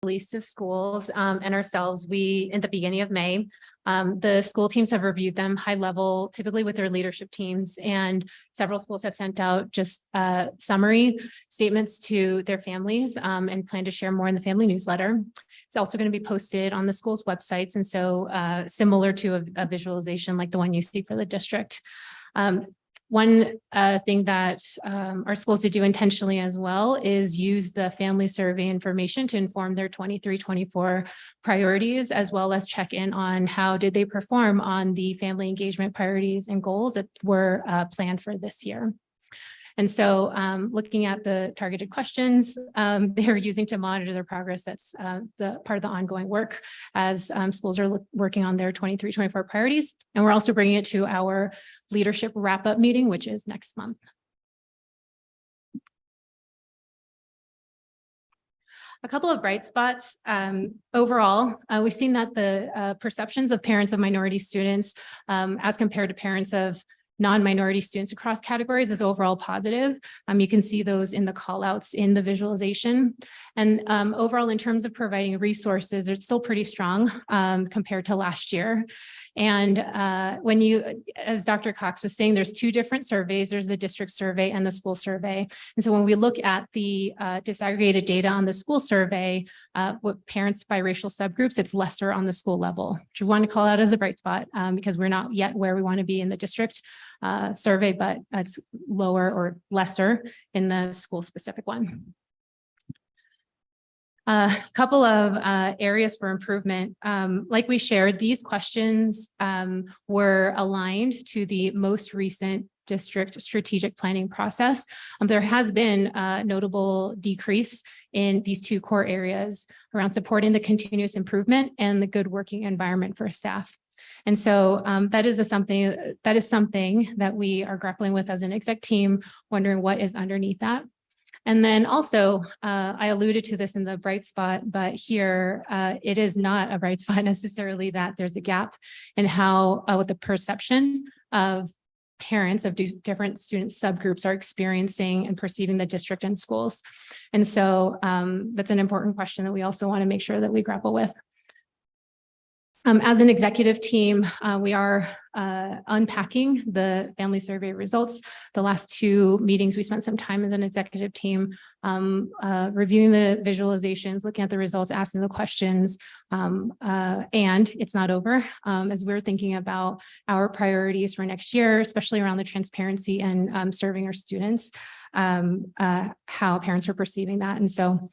release to schools and ourselves, we, in the beginning of May, the school teams have reviewed them high level, typically with their leadership teams, and several schools have sent out just summary statements to their families and plan to share more in the family newsletter. It's also going to be posted on the school's websites, and so similar to a visualization like the one you see for the district. One thing that our schools did do intentionally as well is use the family survey information to inform their 23-24 priorities, as well as check in on how did they perform on the family engagement priorities and goals that were planned for this year. And so looking at the targeted questions they're using to monitor their progress, that's the part of the ongoing work as schools are working on their 23-24 priorities. And we're also bringing it to our leadership wrap-up meeting, which is next month. A couple of bright spots. Overall, we've seen that the perceptions of parents of minority students as compared to parents of non-minority students across categories is overall positive. You can see those in the call outs in the visualization. And overall, in terms of providing resources, it's still pretty strong compared to last year. And when you, as Dr. Cox was saying, there's two different surveys. There's the district survey and the school survey. And so when we look at the disaggregated data on the school survey, with parents by racial subgroups, it's lesser on the school level, which we want to call out as a bright spot because we're not yet where we want to be in the district survey, but it's lower or lesser in the school specific one. A couple of areas for improvement. Like we shared, these questions were aligned to the most recent district strategic planning process. There has been a notable decrease in these two core areas around supporting the continuous improvement and the good working environment for staff. And so that is something that we are grappling with as an exec team, wondering what is underneath that. And then also, I alluded to this in the bright spot, but here it is not a bright spot necessarily that there's a gap in how what the perception of parents of different student subgroups are experiencing and perceiving the district and schools. And so that's an important question that we also want to make sure that we grapple with. As an executive team, we are unpacking the family survey results. The last two meetings, we spent some time as an executive team reviewing the visualizations, looking at the results, asking the questions, and it's not over. As we're thinking about our priorities for next year, especially around the transparency and serving our students, how parents are perceiving that. And so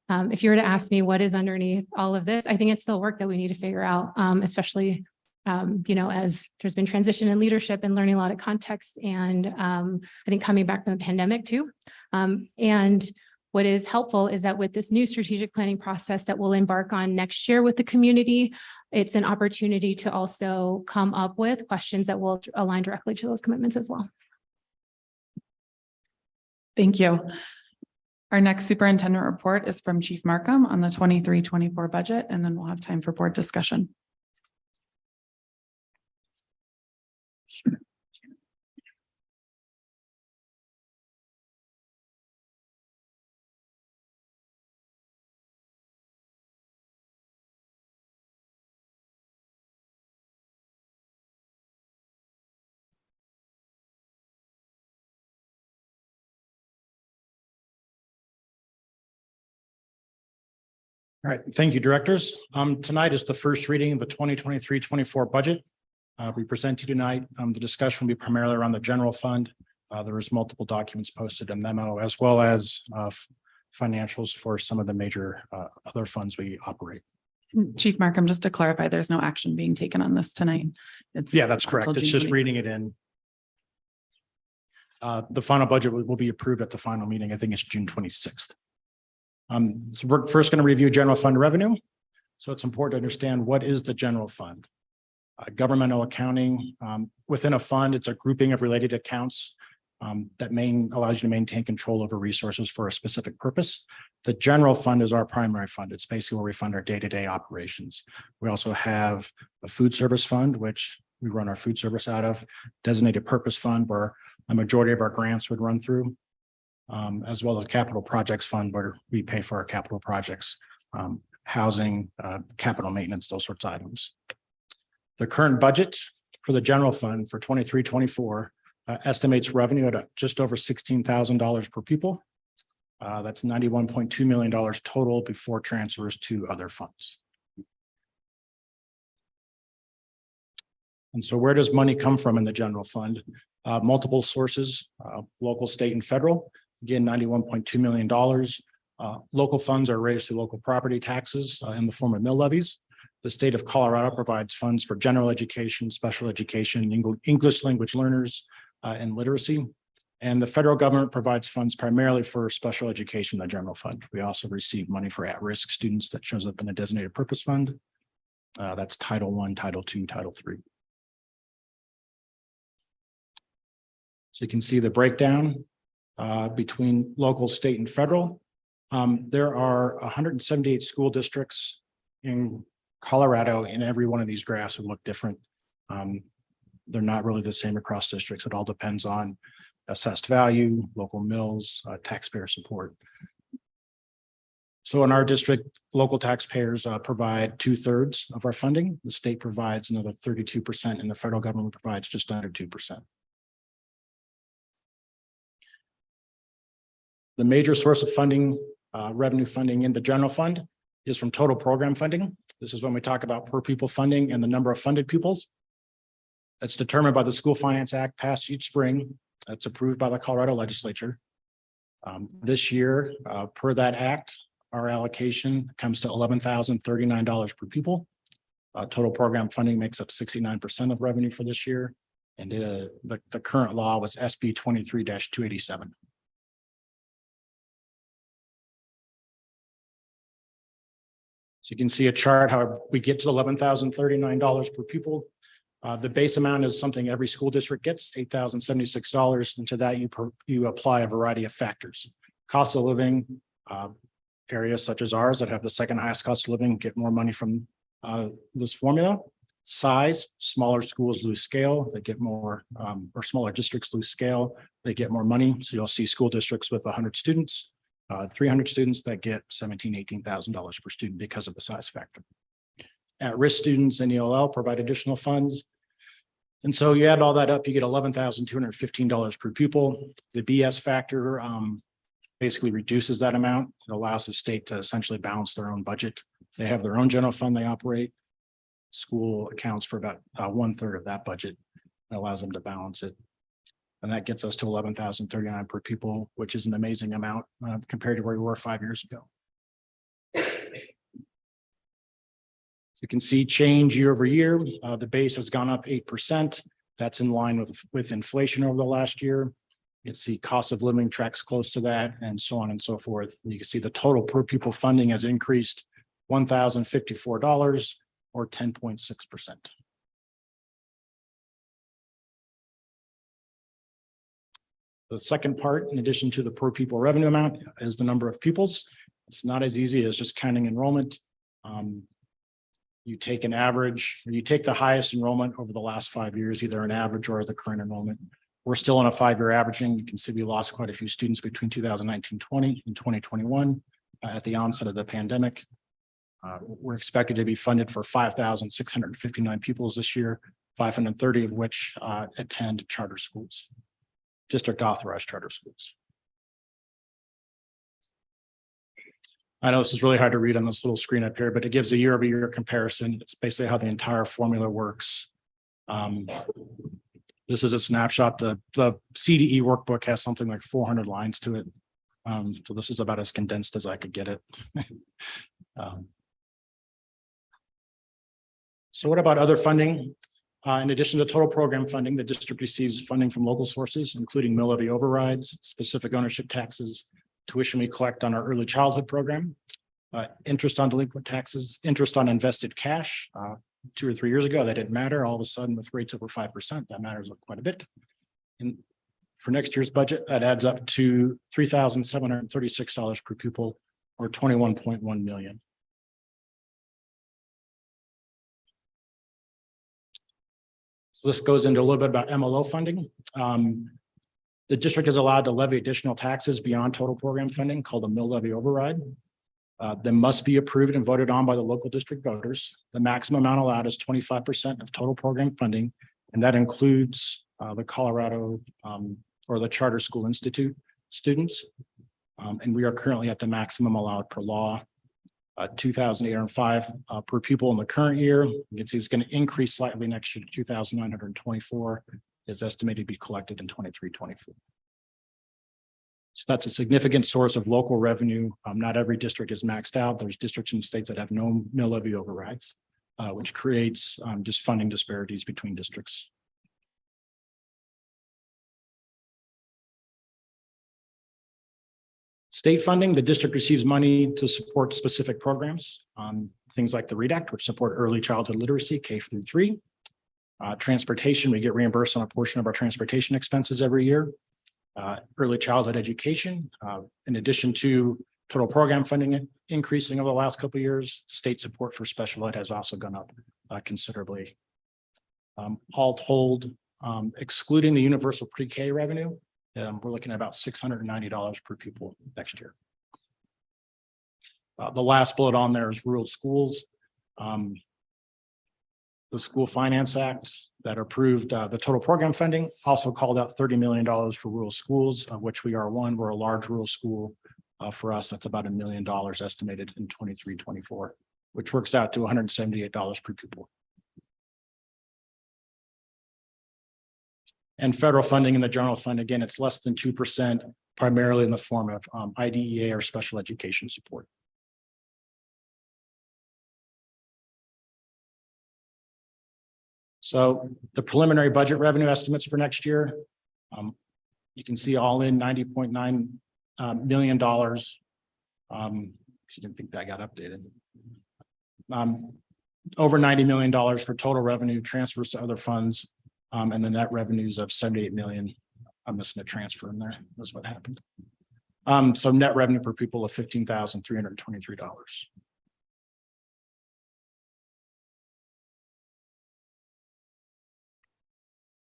if you were to ask me what is underneath all of this, I think it's still work that we need to figure out, especially, as there's been transition in leadership and learning a lot of context, and I think coming back from the pandemic too. And what is helpful is that with this new strategic planning process that we'll embark on next year with the community, it's an opportunity to also come up with questions that will align directly to those commitments as well. Thank you. Our next superintendent report is from Chief Markham on the 23-24 budget, and then we'll have time for board discussion. Sure. All right, thank you, directors. Tonight is the first reading of the 2023-24 budget. We present you tonight. The discussion will be primarily around the general fund. There is multiple documents posted, a memo, as well as financials for some of the major other funds we operate. Chief Markham, just to clarify, there's no action being taken on this tonight. Yeah, that's correct. It's just reading it in. The final budget will be approved at the final meeting. I think it's June 26th. So we're first going to review general fund revenue. So it's important to understand what is the general fund. Governmental accounting within a fund, it's a grouping of related accounts that allows you to maintain control over resources for a specific purpose. The general fund is our primary fund. It's basically where we fund our day-to-day operations. We also have a food service fund, which we run our food service out of, designated purpose fund where a majority of our grants would run through. As well as capital projects fund where we pay for our capital projects. housing, capital maintenance, those sorts of items. The current budget for the general fund for 23-24 estimates revenue at just over $16,000 per pupil. That's $91.2 million total before transfers to other funds. And so where does money come from in the general fund? Multiple sources, local, state, and federal. Again, $91.2 million. Local funds are raised through local property taxes in the form of mill levies. The state of Colorado provides funds for general education, special education, English language learners, and literacy. And the federal government provides funds primarily for special education, the general fund. We also receive money for at-risk students that shows up in a designated purpose fund. That's Title I, Title II, Title III. So you can see the breakdown between local, state, and federal. There are 178 school districts in Colorado, and every one of these graphs would look different. They're not really the same across districts. It all depends on assessed value, local mills, taxpayer support. So in our district, local taxpayers provide 2/3 of our funding. The state provides another 32%, and the federal government provides just under 2%. The major source of funding, revenue funding in the general fund, is from total program funding. This is when we talk about per pupil funding and the number of funded pupils. That's determined by the School Finance Act passed each spring. That's approved by the Colorado legislature. This year, per that act, our allocation comes to $11,039 per pupil. Total program funding makes up 69% of revenue for this year. And the current law was SB 23-287. So you can see a chart how we get to $11,039 per pupil. The base amount is something every school district gets, $8,076. And to that, you apply a variety of factors. Cost of living, areas such as ours that have the second highest cost of living get more money from this formula. Size, smaller schools lose scale, they get more, or smaller districts lose scale, they get more money. So you'll see school districts with 100 students, 300 students that get $17,000, $18,000 per student because of the size factor. At-risk students and ELL provide additional funds. And so you add all that up, you get $11,215 per pupil. The BS factor basically reduces that amount. It allows the state to essentially balance their own budget. They have their own general fund they operate. School accounts for about 1/3 of that budget. It allows them to balance it. And that gets us to $11,039 per pupil, which is an amazing amount compared to where we were 5 years ago. So you can see change year over year. The base has gone up 8%. That's in line with inflation over the last year. You can see cost of living tracks close to that, and so on and so forth. And you can see the total per pupil funding has increased $1,054 or 10.6%. The second part, in addition to the per pupil revenue amount, is the number of pupils. It's not as easy as just counting enrollment. You take an average, or you take the highest enrollment over the last 5 years, either an average or the current enrollment. We're still on a 5-year averaging. You can see we lost quite a few students between 2019-20 and 2021 at the onset of the pandemic. We're expected to be funded for 5,659 pupils this year, 530 of which attend charter schools, district authorized charter schools. I know this is really hard to read on this little screen up here, but it gives a year-over-year comparison. It's basically how the entire formula works. This is a snapshot. The CDE workbook has something like 400 lines to it. So this is about as condensed as I could get it. So what about other funding? In addition to total program funding, the district receives funding from local sources, including mill levy overrides, specific ownership taxes, tuition we collect on our early childhood program, interest on delinquent taxes, interest on invested cash. 2 or 3 years ago, that didn't matter. All of a sudden, with rates over 5%, that matters quite a bit. And for next year's budget, that adds up to $3,736 per pupil, or $21.1 million. So this goes into a little bit about MLO funding. The district is allowed to levy additional taxes beyond total program funding, called a mill levy override. That must be approved and voted on by the local district voters. The maximum amount allowed is 25% of total program funding, and that includes the Colorado or the Charter School Institute students. And we are currently at the maximum allowed per law, 2,805 per pupil in the current year. You can see it's going to increase slightly next year to 2,924 is estimated to be collected in 23-24. So that's a significant source of local revenue. Not every district is maxed out. There's districts in states that have no mill levy overrides, which creates just funding disparities between districts. State funding, the district receives money to support specific programs, things like the READ Act, which support early childhood literacy, K through 3. Transportation, we get reimbursed on a portion of our transportation expenses every year. Early childhood education, in addition to total program funding increasing over the last couple of years, state support for special ed has also gone up considerably. All told, excluding the universal pre-K revenue, we're looking at about $690 per pupil next year. The last bullet on there is rural schools. The School Finance Act that approved the total program funding also called out $30 million for rural schools, of which we are one. We're a large rural school. For us, that's about $1 million estimated in 23-24, which works out to $178 per pupil. And federal funding in the general fund, again, it's less than 2%, primarily in the form of IDEA or special education support. So the preliminary budget revenue estimates for next year, you can see all in $90.9 million. She didn't think that got updated. Over $90 million for total revenue transfers to other funds, and the net revenues of $78 million. I'm missing a transfer in there. That's what happened. So net revenue per pupil of $15,323.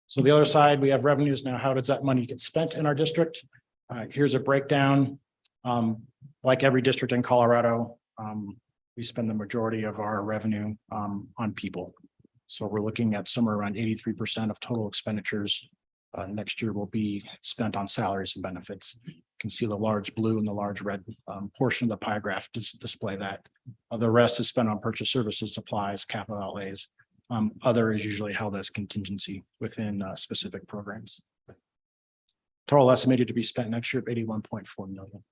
So the other side, we have revenues. Now, how does that money get spent in our district? Here's a breakdown. Like every district in Colorado, we spend the majority of our revenue on people. So we're looking at somewhere around 83% of total expenditures next year will be spent on salaries and benefits. You can see the large blue and the large red portion of the pie graph display that. The rest is spent on purchase services, supplies, capital outlays. Other is usually held as contingency within specific programs. Total estimated to be spent next year of $81.4 million.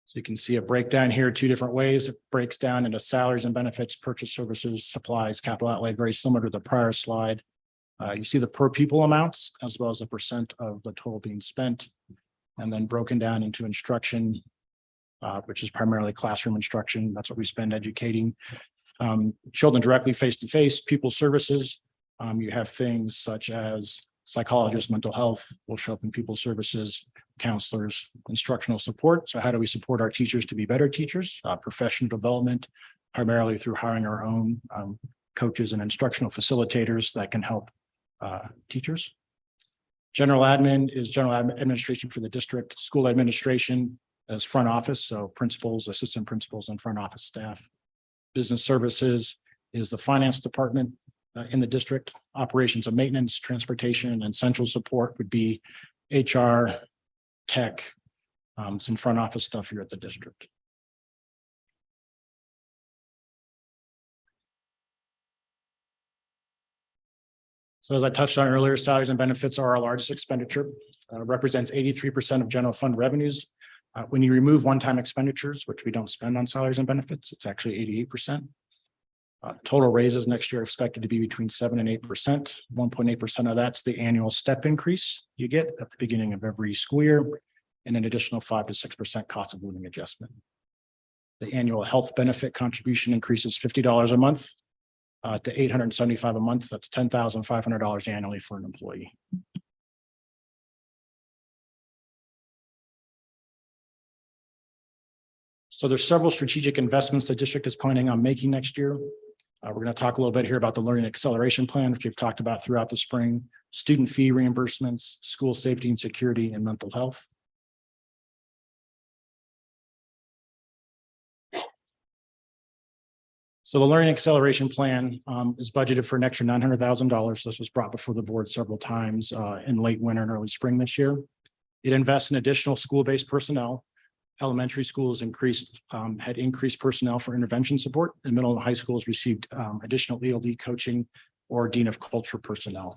So you can see a breakdown here 2 different ways. It breaks down into salaries and benefits, purchase services, supplies, capital outlay, very similar to the prior slide. You see the per pupil amounts as well as the percent of the total being spent, and then broken down into instruction, which is primarily classroom instruction. That's what we spend educating children directly face-to-face. Pupil services, you have things such as psychologists, mental health will show up in pupil services, counselors, instructional support. So how do we support our teachers to be better teachers? Professional development, primarily through hiring our own coaches and instructional facilitators that can help teachers. General admin is general administration for the district. School administration as front office, so principals, assistant principals, and front office staff. Business services is the finance department in the district. Operations and maintenance, transportation, and central support would be HR, tech, some front office stuff here at the district. So as I touched on earlier, salaries and benefits are our largest expenditure, represents 83% of general fund revenues. When you remove one-time expenditures, which we don't spend on salaries and benefits, it's actually 88%. Total raises next year are expected to be between 7% and 8%. 1.8% of that's the annual step increase you get at the beginning of every school year, and an additional 5 to 6% cost of living adjustment. The annual health benefit contribution increases $50 a month to $875 a month. That's $10,500 annually for an employee. So there's several strategic investments the district is planning on making next year. We're going to talk a little bit here about the Learning Acceleration Plan, which we've talked about throughout the spring, student fee reimbursements, school safety and security, and mental health. So the Learning Acceleration Plan is budgeted for an extra $900,000. This was brought before the board several times in late winter and early spring this year. It invests in additional school-based personnel. Elementary schools had increased personnel for intervention support, and middle and high schools received additional ELD coaching or Dean of Culture personnel.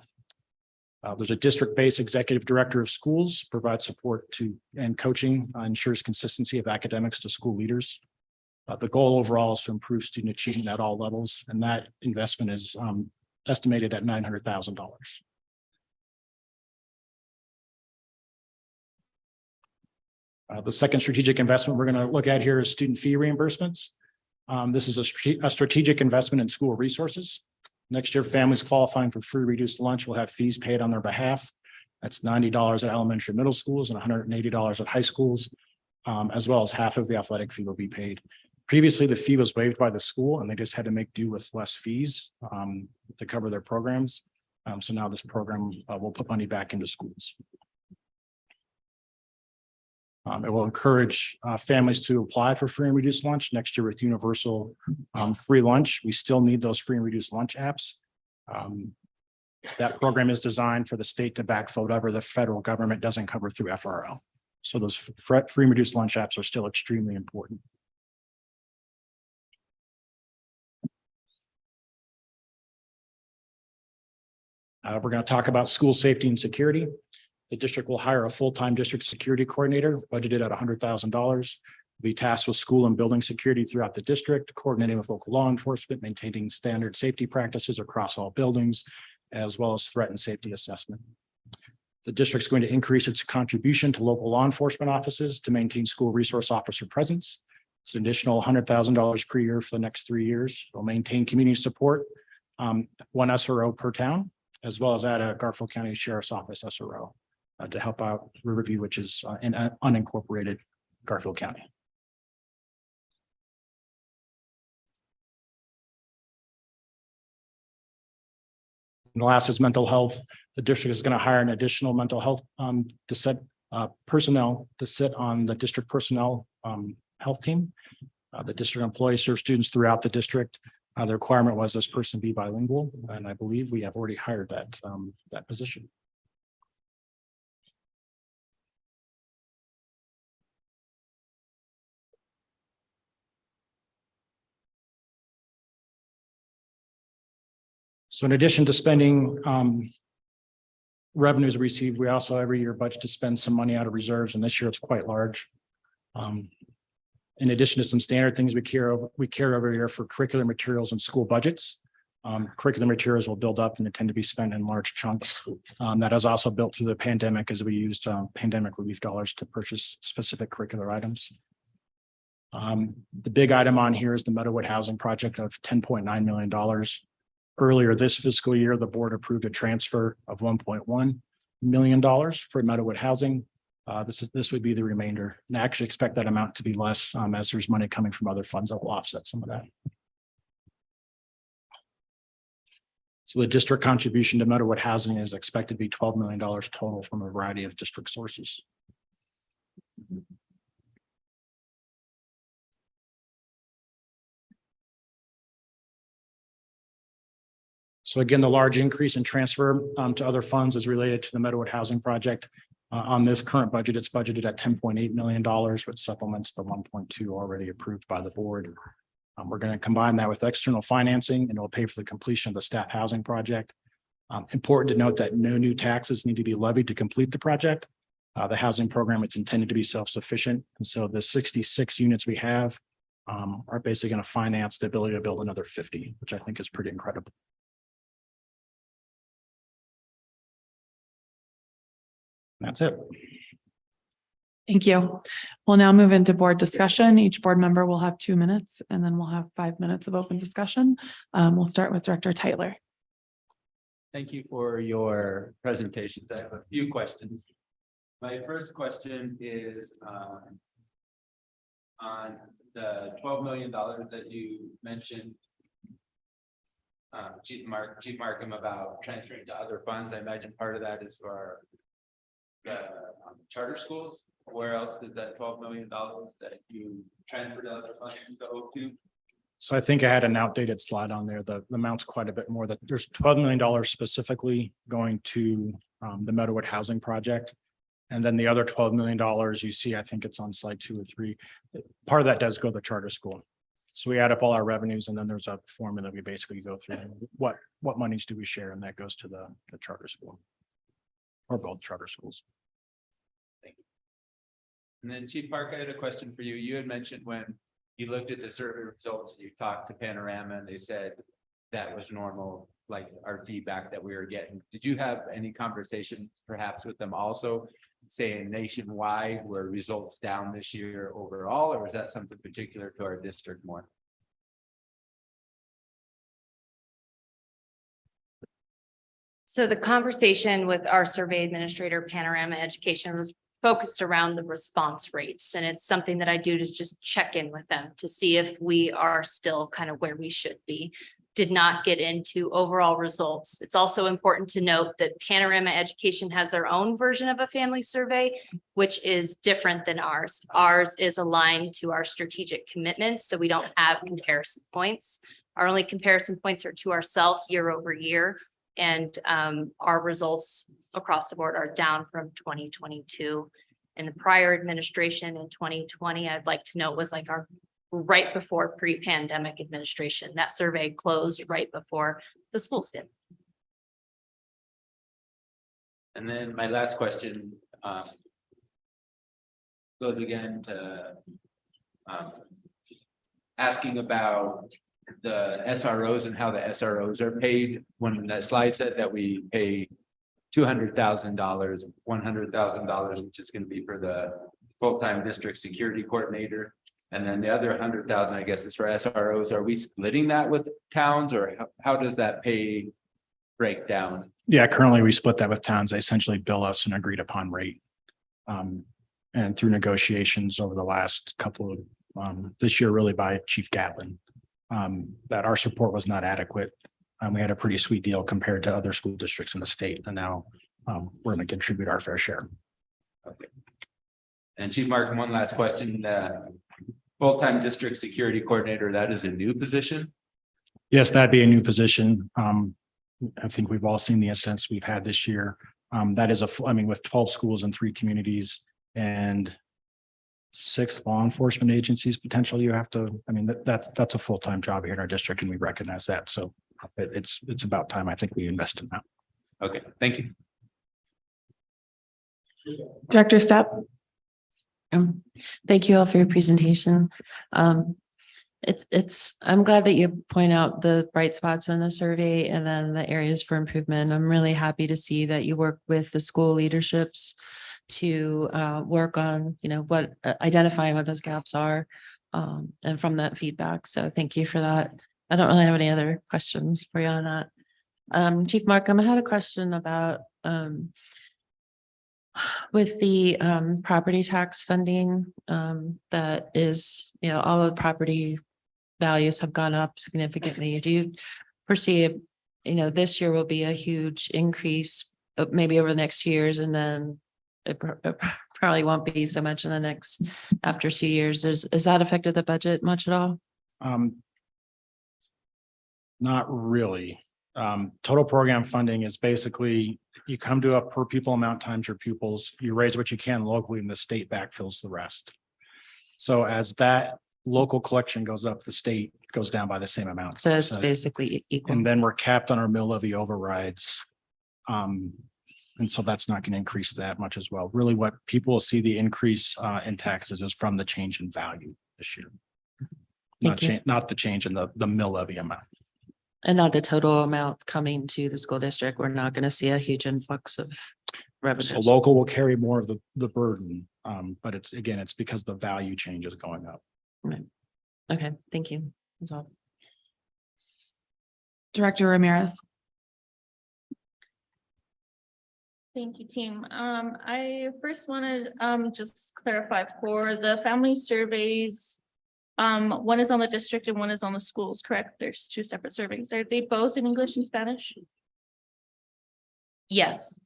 There's a district-based executive director of schools, provides support to and coaching, ensures consistency of academics to school leaders. The goal overall is to improve student achievement at all levels, and that investment is estimated at $900,000. The second strategic investment we're going to look at here is student fee reimbursements. This is a strategic investment in school resources. Next year, families qualifying for free reduced lunch will have fees paid on their behalf. That's $90 at elementary and middle schools and $180 at high schools, as well as half of the athletic fee will be paid. Previously, the fee was waived by the school and they just had to make do with less fees to cover their programs. So now this program will put money back into schools. It will encourage families to apply for free and reduced lunch next year with universal free lunch. We still need those free and reduced lunch apps. That program is designed for the state to backfill whatever the federal government doesn't cover through FRL. So those free and reduced lunch apps are still extremely important. We're going to talk about school safety and security. The district will hire a full-time district security coordinator budgeted at $100,000. Be tasked with school and building security throughout the district, coordinating with local law enforcement, maintaining standard safety practices across all buildings, as well as threat and safety assessment. The district's going to increase its contribution to local law enforcement offices to maintain school resource officer presence. It's an additional $100,000 per year for the next 3 years. They'll maintain community support, one SRO per town, as well as add a Garfield County Sheriff's Office SRO. To help out Riverview, which is in unincorporated Garfield County. And the last is mental health. The district is going to hire an additional mental health personnel to sit on the district personnel health team. The district employees serve students throughout the district. The requirement was this person be bilingual, and I believe we have already hired that position. So in addition to spending revenues received, we also every year budget to spend some money out of reserves, and this year it's quite large. In addition to some standard things we carry over here for curricular materials and school budgets. Curricular materials will build up and they tend to be spent in large chunks. That is also built through the pandemic as we used pandemic relief dollars to purchase specific curricular items. The big item on here is the Meadowwood Housing Project of $10.9 million. Earlier this fiscal year, the board approved a transfer of $1.1 million for Meadowwood Housing. This would be the remainder. And I actually expect that amount to be less as there's money coming from other funds that will offset some of that. So the district contribution to Meadowwood Housing is expected to be $12 million total from a variety of district sources. So again, the large increase in transfer to other funds is related to the Meadowwood Housing Project. On this current budget, it's budgeted at $10.8 million, which supplements the 1.2 already approved by the board. We're going to combine that with external financing and it will pay for the completion of the staff housing project. Important to note that no new taxes need to be levied to complete the project. The housing program, it's intended to be self-sufficient. And so the 66 units we have are basically going to finance the ability to build another 50, which I think is pretty incredible. That's it. Thank you. We'll now move into board discussion. Each board member will have 2 minutes and then we'll have 5 minutes of open discussion. We'll start with Director Tyler. Thank you for your presentations. I have a few questions. My first question is on the $12 million that you mentioned, Chief Markham, about transferring to other funds. I imagine part of that is for the charter schools. Where else does that $12 million that you transfer to other funds go to? So I think I had an outdated slide on there. The amount's quite a bit more. That there's $12 million specifically going to the Meadowwood Housing Project. And then the other $12 million you see, I think it's on slide 2 or 3. Part of that does go to the charter school. So we add up all our revenues and then there's a formula we basically go through. What monies do we share? And that goes to the charter school. Or both charter schools. And then Chief Park, I had a question for you. You had mentioned when you looked at the survey results, you talked to Panorama and they said that was normal, like our feedback that we were getting. Did you have any conversations perhaps with them also saying nationwide were results down this year overall, or was that something particular to our district more? So the conversation with our survey administrator, Panorama Education, was focused around the response rates. And it's something that I do to just check in with them to see if we are still kind of where we should be. Did not get into overall results. It's also important to note that Panorama Education has their own version of a family survey, which is different than ours. Ours is aligned to our strategic commitments, so we don't have comparison points. Our only comparison points are to ourselves year over year. And our results across the board are down from 2022. And the prior administration in 2020, I'd like to note, was like our right before pre-pandemic administration. That survey closed right before the schools did. And then my last question goes again to asking about the SROs and how the SROs are paid. When that slide said that we pay $200,000, $100,000, which is going to be for the full-time district security coordinator. And then the other 100,000, I guess, is for SROs. Are we splitting that with towns, or how does that pay break down? Yeah, currently we split that with towns. They essentially bill us an agreed upon rate. And through negotiations over the last couple of this year, really by Chief Gatlin, that our support was not adequate. We had a pretty sweet deal compared to other school districts in the state, and now we're going to contribute our fair share. Okay. And Chief Mark, one last question. Full-time district security coordinator, that is a new position? Yes, that'd be a new position. I think we've all seen the incidents we've had this year. That is with 12 schools in 3 communities and 6 law enforcement agencies, potentially you have to, that's a full-time job here in our district, and we recognize that. So it's about time, I think, we invest in that. Okay, thank you. Director Stepp. Thank you all for your presentation. I'm glad that you point out the bright spots in the survey and then the areas for improvement. I'm really happy to see that you work with the school leaderships to work on, identifying what those gaps are, and from that feedback. So thank you for that. I don't really have any other questions for you on that. Chief Markham, I had a question about with the property tax funding that is, all of the property values have gone up significantly. Do you foresee, this year will be a huge increase, maybe over the next years, and then it probably won't be so much in the next after 2 years. Is that affected the budget much at all? Not really. Total program funding is basically you come to a per pupil amount times your pupils, you raise what you can locally, and the state backfills the rest. So as that local collection goes up, the state goes down by the same amount. So it's basically equal. And then we're capped on our mill levy overrides. And so that's not going to increase that much as well. Really, what people will see the increase in taxes is from the change in value this year. Not the change in the mill levy amount. And not the total amount coming to the school district. We're not going to see a huge influx of revenue. So local will carry more of the burden, but it's because the value change is going up. Right. Okay, thank you. That's all. Director Ramirez. Thank you, team. I first wanted just clarify for the family surveys. One is on the district and one is on the schools, correct? There's 2 separate surveys. Are they both in English and Spanish? Yes,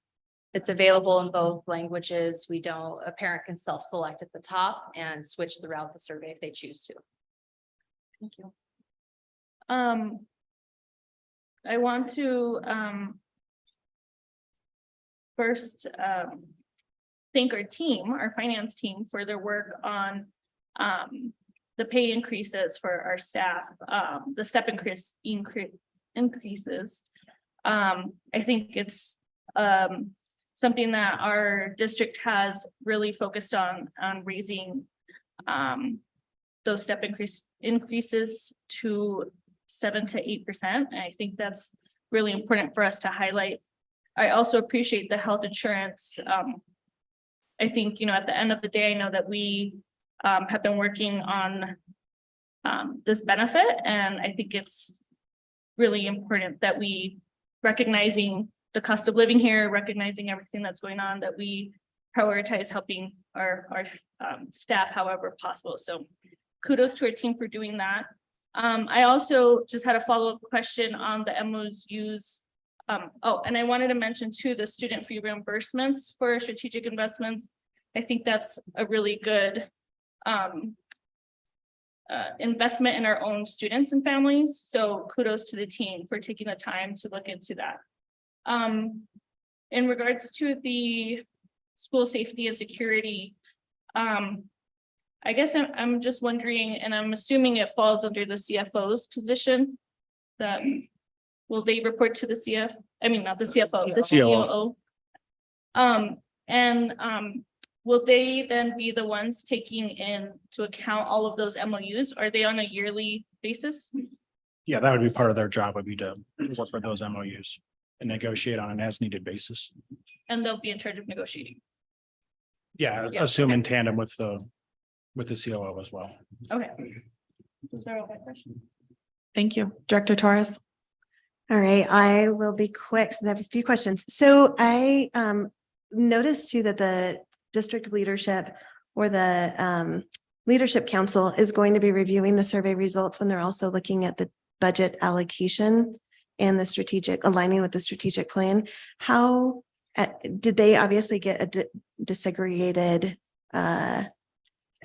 it's available in both languages. A parent can self-select at the top and switch throughout the survey if they choose to. Thank you. I want to, first, thank our team, our finance team, for their work on, the pay increases for our staff, the step increases. I think it's, something that our district has really focused on raising, those step increases to 7 to 8%. And I think that's really important for us to highlight. I also appreciate the health insurance. I think, you know, at the end of the day, I know that we have been working on this benefit, and I think it's really important that we, recognizing the cost of living here, recognizing everything that's going on, that we prioritize helping our staff however possible. So kudos to our team for doing that. I also just had a follow-up question on the MOUs. Oh, and I wanted to mention too, the student fee reimbursements for strategic investments. I think that's a really good investment in our own students and families. So kudos to the team for taking the time to look into that. In regards to the school safety and security, I guess I'm just wondering, and I'm assuming it falls under the CFO's position, that will they report to the not the CFO, the COO? Will they then be the ones taking into account all of those MOUs? Are they on a yearly basis? Yeah, that would be part of their job, would be to work with those MOUs and negotiate on an as needed basis. And they'll be in charge of negotiating. Yeah, Yeah, assume in okay. tandem with the COO as well. Okay. Those are all my questions. Thank you. Director Torres. All right, I will be quick since I have a few questions. So I noticed too that the district leadership or the leadership council is going to be reviewing the survey results when they're also looking at the budget allocation and the strategic aligning with the strategic plan. How did they obviously get a disaggregated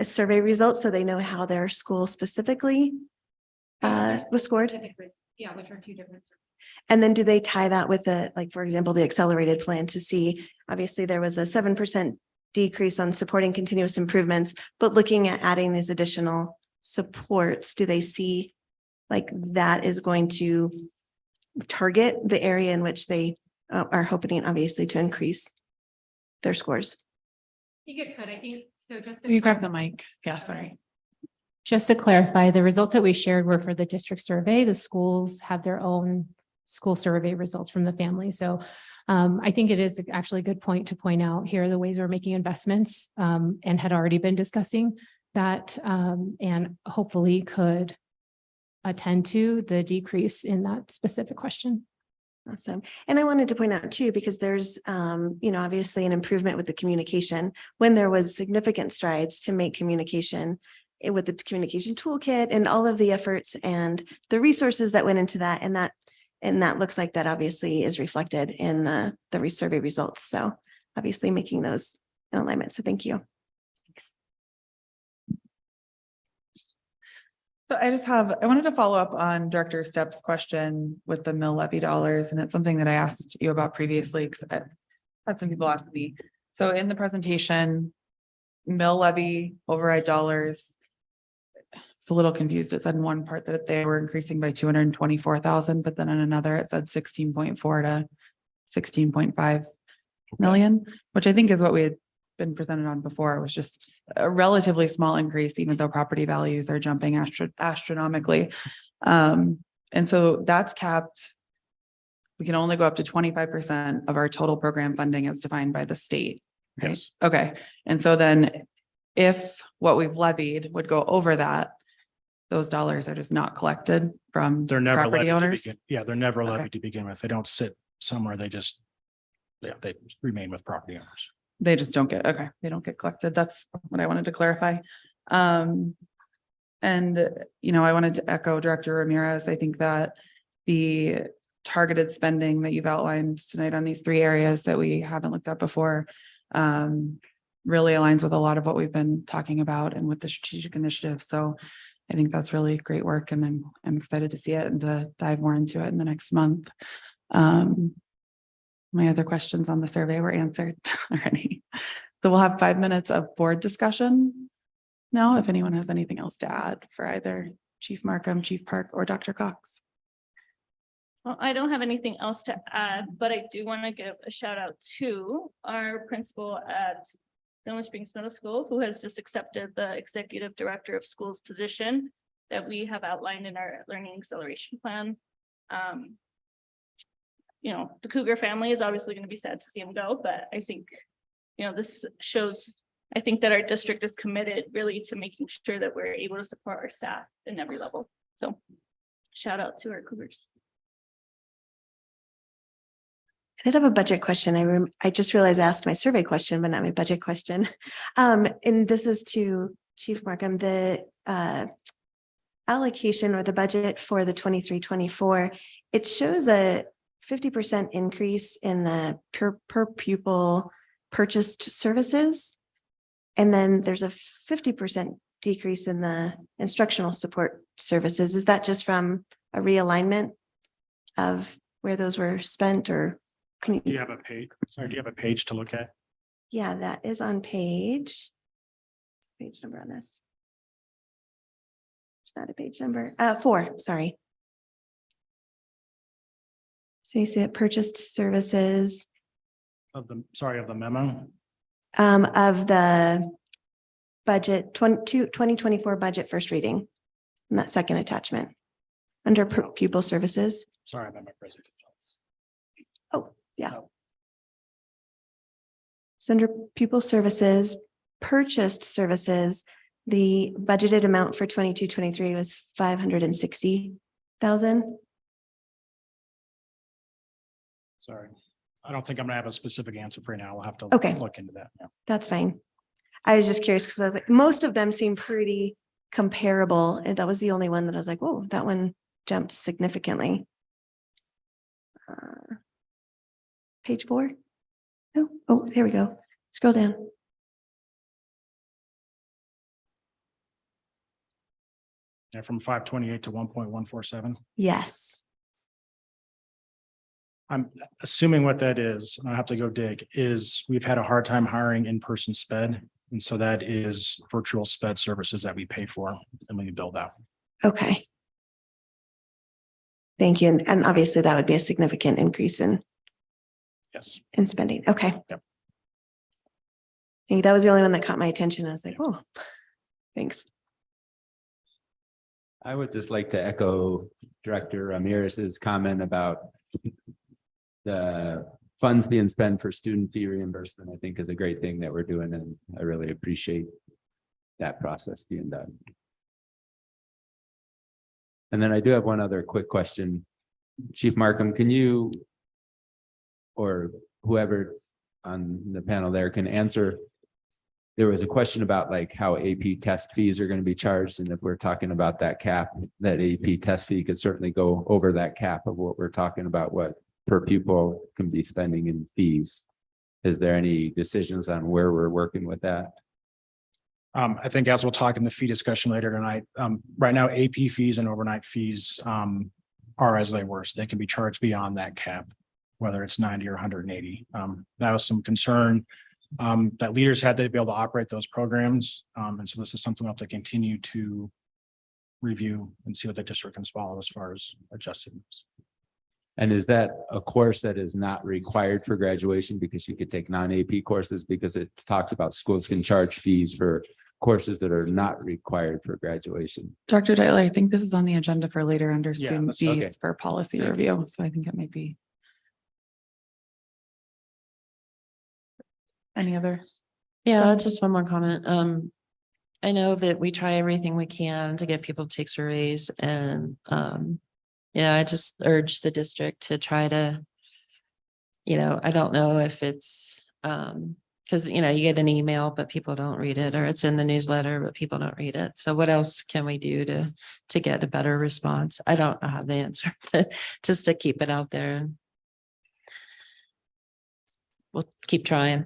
survey results so they know how their school specifically was scored? Yeah, which are two different. And then do they tie that with the, like, for example, the accelerated plan to see, obviously there was a 7% decrease on supporting continuous improvements, but looking at adding these additional supports, do they see like that is going to target the area in which they are hoping obviously to increase their scores? I think it could, I think, so just. Will you grab the mic? Yeah, sorry. Just to clarify, the results that we shared were for the district survey. The schools have their own school survey results from the family. So I think it is actually a good point to point out here the ways we're making investments and had already been discussing that and hopefully could attend to the decrease in that specific question. Awesome. And I wanted to point out too, because there's, obviously an improvement with the communication when there was significant strides to make communication with the communication toolkit and all of the efforts and the resources that went into that. And that looks like that obviously is reflected in the survey results. So obviously making those in alignment. So thank you. So I wanted to follow up on Director Stepp's question with the mill levy dollars. And it's something that I asked you about previously because I had some people ask me. So in the presentation, mill levy override dollars, it's a little confused. It said in one part that they were increasing by 224,000, but then in another it said 16.4 to 16.5 million, which I think is what we had been presented on before. It was just a relatively small increase, even though property values are jumping astronomically. And so that's capped. We can only go up to 25% of our total program funding as defined by the state. Right? Yes. Okay. And so then if what we've levied would go over that, those dollars are just not collected from They're never property levied to owners. begin. Yeah, they're never Okay. levied to begin with. They don't sit somewhere. They remain with property owners. They just don't get, okay, they don't get collected. That's what I wanted to clarify. And, I wanted to echo Director Ramirez. I think that the targeted spending that you've outlined tonight on these three areas that we haven't looked at before really aligns with a lot of what we've been talking about and with the strategic initiative. So I think that's really great work and I'm excited to see it and to dive more into it in the next month. My other questions on the survey were answered already. So we'll have 5 minutes of board discussion now, if anyone has anything else to add for either Chief Markham, Chief Park, or Dr. Cox. Well, I don't have anything else to add, but I do want to give a shout out to our principal at Silver Springs Middle School, who has just accepted the Executive Director of Schools position that we have outlined in our Learning Acceleration Plan. You know, the Cougar family is obviously going to be sad to see him go, but I think, you know, this shows, I think that our district is committed really to making sure that we're able to support our staff in every level. So shout out to our Cougars. I did have a budget question. I just realized I asked my survey question, but not my budget question. And this is to Chief Markham, the allocation or the budget for the 23-24. It shows a 50% increase in the per pupil purchased services. And then there's a 50% decrease in the instructional support services. Is that just from a realignment of where those were spent, or can you? Do you have a page? Sorry, do you have a page to look at? Yeah, that is on page. Page number on this. It's not a page number, 4, sorry. So you see it, purchased services Of the memo? of the budget 2024 budget first reading. In that second attachment under pupil services. Sorry about my presentation. Oh, yeah. So under pupil services, purchased services, the budgeted amount for 22-23 was 560,000. Sorry. I don't think I'm gonna have a specific answer for you now. We'll have to Okay. look into that. Yeah. That's fine. I was just curious because I was like, most of them seem pretty comparable. And that was the only one that I was like, whoa, that one jumped significantly. Page 4. No, oh, there we go. Scroll down. Yeah, from 528 to 1.147. Yes. I'm assuming what that is, and I have to go dig, is we've had a hard time hiring in-person sped. And so that is virtual sped services that we pay for and we build out. Okay. Thank you. And obviously that would be a significant increase in Yes. spending. Okay. Yep. I think that was the only one that caught my attention. I was like, oh, thanks. I would just like to echo Director Ramirez's comment about the funds being spent for student fee reimbursement. I think is a great thing that we're doing, and I really appreciate that process being done. And then I do have one other quick question. Chief Markham, can you, or whoever on the panel there can answer? There was a question about like how AP test fees are going to be charged. And if we're talking about that cap, that AP test fee could certainly go over that cap of what we're talking about, what per pupil can be spending in fees. Is there any decisions on where we're working with that? I think as we'll talk in the fee discussion later tonight, right now AP fees and overnight fees are as they were. So they can be charged beyond that cap, whether it's 90 or 180. That was some concern that leaders had to be able to operate those programs. And so this is something we'll have to continue to review and see what the district can swallow as far as adjustments. And is that a course that is not required for graduation because you could take non-AP courses, because it talks about schools can charge fees for courses that are not required for graduation? Dr. Dyler, I think this is on the agenda for later under Yeah, student that's fees okay. for policy review. So I think it might be. Any other? Yeah, just one more comment. I know that we try everything we can to get people to take surveys and, yeah, I just urge the district to try to, I don't know if it's, because, you get an email, but people don't read it, or it's in the newsletter, but people don't read it. So what else can we do to get a better response? I don't have the answer, but just to keep it out there. We'll keep trying.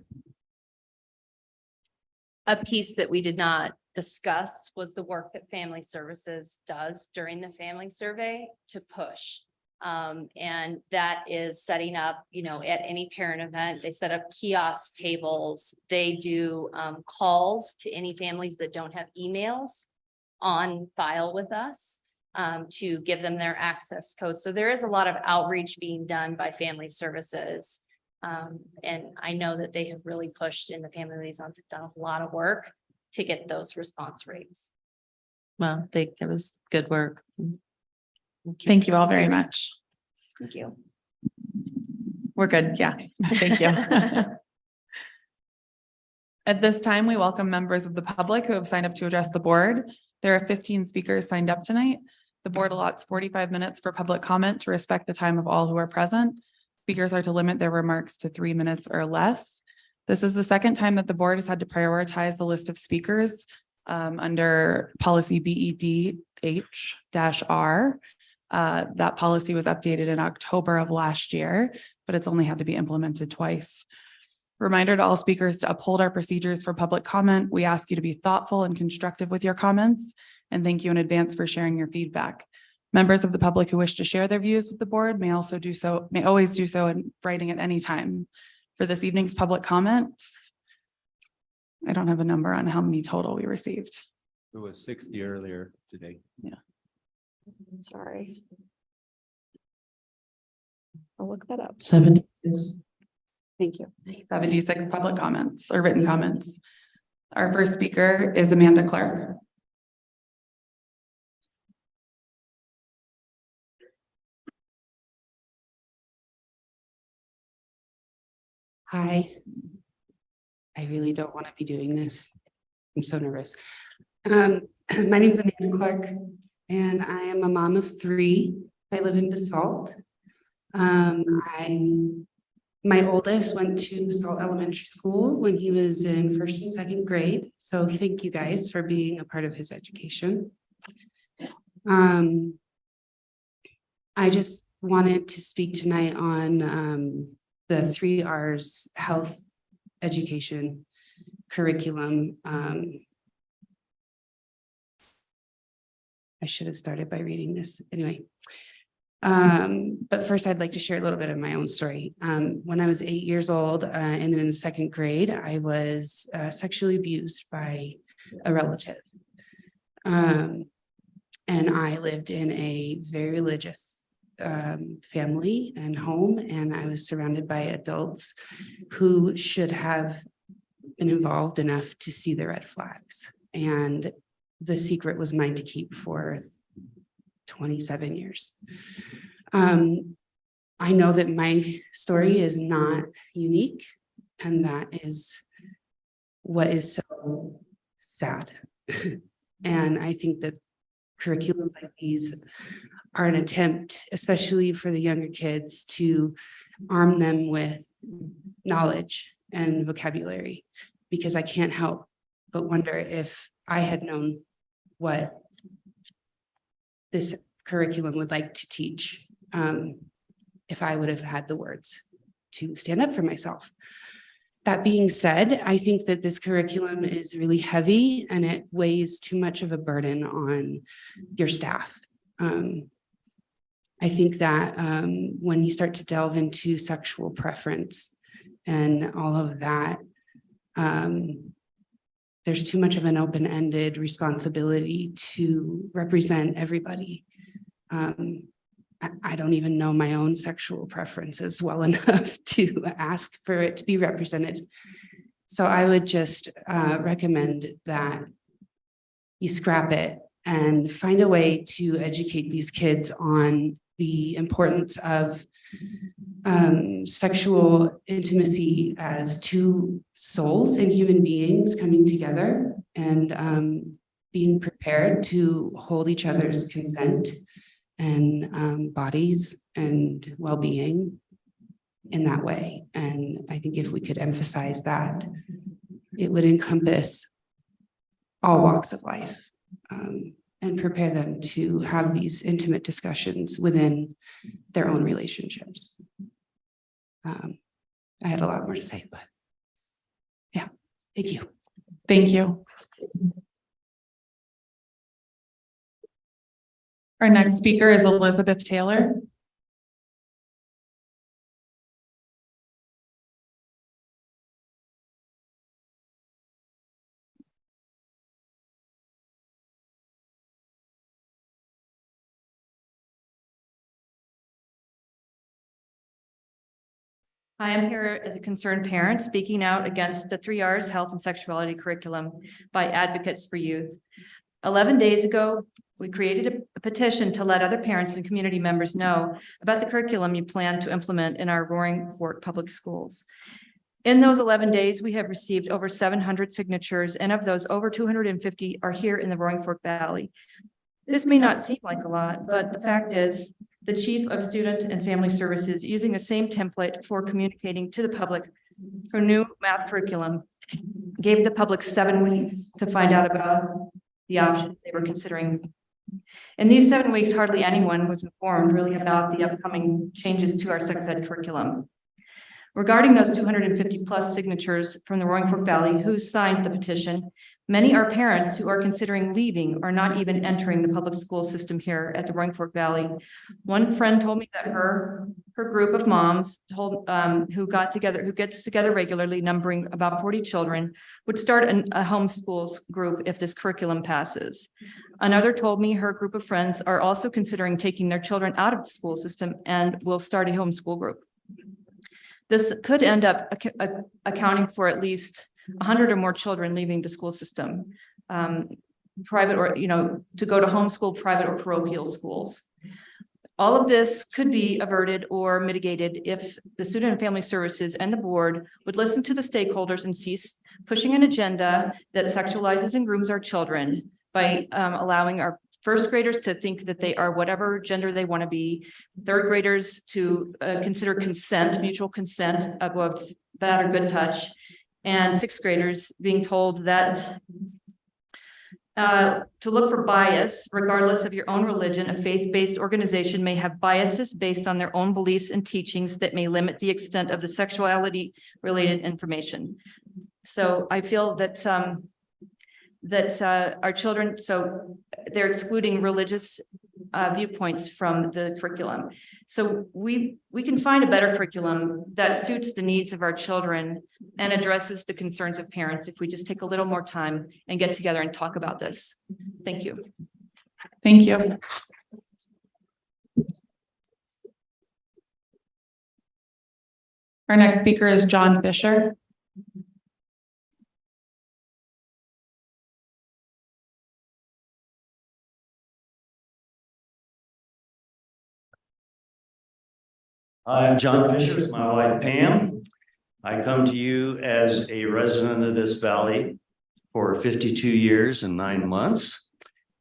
A piece that we did not discuss was the work that Family Services does during the family survey to push. And that is setting up, at any parent event, they set up kiosk tables. They do calls to any families that don't have emails on file with us to give them their access code. So there is a lot of outreach being done by Family Services. And I know that they have really pushed, and the family liaisons have done a lot of work to get those response rates. Well, I think it was good work. Thank you all very much. Thank you. We're good. Yeah, thank you. At this time, we welcome members of the public who have signed up to address the board. There are 15 speakers signed up tonight. The board allots 45 minutes for public comment to respect the time of all who are present. Speakers are to limit their remarks to 3 minutes or less. This is the second time that the board has had to prioritize the list of speakers under policy BEDH-R. That policy was updated in October of last year, but it's only had to be implemented twice. Reminder to all speakers to uphold our procedures for public comment. We ask you to be thoughtful and constructive with your comments, and thank you in advance for sharing your feedback. Members of the public who wish to share their views with the board may always do so in writing at any time. For this evening's public comments, I don't have a number on how many total we received. It was 60 earlier today. I'm sorry. I'll look that up. 70. Thank you. 76 public comments or written comments. Our first speaker is Amanda Clark. Hi. I really don't want to be doing this. I'm so nervous. My name is Amanda Clark, and I am a mom of 3. I live in Basalt. My oldest went to Basalt Elementary School when he was in 1st and 2nd grade. So thank you guys for being a part of his education. I just wanted to speak tonight on the 3 R's health, education, curriculum. I should have started by reading this anyway. But first I'd like to share a little bit of my own story. When I was 8 years old and in the 2nd grade, I was sexually abused by a relative. And I lived in a very religious family and home, and I was surrounded by adults who should have been involved enough to see the red flags. And the secret was mine to keep for 27 years. I know that my story is not unique, and that is what is so sad. And I think that curriculums like these are an attempt, especially for the younger kids, to arm them with knowledge and vocabulary, because I can't help but wonder if I had known what this curriculum would like to teach, if I would have had the words to stand up for myself. That being said, I think that this curriculum is really heavy and it weighs too much of a burden on your staff. I think that when you start to delve into sexual preference and all of that, there's too much of an open-ended responsibility to represent everybody. I don't even know my own sexual preferences well enough to ask for it to be represented. So I would just recommend that you scrap it and find a way to educate these kids on the importance of sexual intimacy as 2 souls and human beings coming together and being prepared to hold each other's consent and bodies and well-being in that way. And I think if we could emphasize that, it would encompass all walks of life and prepare them to have these intimate discussions within their own relationships. I had a lot more to say, but yeah, thank you. Thank you. Our next speaker is Elizabeth Taylor. I am here as a concerned parent speaking out against the 3 R's health and sexuality curriculum by Advocates for Youth. 11 days ago, we created a petition to let other parents and community members know about the curriculum you plan to implement in our Roaring Fork Public Schools. In those 11 days, we have received over 700 signatures, and of those, over 250 are here in the Roaring Fork Valley. This may not seem like a lot, but the fact is, the Chief of Student and Family Services, using the same template for communicating to the public her new math curriculum, gave the public 7 weeks to find out about the options they were considering. In these 7 weeks, hardly anyone was informed really about the upcoming changes to our sex ed curriculum. Regarding those 250 plus signatures from the Roaring Fork Valley who signed the petition, many are parents who are considering leaving or not even entering the public school system here at the Roaring Fork Valley. One friend told me that her group of moms who gets together regularly, numbering about 40 children, would start a homeschools group if this curriculum passes. Another told me her group of friends are also considering taking their children out of the school system and will start a homeschool group. This could end up accounting for at least 100 or more children leaving the school system, private or, to go to homeschool, private or parochial schools. All of this could be averted or mitigated if the Student and Family Services and the board would listen to the stakeholders and cease pushing an agenda that sexualizes and grooms our children by allowing our first graders to think that they are whatever gender they want to be, third graders to consider consent, mutual consent above bad or good touch, and sixth graders being told that to look for bias, regardless of your own religion. A faith-based organization may have biases based on their own beliefs and teachings that may limit the extent of the sexuality-related information. So I feel that our children, so they're excluding religious viewpoints from the curriculum. So we can find a better curriculum that suits the needs of our children and addresses the concerns of parents if we just take a little more time and get together and talk about this. Thank you. Thank you. Our next speaker is John Fisher. I'm John Fisher, it's my wife Pam. I come to you as a resident of this valley for 52 years and 9 months.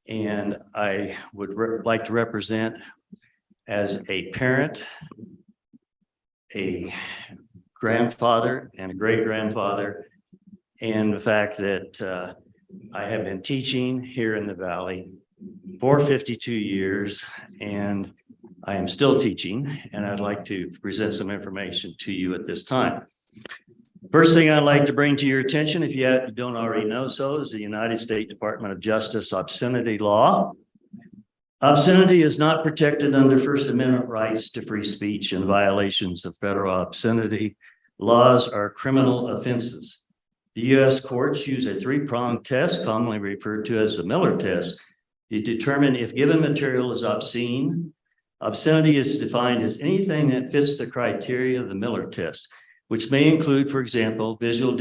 And I would like to represent as a parent, a grandfather and a great-grandfather, and the fact that I have been teaching here in the valley for 52 years, and I am still teaching, and I'd like to present some information to you at this time. First thing I'd like to bring to your attention, if you don't already know so, is the United States Department of Justice obscenity law. Obscenity is not protected under First Amendment rights to free speech, and violations of federal obscenity laws are criminal offenses. The U.S. courts use a 3-pronged test, commonly referred to as the Miller test, to determine if given material is obscene. Obscenity is defined as anything that fits the criteria of the Miller test, which may include, for example, visual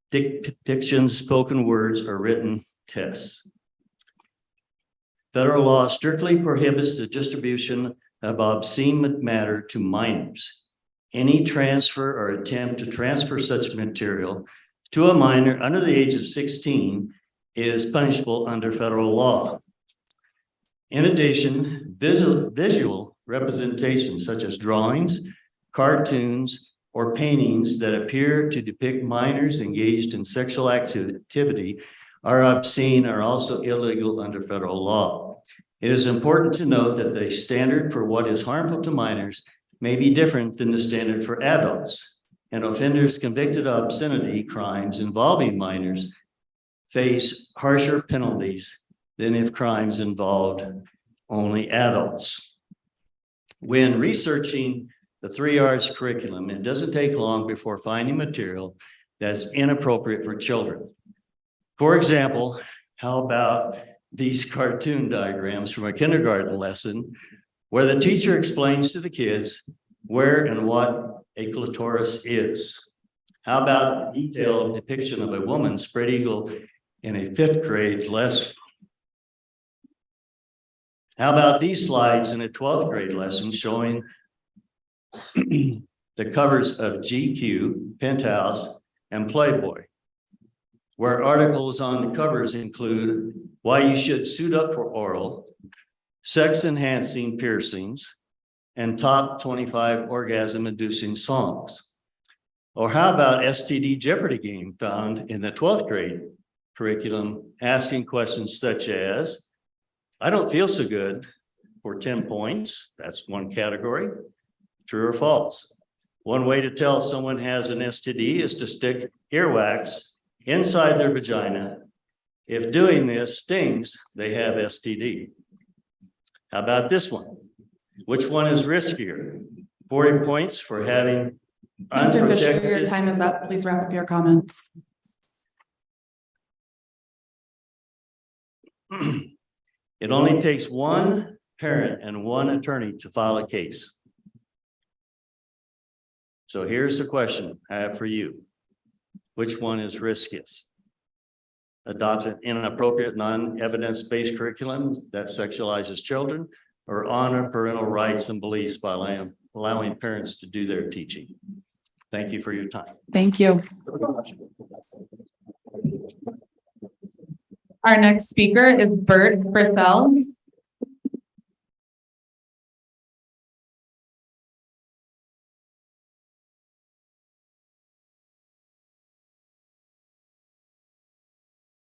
depictions, spoken words, or written tests. Federal law strictly prohibits the distribution of obscene matter to minors. Any transfer or attempt to transfer such material to a minor under the age of 16 is punishable under federal law. In addition, visual representations such as drawings, cartoons, or paintings that appear to depict minors engaged in sexual activity are obscene are also illegal under federal law. It is important to note that the standard for what is harmful to minors may be different than the standard for adults, and offenders convicted of obscenity crimes involving minors face harsher penalties than if crimes involved only adults. When researching the 3 R's curriculum, it doesn't take long before finding material that's inappropriate for children. For example, how about these cartoon diagrams from a kindergarten lesson where the teacher explains to the kids where and what a clitoris is? How about the detailed depiction of a woman spread eagle in a 5th grade lesson? How about these slides in a 12th grade lesson showing the covers of GQ, Penthouse, and Playboy, where articles on the covers include why you should suit up for oral, sex-enhancing piercings, and top 25 orgasm-inducing songs? Or how about STD Jeopardy game found in the 12th grade curriculum, asking questions such as, I don't feel so good, for 10 points. That's one category. True or false? One way to tell if someone has an STD is to stick earwax inside their vagina. If doing this stings, they have STD. How about this one? Which one is riskier? 40 points for having Mr. Fisher, your unprotected. time is up. Please wrap up your comments. It only takes one parent and one attorney to file a case. So here's the question I have for you. Which one is riskiest? Adopt an inappropriate, non-evidence-based curriculum that sexualizes children, or honor parental rights and beliefs by allowing parents to do their teaching? Thank you for your time. Thank you. Our next speaker is Bert Brissell.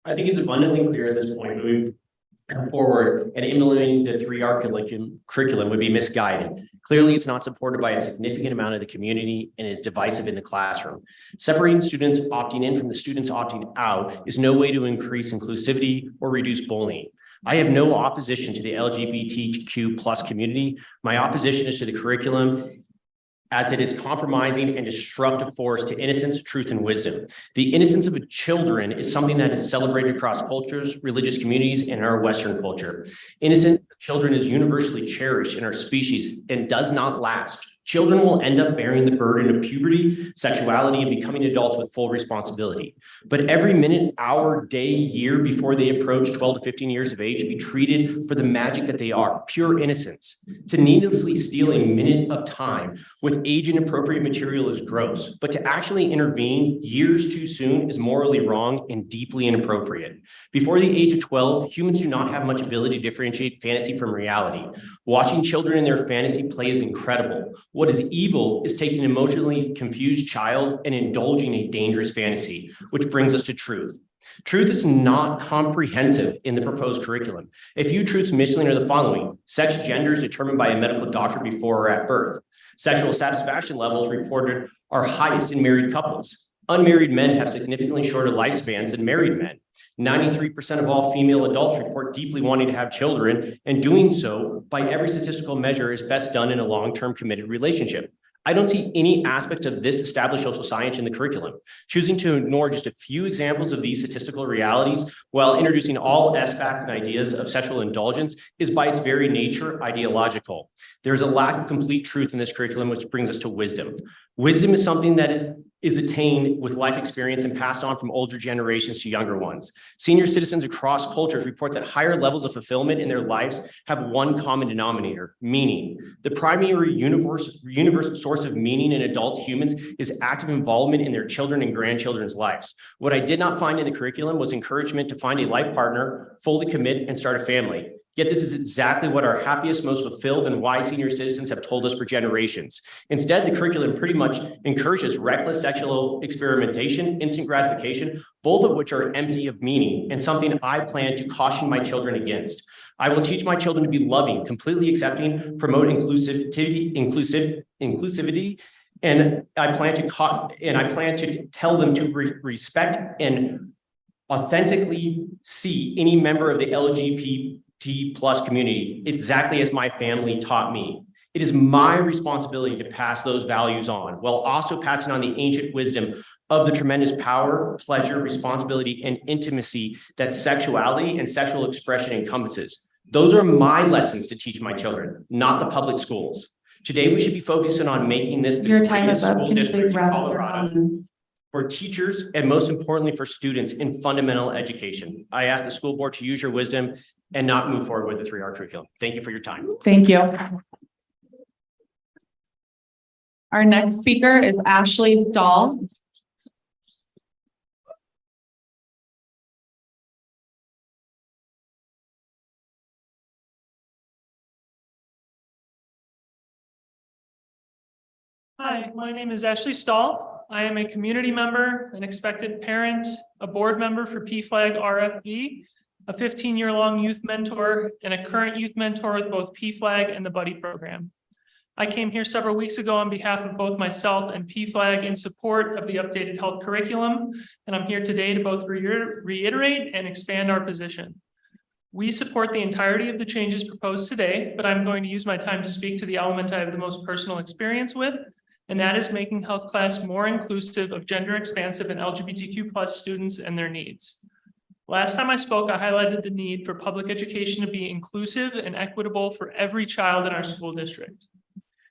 I think it's abundantly clear at this point that we've come forward and implementing the 3R curriculum would be misguided. Clearly, it's not supported by a significant amount of the community and is divisive in the classroom. Separating students opting in from the students opting out is no way to increase inclusivity or reduce bullying. I have no opposition to the LGBTQ+ community. My opposition is to the curriculum as it is compromising and destructive force to innocence, truth, and wisdom. The innocence of children is something that is celebrated across cultures, religious communities, and our Western culture. Innocent children is universally cherished in our species and does not last. Children will end up bearing the burden of puberty, sexuality, and becoming adults with full responsibility. But every minute, hour, day, year before they approach 12 to 15 years of age, be treated for the magic that they are, pure innocence. To needlessly steal a minute of time with age-inappropriate material is gross, but to actually intervene years too soon is morally wrong and deeply inappropriate. Before the age of 12, humans do not have much ability to differentiate fantasy from reality. Watching children in their fantasy play is incredible. What is evil is taking an emotionally confused child and indulging a dangerous fantasy, which brings us to truth. Truth is not comprehensive in the proposed curriculum. A few truths missing are the following. Sex gender is determined by a medical doctor before or at birth. Sexual satisfaction levels reported are highest in married couples. Unmarried men have significantly shorter lifespans than married men. 93% of all female adults report deeply wanting to have children, and doing so by every statistical measure is best done in a long-term committed relationship. I don't see any aspect of this established social science in the curriculum. Choosing to ignore just a few examples of these statistical realities while introducing all aspects and ideas of sexual indulgence is by its very nature ideological. There's a lack of complete truth in this curriculum, which brings us to wisdom. Wisdom is something that is attained with life experience and passed on from older generations to younger ones. Senior citizens across cultures report that higher levels of fulfillment in their lives have one common denominator, meaning. The primary universal source of meaning in adult humans is active involvement in their children and grandchildren's lives. What I did not find in the curriculum was encouragement to find a life partner, fully commit, and start a family. Yet this is exactly what our happiest, most fulfilled, and wise senior citizens have told us for generations. Instead, the curriculum pretty much encourages reckless sexual experimentation, instant gratification, both of which are empty of meaning and something I plan to caution my children against. I will teach my children to be loving, completely accepting, promote inclusivity, and I plan to tell them to respect and authentically see any member of the LGBT community, exactly as my family taught me. It is my responsibility to pass those values on while also passing on the ancient wisdom of the tremendous power, pleasure, responsibility, and intimacy that sexuality and sexual expression encompasses. Those are my lessons to teach my children, not the public schools. Today, we should be focusing on making this the Your time is greatest up. school Can you district please in wrap up your Colorado comments? for teachers and most importantly for students in fundamental education. I ask the school board to use your wisdom and not move forward with the 3R curriculum. Thank you for your time. Thank you. Our next speaker is Ashley Stahl. Hi, my name is Ashley Stahl. I am a community member, an expected parent, a board member for PFLAG RFSD, a 15-year-long youth mentor, and a current youth mentor with both PFLAG and the Buddy program. I came here several weeks ago on behalf of both myself and PFLAG in support of the updated health curriculum, and I'm here today to both reiterate and expand our position. We support the entirety of the changes proposed today, but I'm going to use my time to speak to the element I have the most personal experience with, and that is making health class more inclusive of gender expansive and LGBTQ+ students and their needs. Last time I spoke, I highlighted the need for public education to be inclusive and equitable for every child in our school district.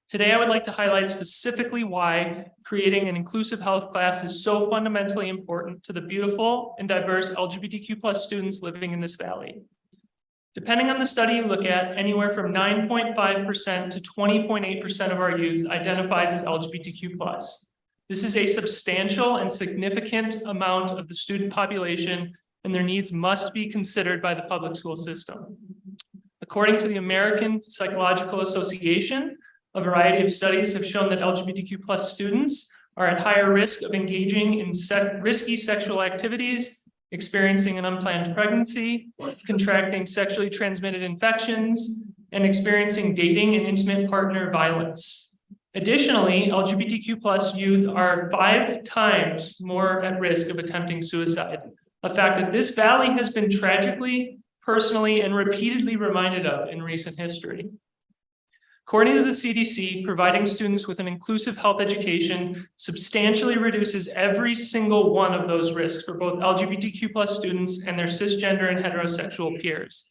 Today, I would like to highlight specifically why creating an inclusive health class is so fundamentally important to the beautiful and diverse LGBTQ+ students living in this valley. Depending on the study you look at, anywhere from 9.5% to 20.8% of our youth identifies as LGBTQ+. This is a substantial and significant amount of the student population, and their needs must be considered by the public school system. According to the American Psychological Association, a variety of studies have shown that LGBTQ+ students are at higher risk of engaging in risky sexual activities, experiencing an unplanned pregnancy, contracting sexually transmitted infections, and experiencing dating and intimate partner violence. Additionally, LGBTQ+ youth are 5 times more at risk of attempting suicide, a fact that this valley has been tragically, personally, and repeatedly reminded of in recent history. According to the CDC, providing students with an inclusive health education substantially reduces every single one of those risks for both LGBTQ+ students and their cisgender and heterosexual peers.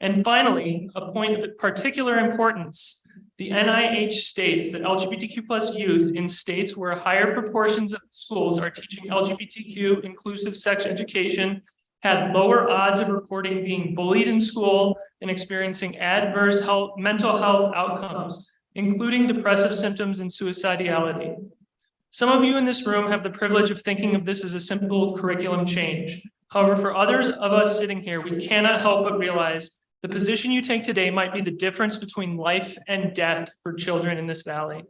And finally, a point of particular importance, the NIH states that LGBTQ+ youth in states where higher proportions of schools are teaching LGBTQ inclusive sex education have lower odds of reporting being bullied in school and experiencing adverse mental health outcomes, including depressive symptoms and suicidality. Some of you in this room have the privilege of thinking of this as a simple curriculum change. However, for others of us sitting here, we cannot help but realize the position you take today might be the difference between life and death for children in this valley.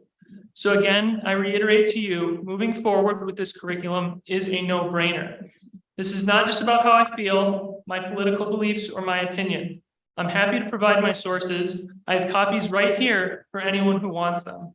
So again, I reiterate to you, moving forward with this curriculum is a no-brainer. This is not just about how I feel, my political beliefs, or my opinion. I'm happy to provide my sources. I have copies right here for anyone who wants them.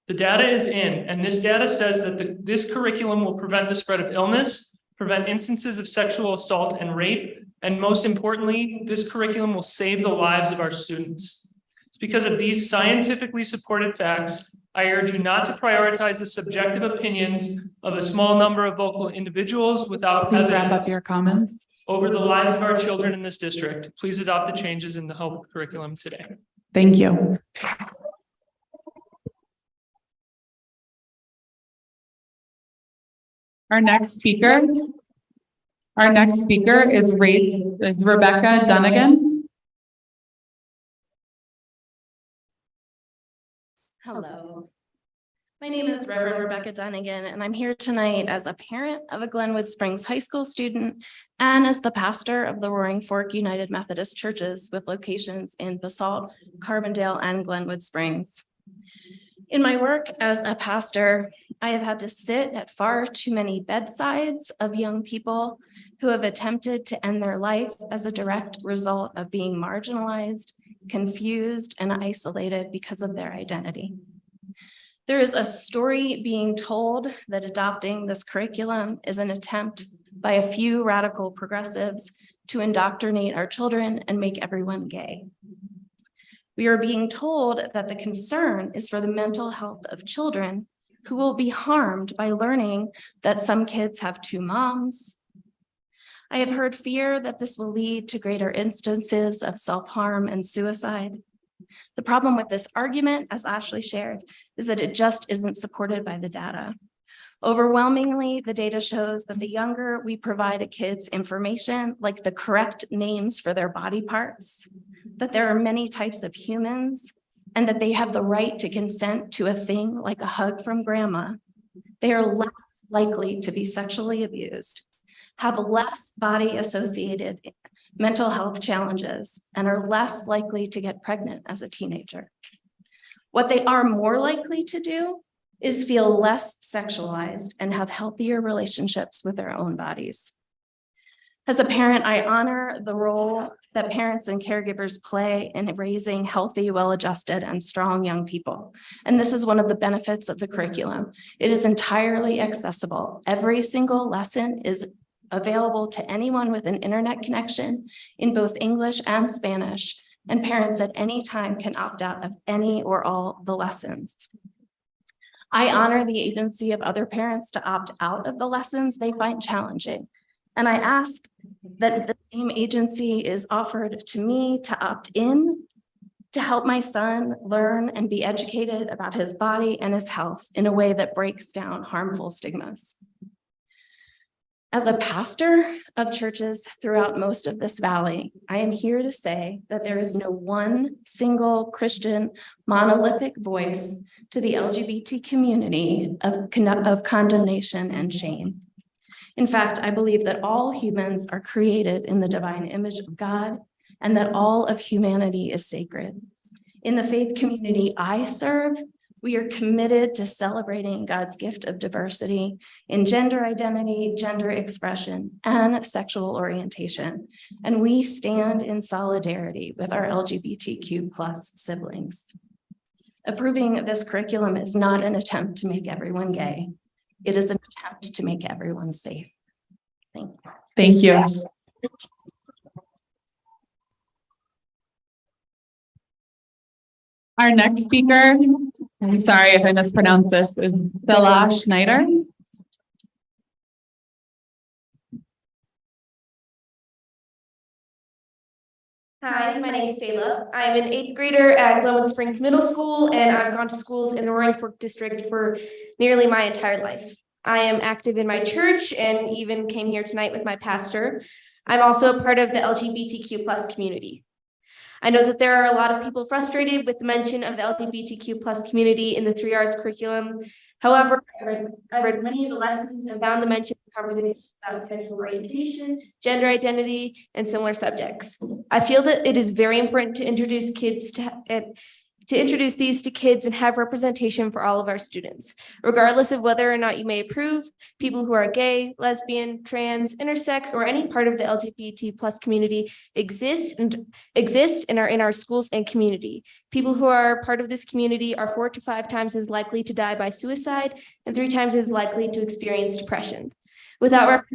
The data is in, and this data says that this curriculum will prevent the spread of illness, prevent instances of sexual assault and rape, and most importantly, this curriculum will save the lives of our students. It's because of these scientifically supported facts, I urge you not to prioritize the subjective opinions of a small number of vocal individuals without Please wrap evidence up your comments. over the lives of our children in this district. Please adopt the changes in the health curriculum today. Thank you. Our next speaker is Rebecca Dunnigan. Hello. My name is Reverend Rebecca Dunnigan, and I'm here tonight as a parent of a Glenwood Springs High School student and as the pastor of the Roaring Fork United Methodist Churches with locations in Basalt, Carbondale, and Glenwood Springs. In my work as a pastor, I have had to sit at far too many bedsides of young people who have attempted to end their life as a direct result of being marginalized, confused, and isolated because of their identity. There is a story being told that adopting this curriculum is an attempt by a few radical progressives to indoctrinate our children and make everyone gay. We are being told that the concern is for the mental health of children who will be harmed by learning that some kids have two moms. I have heard fear that this will lead to greater instances of self-harm and suicide. The problem with this argument, as Ashley shared, is that it just isn't supported by the data. Overwhelmingly, the data shows that the younger we provide a kid's information, like the correct names for their body parts, that there are many types of humans, and that they have the right to consent to a thing like a hug from grandma, they are less likely to be sexually abused, have less body-associated mental health challenges, and are less likely to get pregnant as a teenager. What they are more likely to do is feel less sexualized and have healthier relationships with their own bodies. As a parent, I honor the role that parents and caregivers play in raising healthy, well-adjusted, and strong young people. And this is one of the benefits of the curriculum. It is entirely accessible. Every single lesson is available to anyone with an internet connection in both English and Spanish, and parents at any time can opt out of any or all the lessons. I honor the agency of other parents to opt out of the lessons they find challenging. And I ask that the same agency is offered to me to opt in to help my son learn and be educated about his body and his health in a way that breaks down harmful stigmas. As a pastor of churches throughout most of this valley, I am here to say that there is no one single Christian monolithic voice to the LGBT community of condemnation and shame. In fact, I believe that all humans are created in the divine image of God and that all of humanity is sacred. In the faith community I serve, we are committed to celebrating God's gift of diversity in gender identity, gender expression, and sexual orientation. And we stand in solidarity with our LGBTQ+ siblings. Approving this curriculum is not an attempt to make everyone gay. It is an attempt to make everyone safe. Thank you. Thank you. Our next speaker, I'm sorry if I mispronounce this, is Bella Schneider. Hi, my name is Sayla. I'm an 8th grader at Glenwood Springs Middle School, and I've gone to schools in the Roaring Fork District for nearly my entire life. I am active in my church and even came here tonight with my pastor. I'm also a part of the LGBTQ+ community. I know that there are a lot of people frustrated with the mention of the LGBTQ+ community in the 3 R's curriculum. However, I read many of the lessons and found the mention of conversations about sexual orientation, gender identity, and similar subjects. I feel that it is very important to introduce these to kids and have representation for all of our students, regardless of whether or not you may approve. People who are gay, lesbian, trans, intersex, or any part of the LGBT+ community exist and are in our schools and community. People who are part of this community are 4 to 5 times as likely to die by suicide and 3 times as likely to experience depression. Without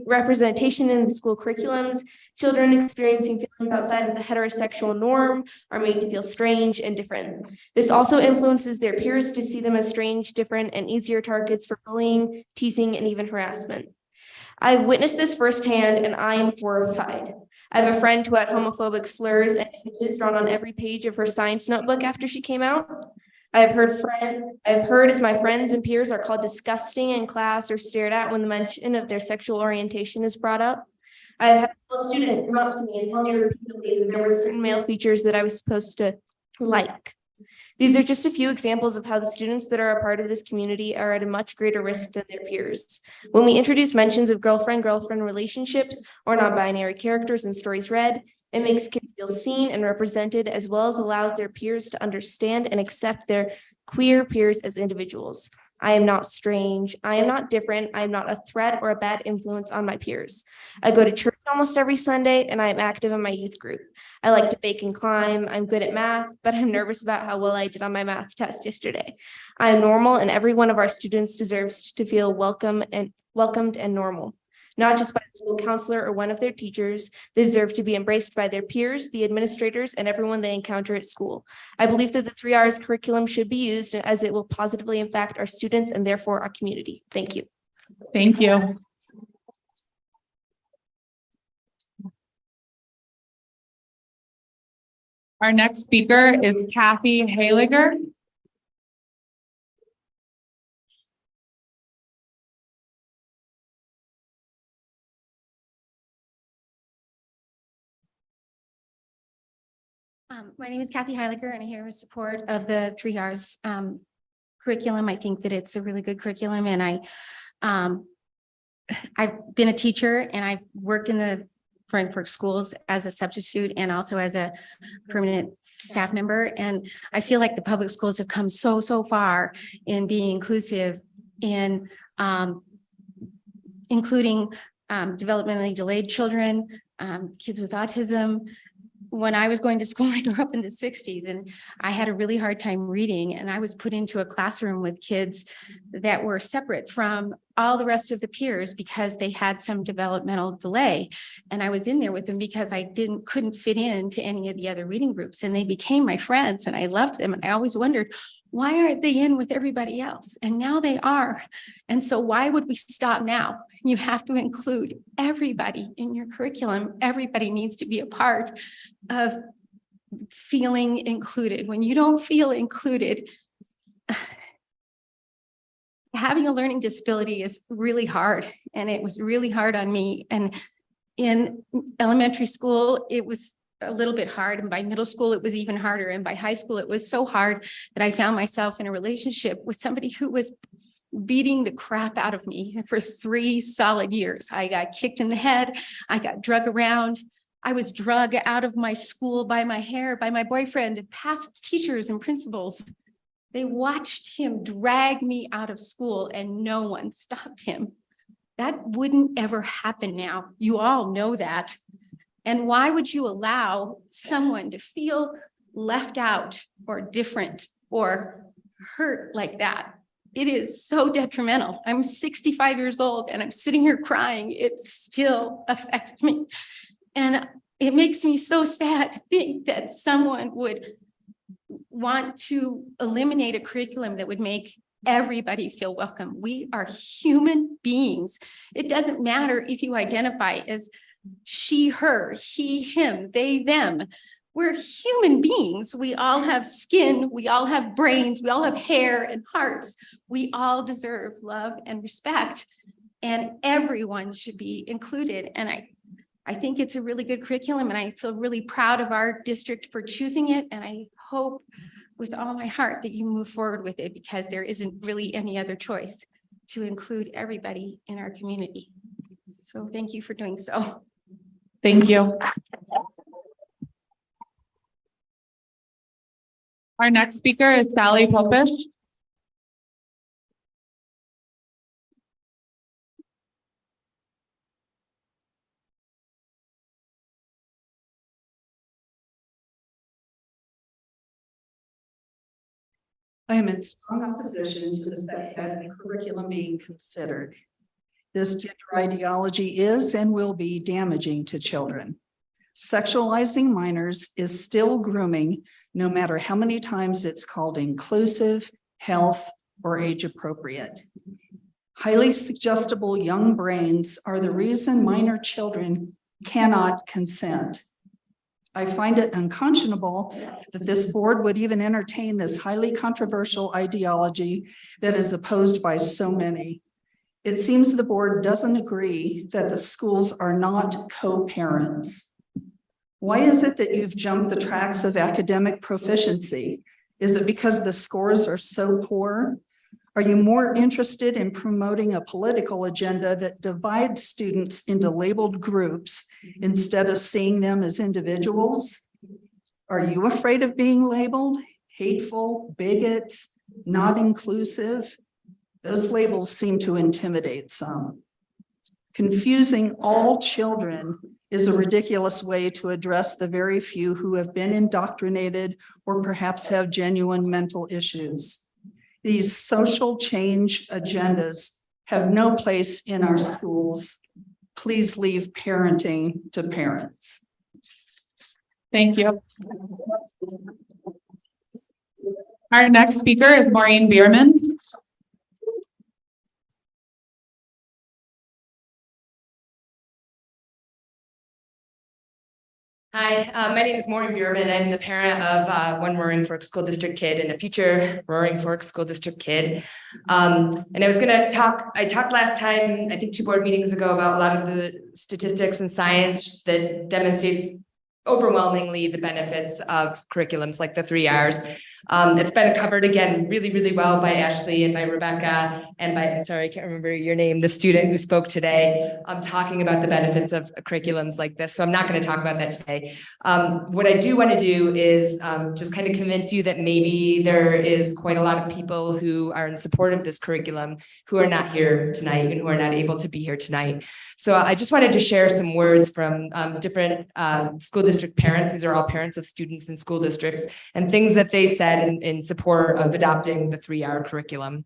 representation in the school curriculums, children experiencing feelings outside of the heterosexual norm are made to feel strange and different. This also influences their peers to see them as strange, different, and easier targets for bullying, teasing, and even harassment. I've witnessed this firsthand, and I am horrified. I have a friend who had homophobic slurs and images drawn on every page of her science notebook after she came out. I've heard as my friends and peers are called disgusting in class or stared at when the mention of their sexual orientation is brought up. I've had a student come up to me and tell me repeatedly that there were certain male features that I was supposed to like. These are just a few examples of how the students that are a part of this community are at a much greater risk than their peers. When we introduce mentions of girlfriend-girlfriend relationships or non-binary characters in stories read, it makes kids feel seen and represented, as well as allows their peers to understand and accept their queer peers as individuals. I am not strange. I am not different. I am not a threat or a bad influence on my peers. I go to church almost every Sunday, and I am active in my youth group. I like to bake and climb. I'm good at math, but I'm nervous about how well I did on my math test yesterday. I am normal, and every one of our students deserves to feel welcomed and normal. not just by the school counselor or one of their teachers. They deserve to be embraced by their peers, the administrators, and everyone they encounter at school. I believe that the 3 R's curriculum should be used as it will positively impact our students and therefore our community. Thank you. Thank you. Our next speaker is Kathy Haliger. My name is Kathy Heiliger, and I'm here in support of the 3 R's curriculum. I think that it's a really good curriculum, and I've been a teacher and I've worked in the Frankfurt schools as a substitute and also as a permanent staff member. And I feel like the public schools have come so far in being inclusive in including developmentally delayed children, kids with autism. When I was going to school, I grew up in the 60s and I had a really hard time reading, and I was put into a classroom with kids that were separate from all the rest of the peers because they had some developmental delay. And I was in there with them because I couldn't fit into any of the other reading groups, and they became my friends and I loved them. And I always wondered, why aren't they in with everybody else? And now they are. And so why would we stop now? You have to include everybody in your curriculum. Everybody needs to be a part of feeling included. When you don't feel included, having a learning disability is really hard. And it was really hard on me. And in elementary school, it was a little bit hard. And by middle school, it was even harder. And by high school, it was so hard that I found myself in a relationship with somebody who was beating the crap out of me for 3 solid years. I got kicked in the head. I got drug around. I was drug out of my school by my hair, by my boyfriend, and past teachers and principals. They watched him drag me out of school and no one stopped him. That wouldn't ever happen now. You all know that. And why would you allow someone to feel left out or different or hurt like that? It is so detrimental. I'm 65 years old and I'm sitting here crying. It still affects me. And it makes me so sad to think that someone would want to eliminate a curriculum that would make everybody feel welcome. We are human beings. It doesn't matter if you identify as she, her, he, him, they, them. We're human beings. We all have skin. We all have brains. We all have hair and hearts. We all deserve love and respect, and everyone should be included. And I think it's a really good curriculum, and I feel really proud of our district for choosing it. And I hope with all my heart that you move forward with it, because there isn't really any other choice to include everybody in our community. So thank you for doing so. Thank you. Our next speaker is Sally Popish. I am in strong opposition to the sex ed curriculum being considered. This gender ideology is and will be damaging to children. Sexualizing minors is still grooming, no matter how many times it's called inclusive, health, or age appropriate. Highly suggestible young brains are the reason minor children cannot consent. I find it unconscionable that this board would even entertain this highly controversial ideology that is opposed by so many. It seems the board doesn't agree that the schools are not co-parents. Why is it that you've jumped the tracks of academic proficiency? Is it because the scores are so poor? Are you more interested in promoting a political agenda that divides students into labeled groups instead of seeing them as individuals? Are you afraid of being labeled hateful, bigots, not inclusive? Those labels seem to intimidate some. Confusing all children is a ridiculous way to address the very few who have been indoctrinated or perhaps have genuine mental issues. These social change agendas have no place in our schools. please leave parenting to parents. Thank you. Our next speaker is Maureen Bierman. Hi, my name is Maureen Bierman. I'm the parent of one Roaring Fork School District kid and a future Roaring Fork School District kid. And I was gonna talk, I talked last time, I think 2 board meetings ago, about a lot of the statistics and science that demonstrates overwhelmingly the benefits of curriculums like the 3 Rs. It's been covered again really, really well by Ashley and by Rebecca and by, I'm sorry, I can't remember your name, the student who spoke today, talking about the benefits of curriculums like this. So I'm not going to talk about that today. What I do want to do is just kind of convince you that maybe there is quite a lot of people who are in support of this curriculum who are not here tonight and who are not able to be here tonight. So I just wanted to share some words from different school district parents. These are all parents of students in school districts, and things that they said in support of adopting the 3R curriculum.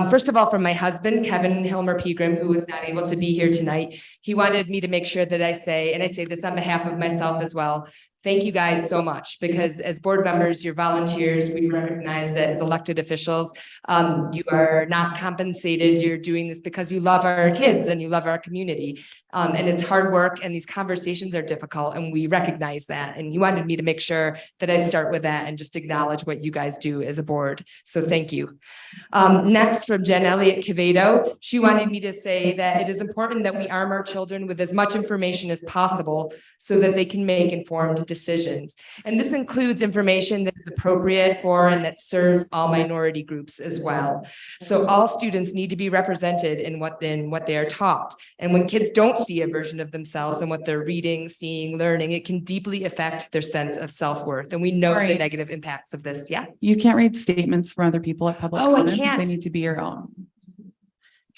First of all, from my husband, Kevin Hilmer Pegram, who was not able to be here tonight, he wanted me to make sure that I say, and I say this on behalf of myself as well, thank you guys so much, because as board members, you're volunteers. We recognize that as elected officials, you are not compensated. You're doing this because you love our kids and you love our community. And it's hard work and these conversations are difficult, and we recognize that. And you wanted me to make sure that I start with that and just acknowledge what you guys do as a board. So thank you. Next, from Jen Elliott Quevedo, she wanted me to say that it is important that we arm our children with as much information as possible so that they can make informed decisions. And this includes information that is appropriate for and that serves all minority groups as well. So all students need to be represented in what they are taught. And when kids don't see a version of themselves in what they're reading, seeing, learning, it can deeply affect their sense of self-worth. And we know the negative impacts of this. Yeah. You can't read statements from other people at public Oh, I comments. can't. They need to be your own.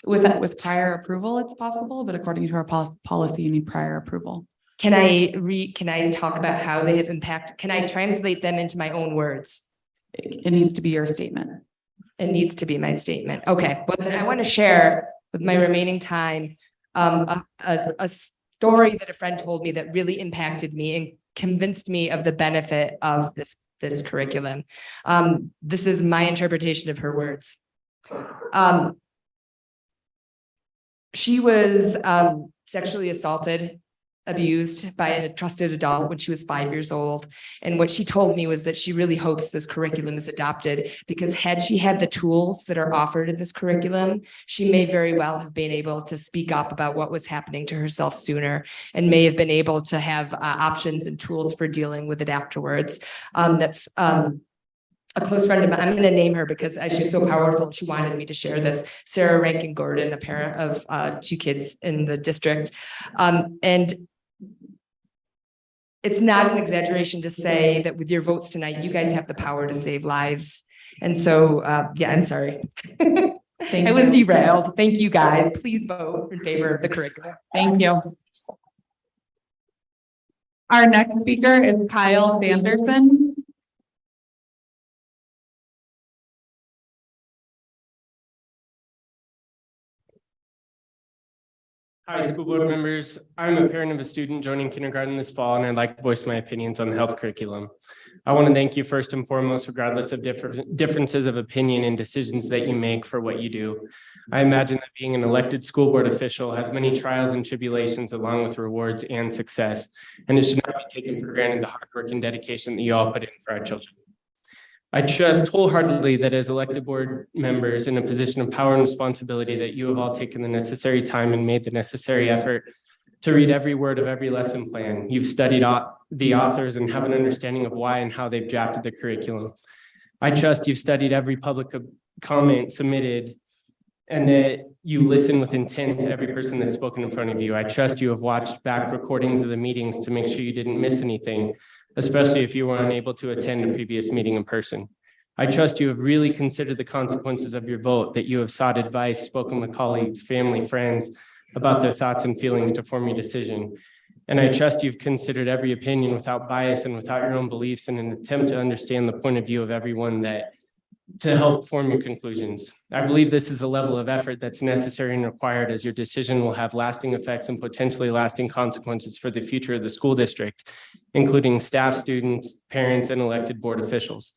With prior approval, it's possible, but according to our policy, you need prior approval. Can I talk about how they have impacted? Can I translate them into my own words? It needs to be your statement. It needs to be my statement. Okay, well, then I want to share with my remaining time a story that a friend told me that really impacted me and convinced me of the benefit of this curriculum. This is my interpretation of her words. She was sexually assaulted, abused by a trusted adult when she was 5 years old. And what she told me was that she really hopes this curriculum is adopted, because had she had the tools that are offered in this curriculum, she may very well have been able to speak up about what was happening to herself sooner, and may have been able to have options and tools for dealing with it afterwards. That's a close friend of mine. I'm going to name her because she's so powerful. She wanted me to share this. Sarah Rankin Gordon, a parent of 2 kids in the district. And it's not an exaggeration to say that with your votes tonight, you guys have the power to save lives. And so, yeah, I'm sorry. I was derailed. Thank you, guys. Please vote in favor of the curriculum. Thank you. Our next speaker is Kyle Sanderson. Hi, school board members. I'm a parent of a student joining kindergarten this fall, and I'd like to voice my opinions on the health curriculum. I want to thank you first and foremost, regardless of differences of opinion and decisions that you make for what you do. I imagine that being an elected school board official has many trials and tribulations along with rewards and success, and it should not be taken for granted the hard work and dedication that you all put in for our children. I trust wholeheartedly that as elected board members in a position of power and responsibility, that you have all taken the necessary time and made the necessary effort to read every word of every lesson plan. You've studied the authors and have an understanding of why and how they've drafted the curriculum. I trust you've studied every public comment submitted and that you listen with intent to every person that's spoken in front of you. I trust you have watched back recordings of the meetings to make sure you didn't miss anything, especially if you were unable to attend a previous meeting in person. I trust you have really considered the consequences of your vote, that you have sought advice, spoken with colleagues, family, friends about their thoughts and feelings to form your decision. And I trust you've considered every opinion without bias and without your own beliefs in an attempt to understand the point of view of everyone that to help form your conclusions. I believe this is a level of effort that's necessary and required, as your decision will have lasting effects and potentially lasting consequences for the future of the school district, including staff, students, parents, and elected board officials.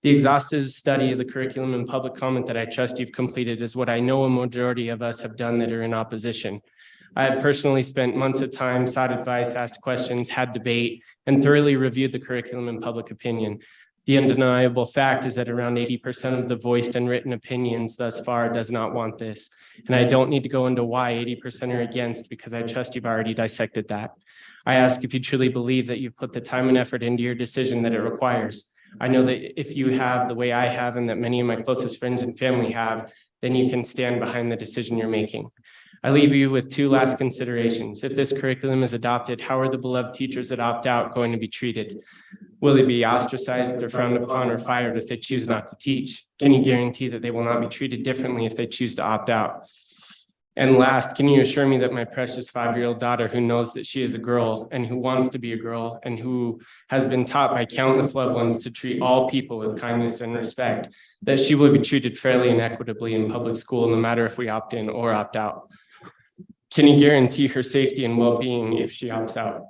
The exhaustive study of the curriculum and public comment that I trust you've completed is what I know a majority of us have done that are in opposition. I have personally spent months of time, sought advice, asked questions, had debate, and thoroughly reviewed the curriculum and public opinion. The undeniable fact is that around 80% of the voiced and written opinions thus far does not want this. And I don't need to go into why 80% are against, because I trust you've already dissected that. I ask if you truly believe that you've put the time and effort into your decision that it requires. I know that if you have the way I have, and that many of my closest friends and family have, then you can stand behind the decision you're making. I leave you with two last considerations. If this curriculum is adopted, how are the beloved teachers that opt out going to be treated? Will they be ostracized or frowned upon or fired if they choose not to teach? Can you guarantee that they will not be treated differently if they choose to opt out? And last, can you assure me that my precious 5-year-old daughter, who knows that she is a girl and who wants to be a girl and who has been taught by countless loved ones to treat all people with kindness and respect, that she will be treated fairly and equitably in public school, no matter if we opt in or opt out? Can you guarantee her safety and well-being if she opts out?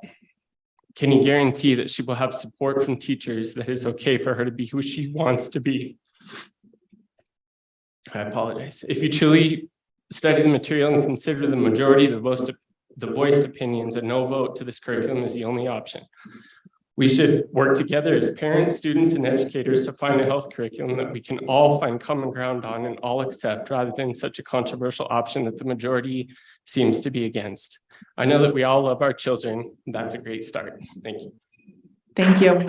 Can you guarantee that she will have support from teachers, that it's okay for her to be who she wants to be? I apologize. If you truly study the material and consider the majority, the voiced opinions, a no vote to this curriculum is the only option. We should work together as parents, students, and educators to find a health curriculum that we can all find common ground on and all accept, rather than such a controversial option that the majority seems to be against. I know that we all love our children. That's a great start. Thank you. Thank you.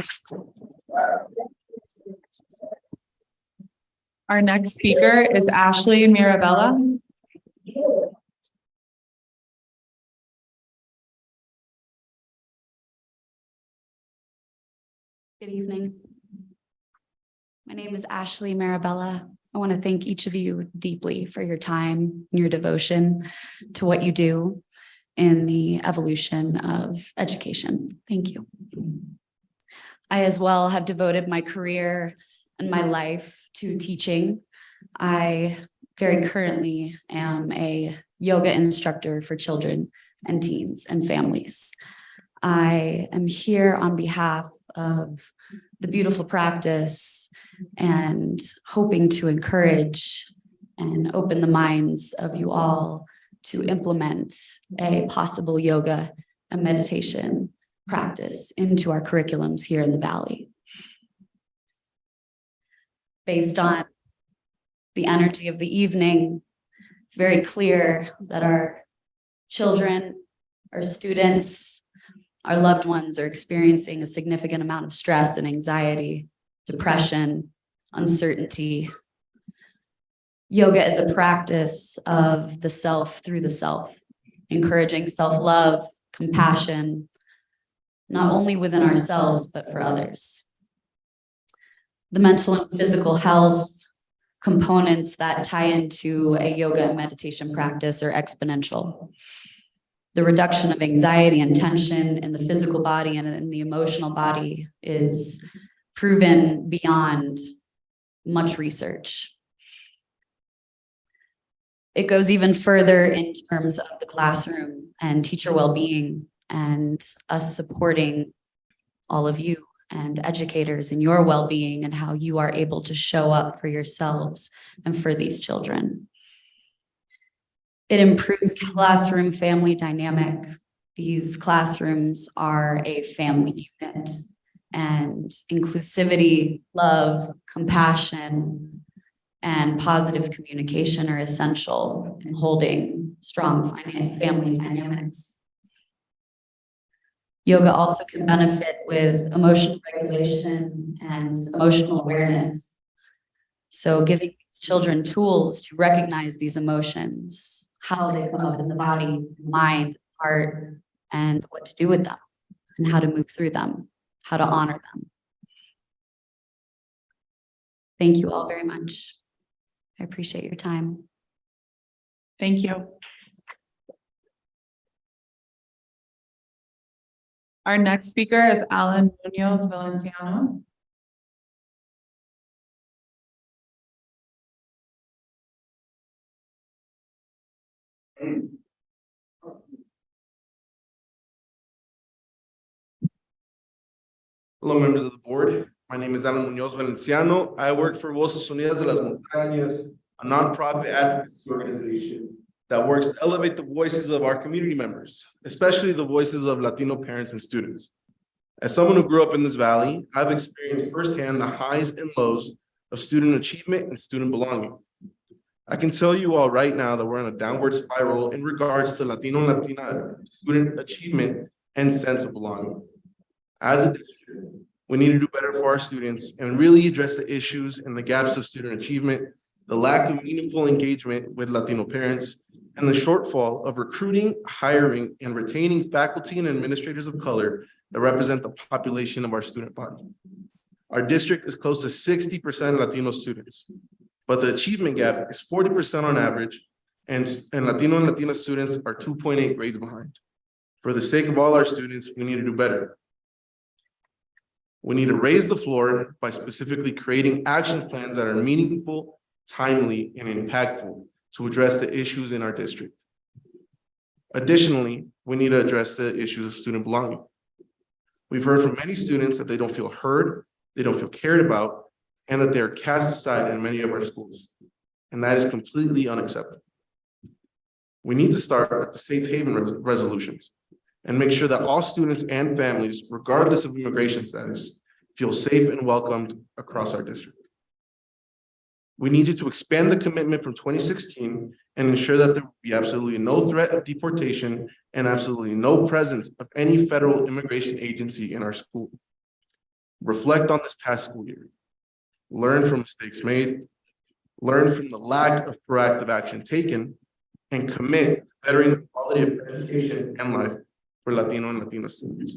Our next speaker is Ashley Mirabella. Good evening. My name is Ashley Mirabella. I want to thank each of you deeply for your time and your devotion to what you do in the evolution of education. Thank you. I as well have devoted my career and my life to teaching. I very currently am a yoga instructor for children and teens and families. I am here on behalf of the beautiful practice and hoping to encourage and open the minds of you all to implement a possible yoga and meditation practice into our curriculums here in the Valley. Based on the energy of the evening, it's very clear that our children, our students, our loved ones are experiencing a significant amount of stress and anxiety, depression, uncertainty. Yoga is a practice of the self through the self, encouraging self-love, compassion, not only within ourselves, but for others. The mental and physical health components that tie into a yoga and meditation practice are exponential. The reduction of anxiety and tension in the physical body and in the emotional body is proven beyond much research. It goes even further in terms of the classroom and teacher well-being and us supporting all of you and educators in your well-being and how you are able to show up for yourselves and for these children. It improves classroom family dynamic. These classrooms are a family unit, and inclusivity, love, compassion, and positive communication are essential in holding strong family dynamics. Yoga also can benefit with emotional regulation and emotional awareness. So giving children tools to recognize these emotions, how they come up in the body, mind, heart, and what to do with them, and how to move through them, how to honor them. Thank you all very much. I appreciate your time. Thank you. Our next speaker is Alan Munoz Valenciano. Hello, members of the board. My name is Alan Munoz Valenciano. I work for Voces Unidas de las Montañas, a nonprofit advocacy organization that works to elevate the voices of our community members, especially the voices of Latino parents and students. As someone who grew up in this valley, I've experienced firsthand the highs and lows of student achievement and student belonging. I can tell you all right now that we're on a downward spiral in regards to Latino and Latina student achievement and sense of belonging. As a district, we need to do better for our students and really address the issues and the gaps of student achievement, the lack of meaningful engagement with Latino parents, and the shortfall of recruiting, hiring, and retaining faculty and administrators of color that represent the population of our student body. Our district is close to 60% Latino students, but the achievement gap is 40% on average, and Latino and Latina students are 2.8 grades behind. For the sake of all our students, we need to do better. We need to raise the floor by specifically creating action plans that are meaningful, timely, and impactful to address the issues in our district. Additionally, we need to address the issues of student belonging. We've heard from many students that they don't feel heard, they don't feel cared about, and that they're cast aside in many of our schools. And that is completely unacceptable. We need to start at the safe haven resolutions and make sure that all students and families, regardless of immigration status, feel safe and welcomed across our district. We need you to expand the commitment from 2016 and ensure that there will be absolutely no threat of deportation and absolutely no presence of any federal immigration agency in our school. Reflect on this past school year. Learn from mistakes made, learn from the lack of proactive action taken, and commit to bettering the quality of education and life for Latino and Latina students.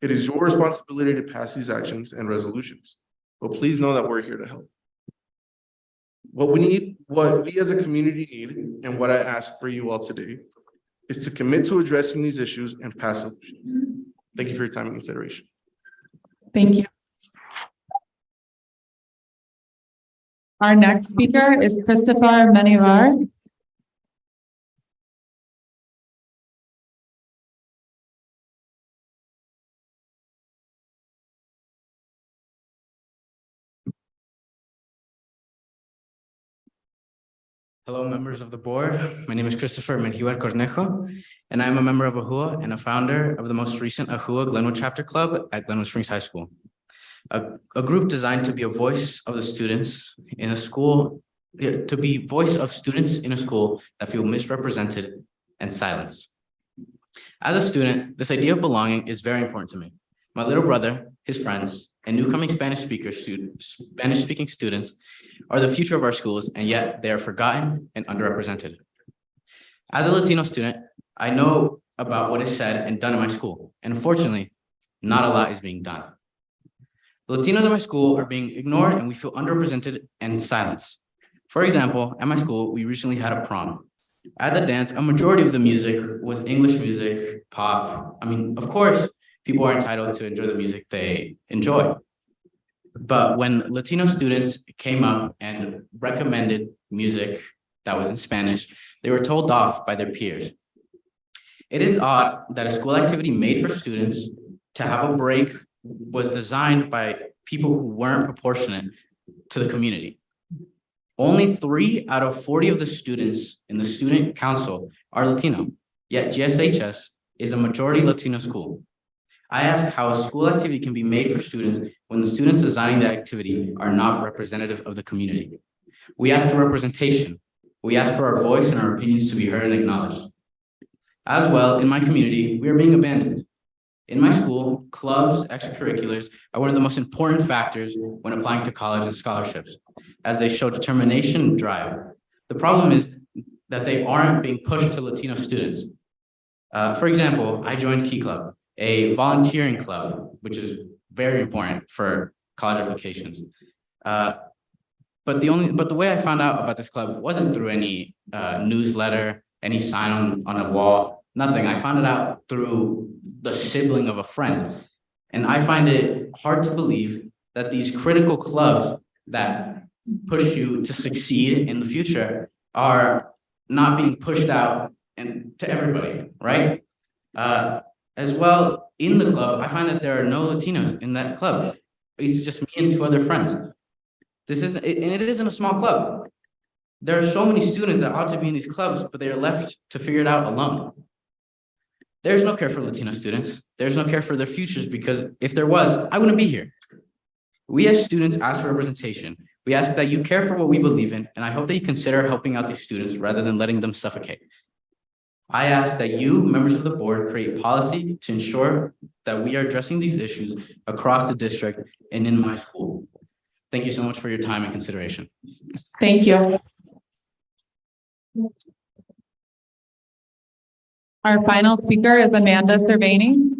It is your responsibility to pass these actions and resolutions, but please know that we're here to help. What we as a community need, and what I ask for you all today, is to commit to addressing these issues and pass solutions. Thank you for your time and consideration. Thank you. Our next speaker is Christopher Menivar. Hello, members of the board. My name is Christopher Menivar Cornejo, and I'm a member of AHUA and a founder of the most recent AHUA Glenwood Chapter Club at Glenwood Springs High School. A group designed to be a voice of the students in a school, to be voice of students in a school that feel misrepresented and silenced. As a student, this idea of belonging is very important to me. My little brother, his friends, and newcoming Spanish-speaking students are the future of our schools, and yet they are forgotten and underrepresented. As a Latino student, I know about what is said and done in my school, and unfortunately, not a lot is being done. The Latinos in my school are being ignored, and we feel underrepresented and silenced. For example, at my school, we recently had a prom. At the dance, a majority of the music was English music, pop. I mean, of course, people are entitled to enjoy the music they enjoy. But when Latino students came up and recommended music that was in Spanish, they were told off by their peers. It is odd that a school activity made for students to have a break was designed by people who weren't proportionate to the community. Only 3 out of 40 of the students in the student council are Latino, yet GSHS is a majority Latino school. I ask how a school activity can be made for students when the students designing the activity are not representative of the community. We ask for representation. We ask for our voice and our opinions to be heard and acknowledged. As well, in my community, we are being abandoned. In my school, clubs, extracurriculars are one of the most important factors when applying to college and scholarships, as they show determination and drive. The problem is that they aren't being pushed to Latino students. For example, I joined Key Club, a volunteering club, which is very important for college applications. But the way I found out about this club wasn't through any newsletter, any sign on a wall, nothing. I found it out through the sibling of a friend. And I find it hard to believe that these critical clubs that push you to succeed in the future are not being pushed out and to everybody, right? As well, in the club, I find that there are no Latinos in that club. It's just me and two other friends. This isn't, and it isn't a small club. There are so many students that ought to be in these clubs, but they are left to figure it out alone. There's no care for Latino students. There's no care for their futures, because if there was, I wouldn't be here. We as students ask for representation. We ask that you care for what we believe in, and I hope that you consider helping out these students rather than letting them suffocate. I ask that you, members of the board, create policy to ensure that we are addressing these issues across the district and in my school. Thank you so much for your time and consideration. Thank you. Our final speaker is Amanda Cervini.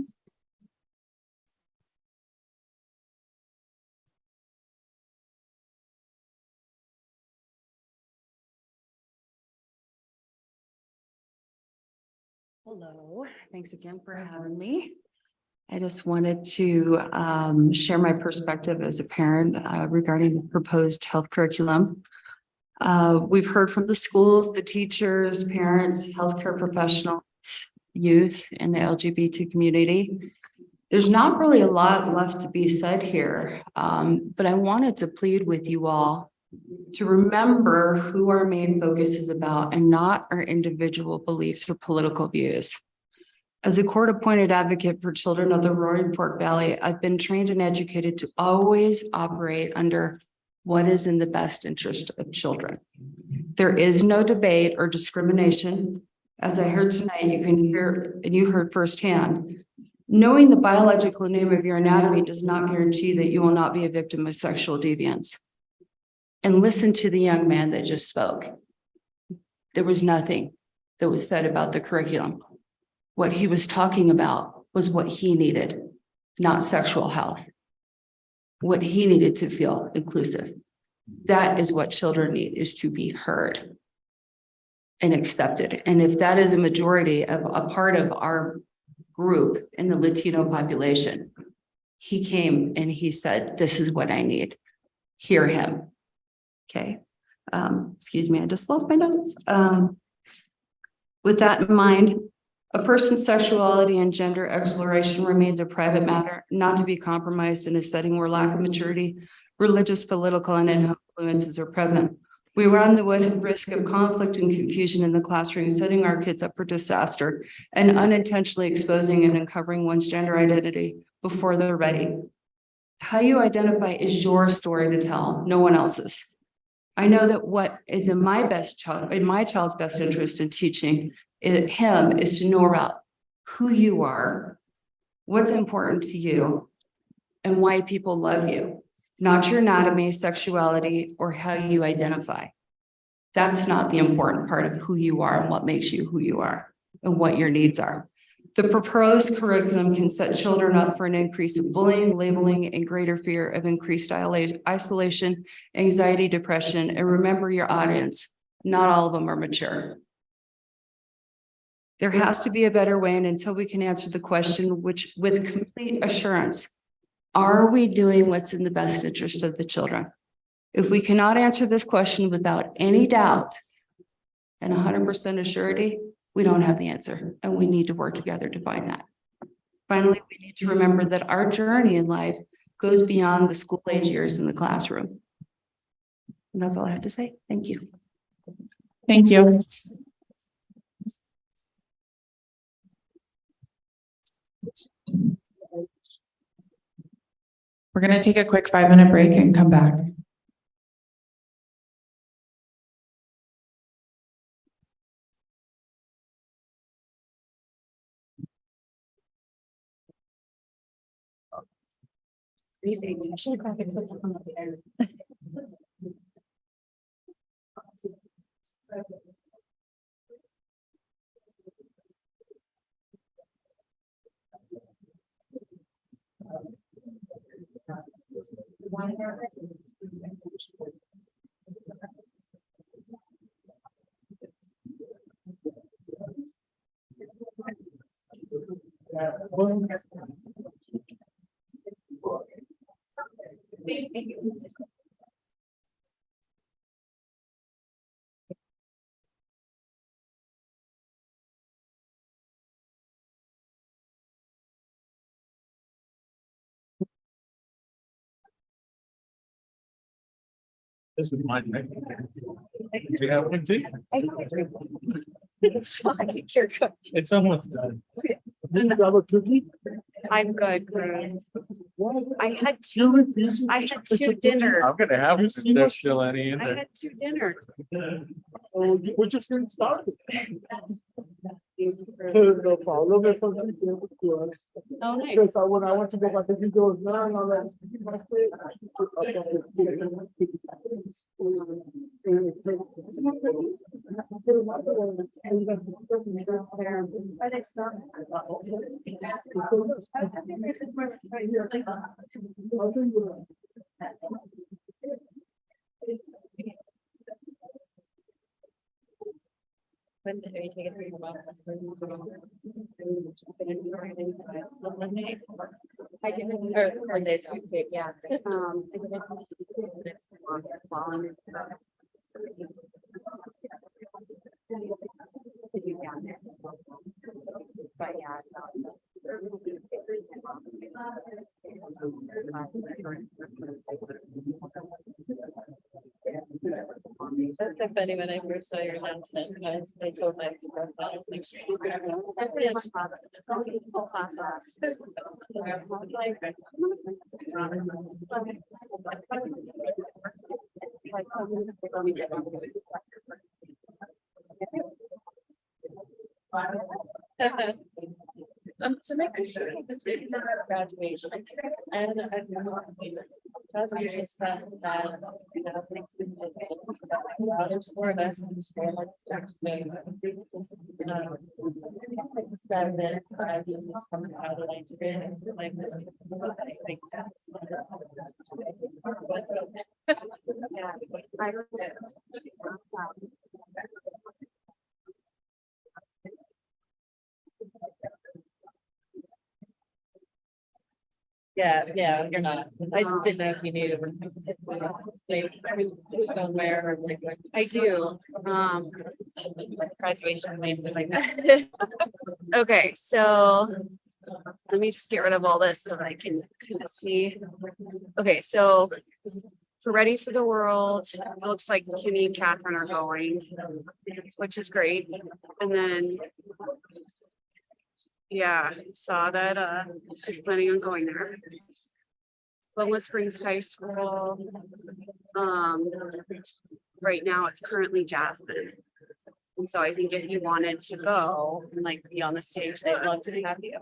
Hello, thanks again for having me. I just wanted to share my perspective as a parent regarding the proposed health curriculum. We've heard from the schools, the teachers, parents, healthcare professionals, youth, and the LGBT community. There's not really a lot left to be said here, but I wanted to plead with you all to remember who our main focus is about and not our individual beliefs or political views. As a court-appointed advocate for children of the Roaring Fork Valley, I've been trained and educated to always operate under what is in the best interest of children. There is no debate or discrimination. As I heard tonight, you can hear, and you heard firsthand, knowing the biological name of your anatomy does not guarantee that you will not be a victim of sexual deviance. And listen to the young man that just spoke. There was nothing that was said about the curriculum. What he was talking about was what he needed, not sexual health. What he needed to feel inclusive. That is what children need, is to be heard and accepted. And if that is a majority of a part of our group in the Latino population, he came and he said, this is what I need. Hear him. Okay. Excuse me, I just lost my notes. With that in mind, a person's sexuality and gender exploration remains a private matter, not to be compromised in a setting where lack of maturity, religious, political, and influences are present. We run the risk of conflict and confusion in the classroom, setting our kids up for disaster and unintentionally exposing and uncovering one's gender identity before they're ready. How you identify is your story to tell, no one else's. I know that what is in my child's best interest in teaching him is to know about who you are, what's important to you, and why people love you, not your anatomy, sexuality, or how you identify. That's not the important part of who you are and what makes you who you are and what your needs are. The proposed curriculum can set children up for an increase of bullying, labeling, and greater fear of increased isolation, anxiety, depression, and remember your audience, not all of them are mature. There has to be a better way, and until we can answer the question, which with complete assurance, are we doing what's in the best interest of the children? If we cannot answer this question without any doubt and 100% assurity, we don't have the answer, and we need to work together to find that. Finally, we need to remember that our journey in life goes beyond the school age years in the classroom. And that's all I have to say. Thank you. Thank you. We're going to take a quick 5-minute break and come back. This was mine, right? Do you have one too? It's fine, you're good. It's almost done. I'm good, Chris. I had two dinners. I'm gonna have it if there's still any in I there. had two dinners. We're just getting started. No problem. If something to us. Oh, nice. Because when I went to go back, he goes, no, no, When did you take it for your mom? I give it her Monday, so we take, yeah. I give it to do down there. But yeah. That's so funny when I first saw your announcement, because they told my people that I was like, to make sure it's really not a graduation. And I've graduation said that, you know, there's four of us in the school. That coming out of like, I think that's. Yeah, I don't know. Yeah, you're not. I just didn't know if you knew. Who's going where or like, I do. Graduation, basically like that. Okay, so let me just get rid of all this so that I can kind of see. Okay, so for Ready for the World, it looks like Kenny and Catherine are going, which is great. And then, yeah, saw that she's planning on going there. Glenwood Springs High School. Right now it's currently Jasmine. And so I think if you wanted to go and like be on the stage, they'd love to have you.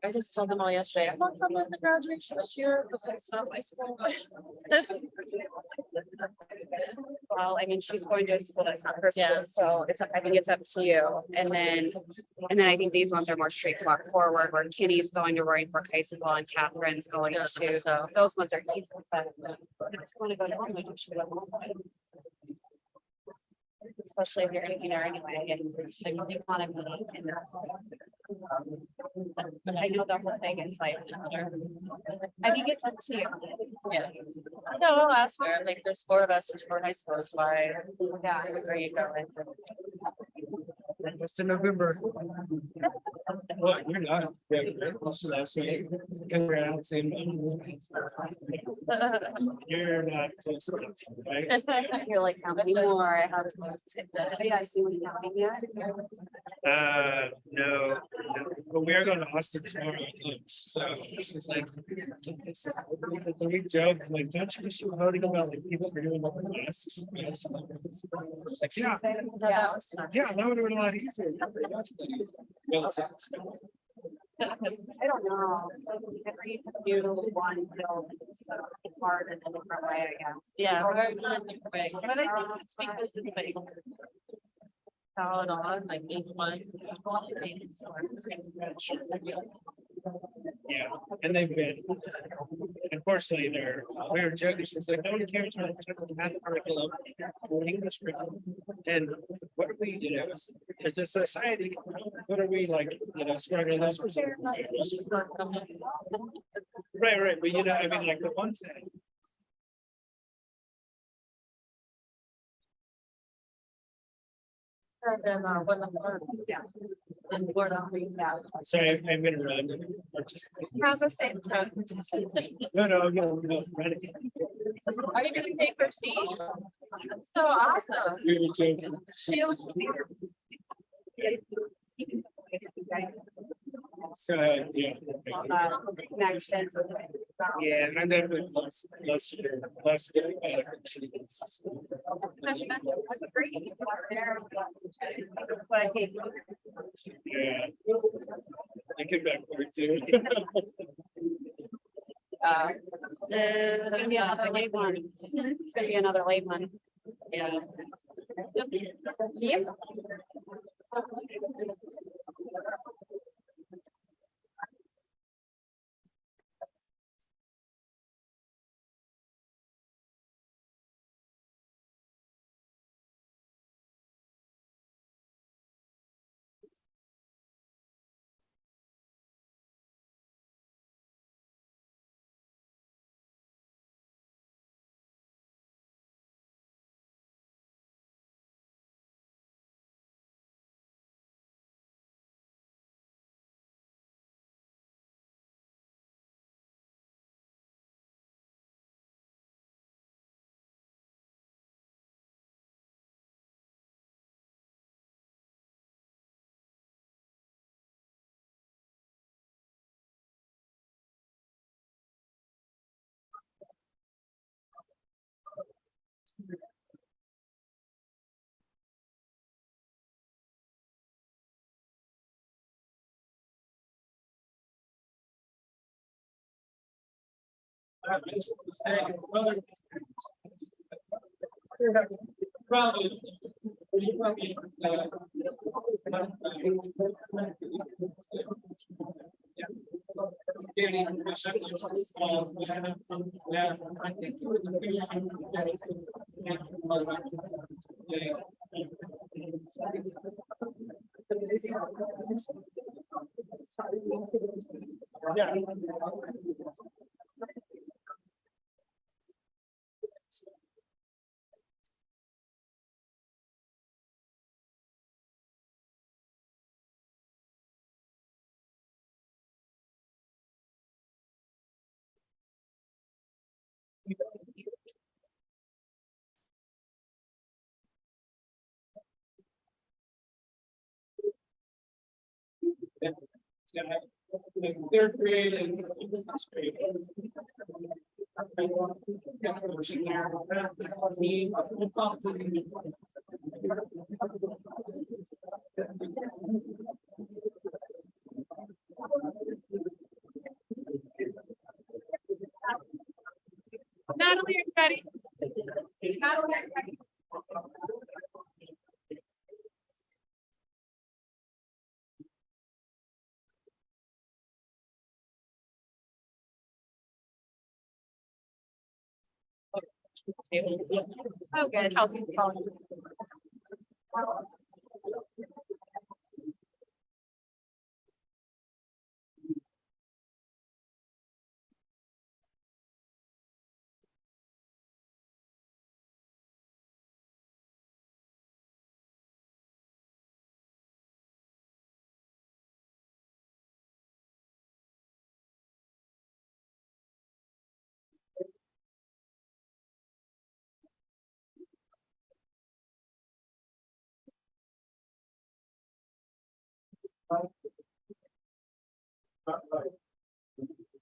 I just told them all yesterday, I'm not coming to the graduation this year because it's not my school. Well, I mean, she's going to a school that's not her school, so it's up, I think it's up to you. And then I think these ones are more straightforward, where Kenny's going to Roaring Fork High School and Catherine's going to, so those ones are easy. But if you want to go to home, you should go home. Especially if you're gonna be there anyway, and like, you want to be in there. But I know the whole thing is like, I think it's up to you. Yeah. No, I'll ask her. Like, there's four of us, there's four high schools, why? Yeah. Where you going? Just in November. Well, you're not. Congrats. You're not close enough, right? You're like, how many more? I have to. Yeah, see what you have yet. No, but we are going to Austin tomorrow at lunch, so she's like, we joke, like, don't you wish you were voting about like people were doing with masks? It's like, yeah, that would have been a lot easier. I don't know. Every new one built hard in a different way, I guess. Yeah, hard in a different way. But I think it's because it's like followed on, like each one. Yeah, and they've been, unfortunately, we were joking, she's like, no one cares when it's the math curriculum or English curriculum. And what are we, you know, as a society, what are we like, you know, spreading those results? Right, but you know, I mean, like the ones that. Sorry, I'm gonna run. Have the same. No, no. Ready. Are you gonna take her seat? That's so awesome. She looks So, yeah. Yeah, and then with less. That's great. But I think. Yeah. I get back there too. It's gonna be another late one. It's gonna be another late one. Yeah. Yep. Probably. Yeah. They're creating. Natalie, are you ready? Natalie, are you ready? Oh, good.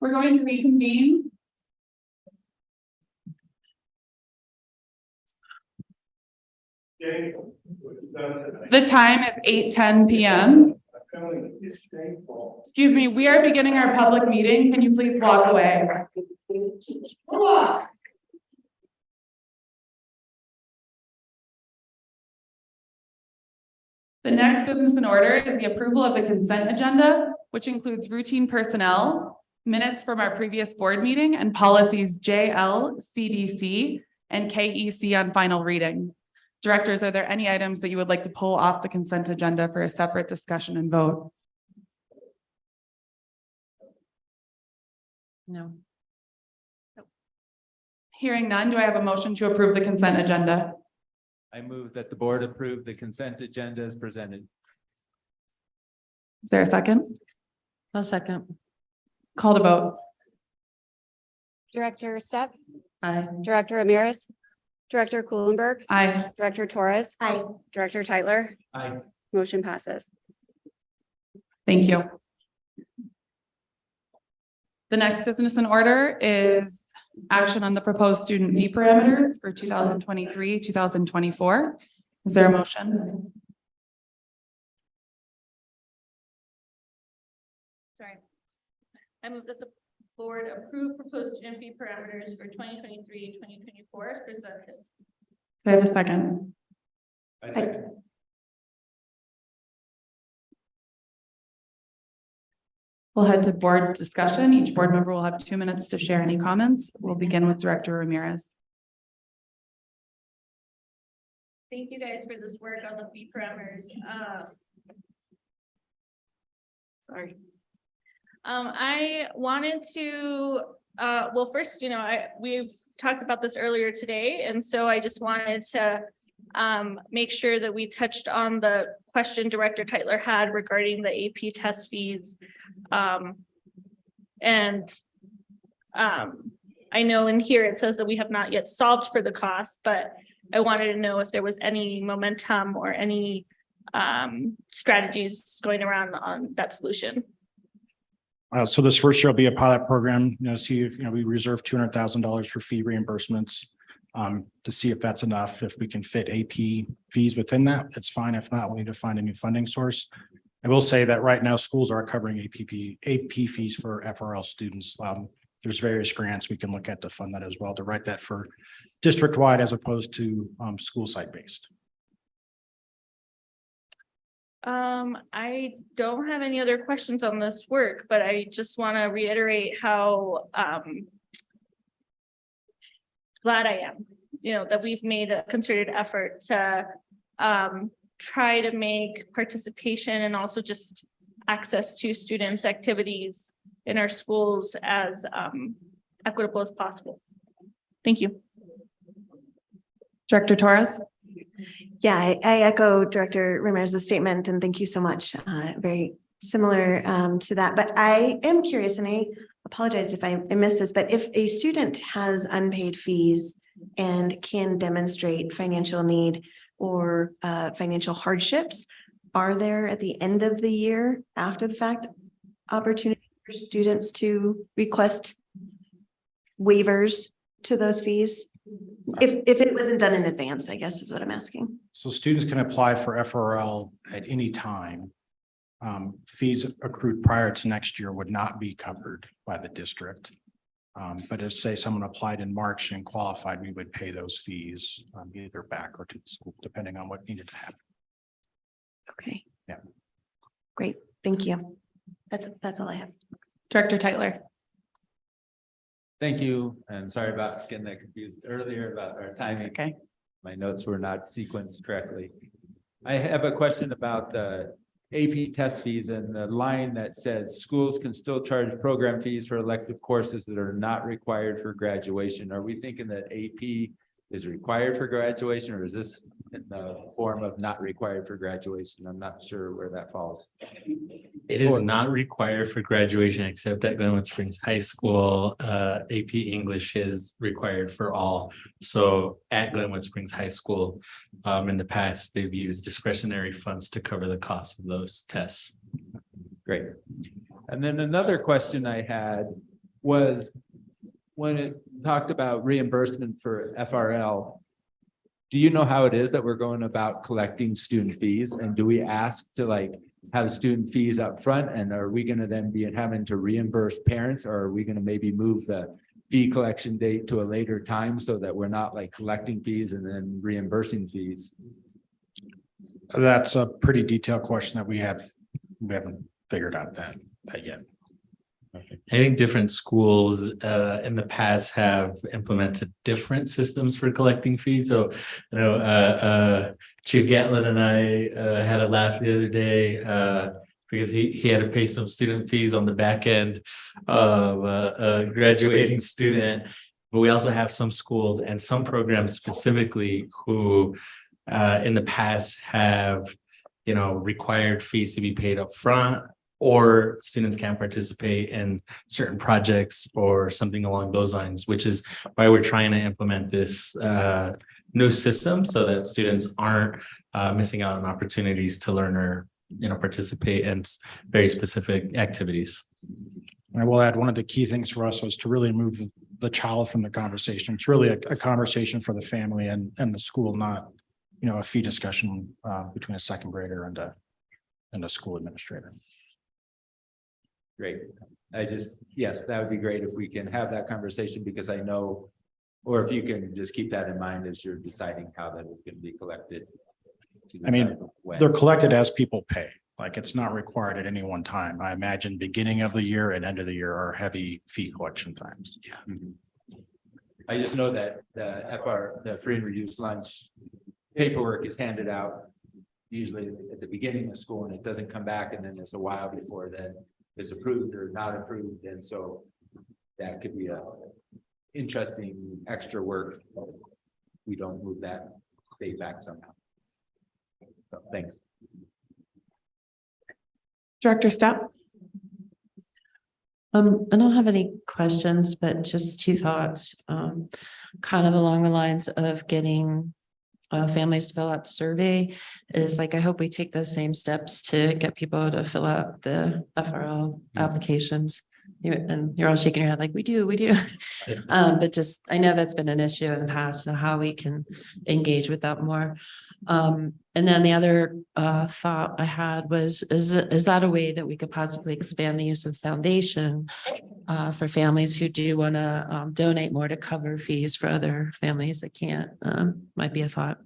We're going to reconvene. The time is 8:10 p.m. Excuse me, we are beginning our public meeting. Can you please walk away? Walk. The next business in order is the approval of the consent agenda, which includes routine personnel, minutes from our previous board meeting, and policies JL, CDC, and KEC on final reading. Directors, are there any items that you would like to pull off the consent agenda for a separate discussion and vote? No. Hearing none, do I have a motion to approve the consent agenda? I move that the board approve the consent agenda as presented. Is there a second? I'll second. Call to vote. Director Step, Aye. Director Ramirez, Director Kuhlenberg, Aye. Director Torres. Aye. Director Tyler, Aye. motion passes. Thank you. The next business in order is action on the proposed student fee parameters for 2023, 2024. Is there a motion? Sorry. I move that the board approve proposed student fee parameters for 2023-2024 as presented. Do I have a second? I second. We'll head to board discussion. Each board member will have 2 minutes to share any comments. We'll begin with Director Ramirez. Thank you guys for this work on the fee parameters. Sorry. I wanted to, well, first, we've talked about this earlier today, and so I just wanted to make sure that we touched on the question Director Tyler had regarding the AP test fees. I know in here it says that we have not yet solved for the cost, but I wanted to know if there was any momentum or any strategies going around on that solution. So this first year will be a pilot program, see if, we reserve $200,000 for fee reimbursements to see if that's enough. If we can fit AP fees within that, it's fine. If not, we'll need to find a new funding source. I will say that right now schools are covering AP fees for FRL students. There's various grants we can look at to fund that as well, to write that for district-wide as opposed to school site-based. I don't have any other questions on this work, but I just want to reiterate how glad I am, that we've made a concerted effort to try to make participation and also just access to students' activities in our schools as equitable as possible. Thank you. Director Torres. Yeah, I echo Director Ramirez's statement, and thank you so much. Very similar to that, but I am curious, and I apologize if I missed this, but if a student has unpaid fees and can demonstrate financial need or financial hardships, are there at the end of the year, after the fact, opportunity for students to request waivers to those fees? If it wasn't done in advance, I guess is what I'm asking. So students can apply for FRL at any time. Fees accrued prior to next year would not be covered by the district. But if, say, someone applied in March and qualified, we would pay those fees either back or to the school, depending on what needed to happen. Okay. Yeah. Great. Thank you. That's all I have. Director Tyler. Thank you, and sorry about getting that confused earlier about our timing. Okay. My notes were not sequenced correctly. I have a question about the AP test fees and the line that says schools can still charge program fees for elective courses that are not required for graduation. Are we thinking that AP is required for graduation, or is this in the form of not required for graduation? I'm not sure where that falls. It is not required for graduation except at Glenwood Springs High School. AP English is required for all. So at Glenwood Springs High School, in the past, they've used discretionary funds to cover the cost of those tests. Great. And then another question I had was when it talked about reimbursement for FRL, do you know how it is that we're going about collecting student fees? And do we ask to have student fees up front? And are we going to then be having to reimburse parents, or are we going to maybe move the fee collection date to a later time so that we're not collecting fees and then reimbursing fees? That's a pretty detailed question that we haven't figured out that yet. I think different schools in the past have implemented different systems for collecting fees. So, Chair Gatlin and I had a laugh the other day because he had to pay some student fees on the back end of a graduating student. But we also have some schools and some programs specifically who in the past have, required fees to be paid up front, or students can't participate in certain projects or something along those lines, which is why we're trying to implement this new system so that students aren't missing out on opportunities to learn or, participate in very specific activities. I will add, one of the key things for us was to really move the child from the conversation. It's really a conversation for the family and the school, not, a fee discussion between a second grader and a school administrator. Great. Yes, that would be great if we can have that conversation, because I know, or if you can just keep that in mind as you're deciding how that is going to be collected. I mean, they're collected as people pay. Like, it's not required at any one time. I imagine beginning of the year and end of the year are heavy fee collection times. Yeah. I just know that the free and reduced lunch paperwork is handed out usually at the beginning of school, and it doesn't come back, and then there's a while before that is approved or not approved, and so that could be a interesting extra work. We don't move that date back somehow. So, thanks. Director Stepp? I don't have any questions, but just two thoughts, kind of along the lines of getting families to fill out the survey. Is like, I hope we take those same steps to get people to fill out the FRL applications. And you're all shaking your head like, we do. But just, I know that's been an issue in the past, and how we can engage with that more. And then the other thought I had was, is that a way that we could possibly expand the use of foundation for families who do want to donate more to cover fees for other families that can't? Might be a thought.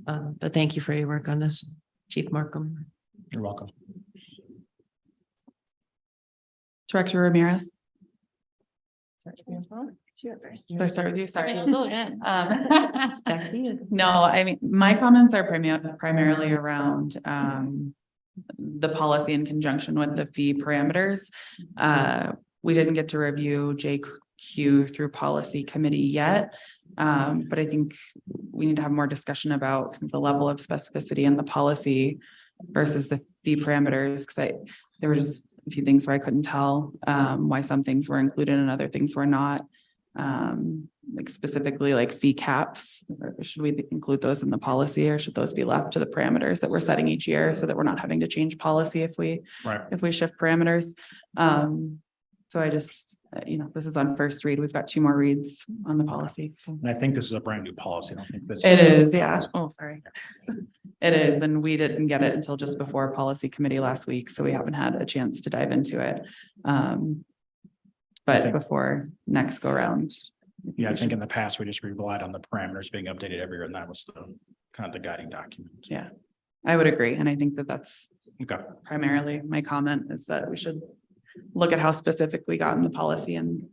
But thank you for your work on this, Chief Markham. You're welcome. Director Ramirez? Should I start with you? Sorry. Go ahead. No, I mean, my comments are primarily around the policy in conjunction with the fee parameters. We didn't get to review JQ through policy committee yet. But I think we need to have more discussion about the level of specificity in the policy versus the fee parameters, because there were just a few things where I couldn't tell why some things were included and other things were not. Like specifically like fee caps, or should we include those in the policy, or should those be left to the parameters that we're setting each year, so that we're not having to change policy if we shift parameters? So I just, this is on first read. We've got 2 more reads on the policy. So. And I think this is a brand new policy. I don't think this. It is, yeah. Oh, sorry. It is, and we didn't get it until just before policy committee last week, so we haven't had a chance to dive into it. But before next go around. Yeah, I think in the past, we just relied on the parameters being updated every year, and that was the kind of the guiding document. Yeah, I would agree. And I think that that's okay. Primarily my comment is that we should look at how specific we got in the policy and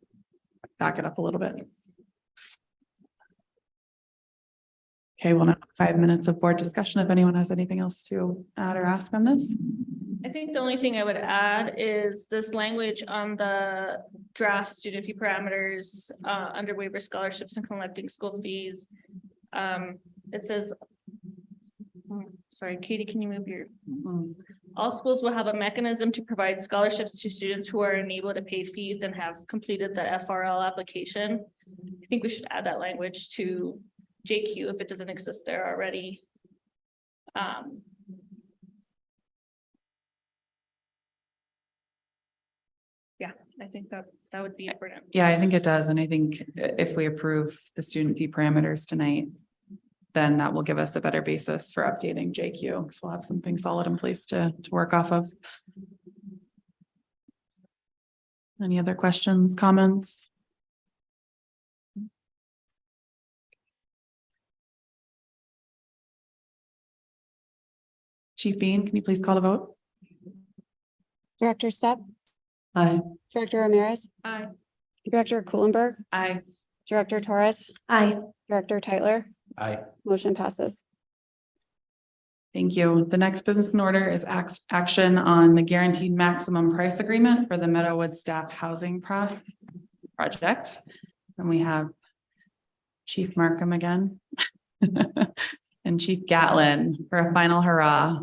back it up a little bit. Okay, well, now 5 minutes of board discussion. If anyone has anything else to add or ask on this. I think the only thing I would add is this language on the draft student fee parameters under waiver scholarships and collecting school fees. It says, sorry, Katie, can you move your? All schools will have a mechanism to provide scholarships to students who are unable to pay fees and have completed the FRL application. I think we should add that language to JQ if it doesn't exist there already. Yeah, I think that would be important. Yeah, I think it does. And I think if we approve the student fee parameters tonight, then that will give us a better basis for updating JQ, because we'll have something solid in place to work off of. Any other questions, comments? Chief Bean, can you please call the vote? Director Stepp? Aye. Director Ramirez? Aye. Director Kuhlenberg? Aye. Director Torres? Aye. Director Tyler? Aye. Motion passes. Thank you. The next business in order is action on the guaranteed maximum price agreement for the Meadowood Staff Housing Project. And we have Chief Markham again. And and Chief Gatlin for a final hurrah.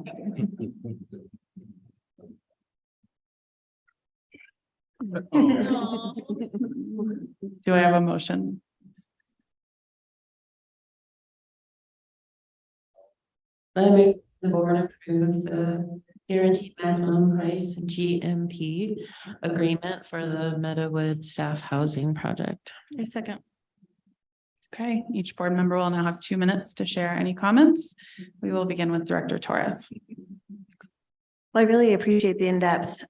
Do I have a motion? I move the board approve the guaranteed maximum price GMP agreement for the Meadowood Staff Housing Project. A second. Okay, each board member will now have 2 minutes to share any comments. We will begin with Director Torres. Well, I really appreciate the in-depth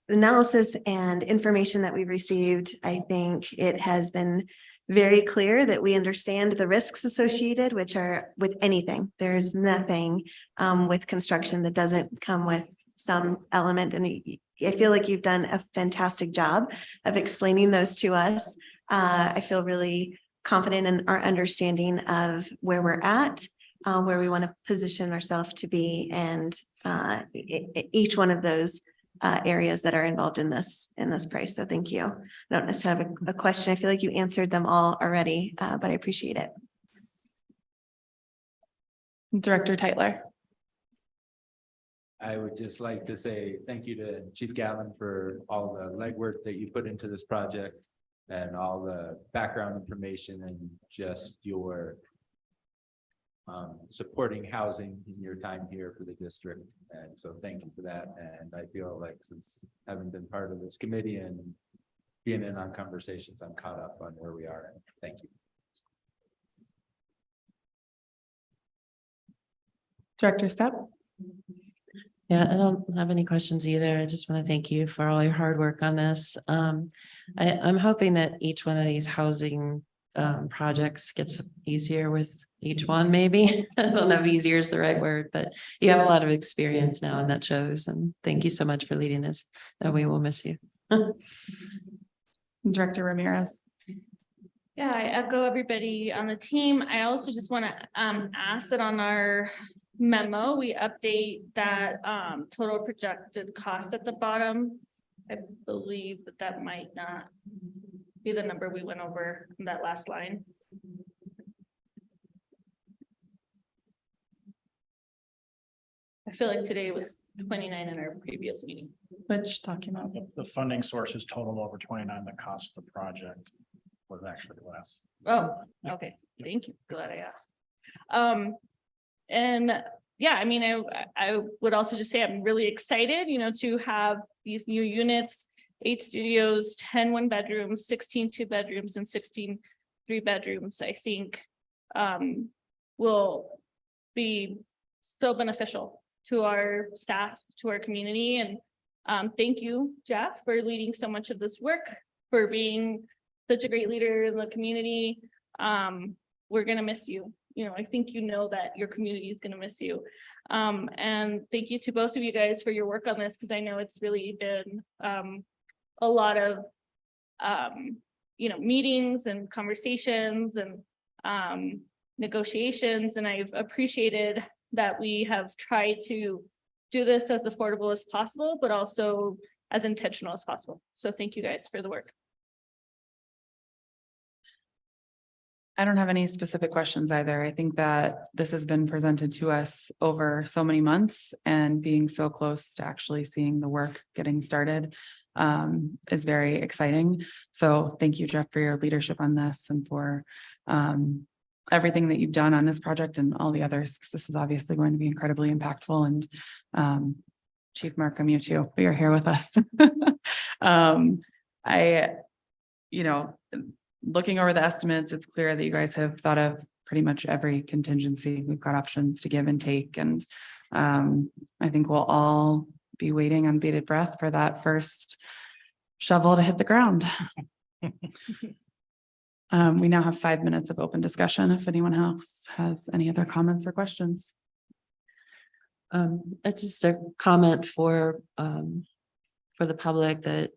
analysis and information that we've received. I think it has been very clear that we understand the risks associated, which are with anything. There's nothing with construction that doesn't come with some element. And I feel like you've done a fantastic job of explaining those to us. I feel really confident in our understanding of where we're at, where we want to position ourselves to be, and each one of those areas that are involved in this price. So thank you. I don't necessarily have a question. I feel like you answered them all already, but I appreciate it. Director Tytler. I would just like to say thank you to Chief Gatlin for all the legwork that you put into this project and all the background information and just your supporting housing in your time here for the district. And so thank you for that. And I feel like since having been part of this committee and being in on conversations, I'm caught up on where we are. And thank you. Director Stepp. Yeah, I don't have any questions either. I just want to thank you for all your hard work on this. I'm hoping that each one of these housing projects gets easier with each one, maybe. I don't know if easier is the right word, but you have a lot of experience now and that shows. And thank you so much for leading us. And we will miss you. Director Ramirez. Yeah, I echo everybody on the team. I also just want to ask that on our memo, we update that total projected cost at the bottom. I believe that might not be the number we went over in that last line. I feel like today was 29 in our previous meeting. Which document? The funding source is total over 29. The cost of the project was actually less. Oh, okay. Thank you. Glad I asked. And yeah, I mean, I would also just say I'm really excited, to have these new units, 8 studios, 10 1-bedrooms, 16 2-bedrooms, and 16 3-bedrooms. I think will be so beneficial to our staff, to our community. And thank you, Jeff, for leading so much of this work, for being such a great leader in the community. We're going to miss you. I think that your community is going to miss you. And thank you to both of you guys for your work on this, because I know it's really been a lot of meetings and conversations and negotiations. And I've appreciated that we have tried to do this as affordable as possible, but also as intentional as possible. So thank you guys for the work. I don't have any specific questions either. I think that this has been presented to us over so many months, and being so close to actually seeing the work getting started is very exciting. So thank you, Jeff, for your leadership on this and for everything that you've done on this project and all the others, because this is obviously going to be incredibly impactful. And Chief Markham, you too, you're here with us. Looking over the estimates, it's clear that you guys have thought of pretty much every contingency. We've got options to give and take. And I think we'll all be waiting on bated breath for that first shovel to hit the ground. We now have 5 minutes of open discussion. If anyone else has any other comments or questions. Just a comment for the public that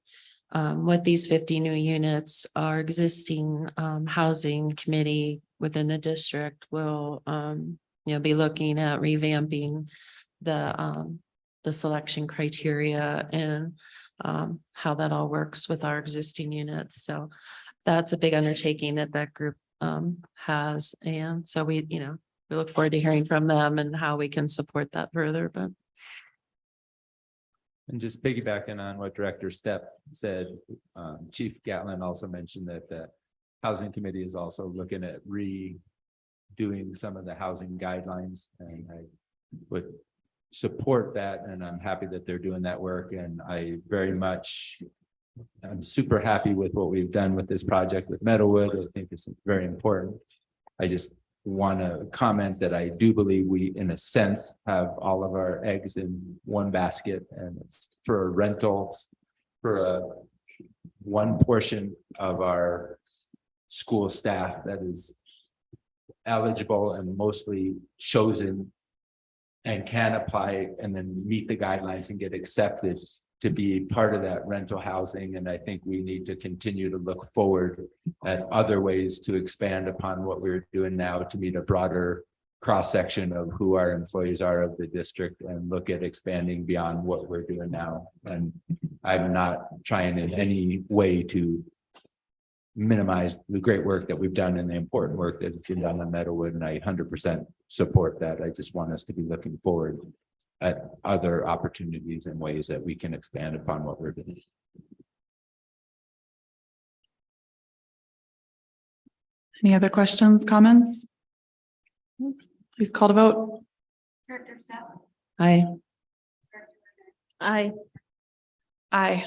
with these 50 new units, our existing housing committee within the district will be looking at revamping the selection criteria and how that all works with our existing units. So that's a big undertaking that group has. And so we, we look forward to hearing from them and how we can support that further, but. And just piggybacking on what Director Stepp said, Chief Gatlin also mentioned that the Housing Committee is also looking at redoing some of the housing guidelines, and I would support that, and I'm happy that they're doing that work, and I'm super happy with what we've done with this project with Meadowwood. I think it's very important. I just want to comment that I do believe we, in a sense, have all of our eggs in one basket, and it's for rentals for one portion of our school staff that is eligible and mostly chosen and can apply and then meet the guidelines and get accepted to be part of that rental housing. And I think we need to continue to look forward at other ways to expand upon what we're doing now to meet a broader cross-section of who our employees are of the district, and look at expanding beyond what we're doing now. And I'm not trying in any way to minimize the great work that we've done and the important work that has been done on Meadowwood, and I 100% support that. I just want us to be looking forward at other opportunities and ways that we can expand upon what we're doing. Any other questions, comments? Please call to vote. Director Stepp. Aye. Aye. Aye.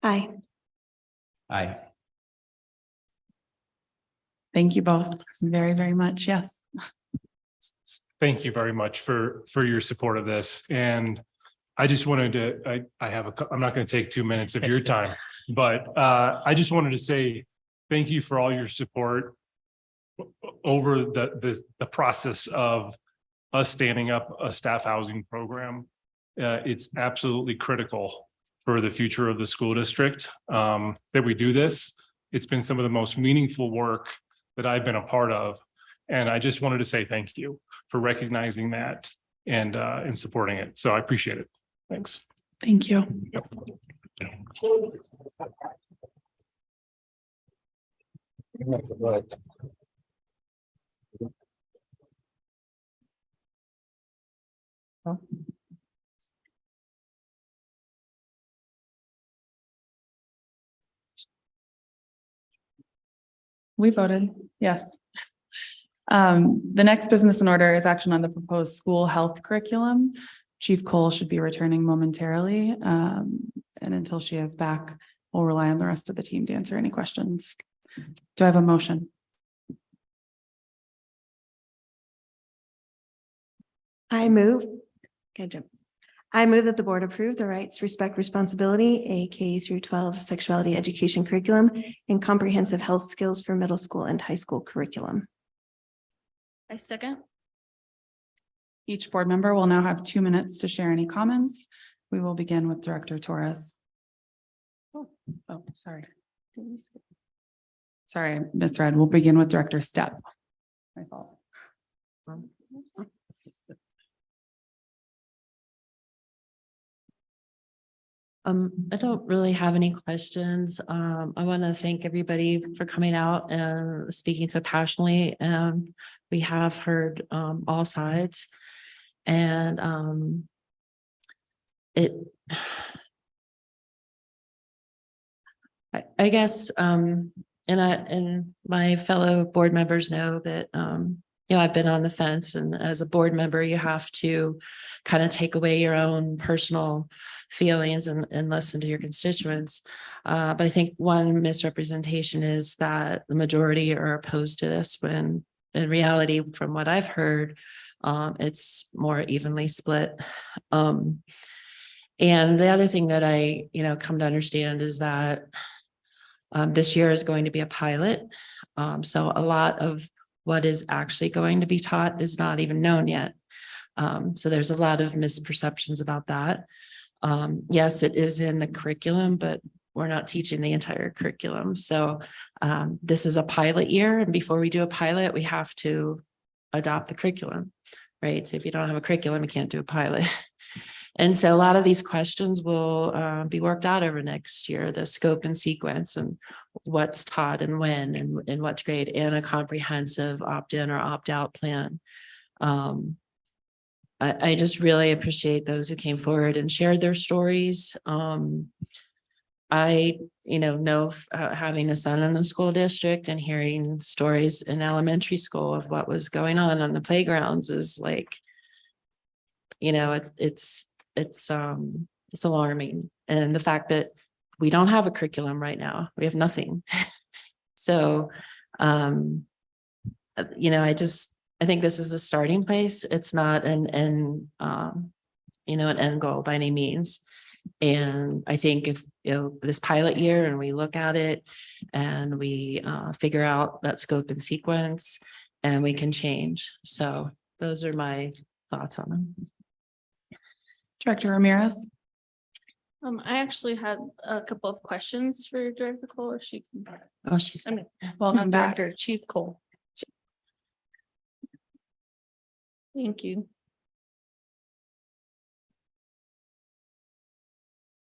Aye. Aye. Thank you both very, very much. Yes. Thank you very much for your support of this. And I just wanted to, I'm not going to take 2 minutes of your time, but I just wanted to say thank you for all your support over the process of us standing up a staff housing program. It's absolutely critical for the future of the school district that we do this. It's been some of the most meaningful work that I've been a part of. And I just wanted to say thank you for recognizing that and supporting it. So I appreciate it. Thanks. Thank you. We voted, yes. The next business in order is action on the proposed school health curriculum. Chief Cole should be returning momentarily. And until she is back, we'll rely on the rest of the team to answer any questions. Do I have a motion? I move. Okay, Jim. I move that the board approve the rights, respect, responsibility, a K through 12 sexuality education curriculum and comprehensive health skills for middle school and high school curriculum. I second. Each board member will now have 2 minutes to share any comments. We will begin with Director Torres. Oh, sorry. Sorry, misread. We'll begin with Director Stepp. My fault. I don't really have any questions. I want to thank everybody for coming out and speaking so passionately. We have heard all sides, and I guess and my fellow board members know that I've been on the fence, and as a board member, you have to kind of take away your own personal feelings and listen to your constituents. But I think one misrepresentation is that the majority are opposed to this, when in reality, from what I've heard, it's more evenly split. And the other thing that I, come to understand is that this year is going to be a pilot. So a lot of what is actually going to be taught is not even known yet. So there's a lot of misperceptions about that. Yes, it is in the curriculum, but we're not teaching the entire curriculum. So this is a pilot year. And before we do a pilot, we have to adopt the curriculum, right? So if you don't have a curriculum, you can't do a pilot. And so a lot of these questions will be worked out over next year, the scope and sequence and what's taught and when and in what grade, and a comprehensive opt-in or opt-out plan. I just really appreciate those who came forward and shared their stories. I, having a son in the school district and hearing stories in elementary school of what was going on the playgrounds is like, it's alarming. And the fact that we don't have a curriculum right now, we have nothing. So, I think this is a starting place. It's not an end goal by any means. And I think if this pilot year and we look at it and we figure out that scope and sequence, and we can change. So those are my thoughts on them. Director Ramirez. I actually had a couple of questions for Director Cole, if she can. Oh, Welcome back, Director Chief Cole. Thank you.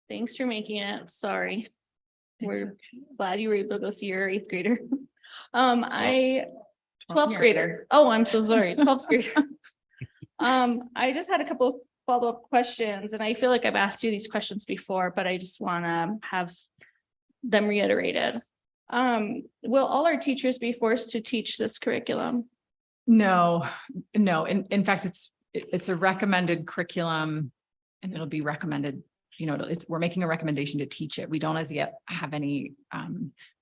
Thanks for making it. Sorry. We're glad you were able to go see your 8th grader. 12th grader. Oh, I'm so sorry. 12th grader. I just had a couple of follow-up questions, and I feel like I've asked you these questions before, but I just want to have them reiterated. Will all our teachers be forced to teach this curriculum? No. In fact, it's a recommended curriculum, and it'll be recommended, we're making a recommendation to teach it. We don't as yet have any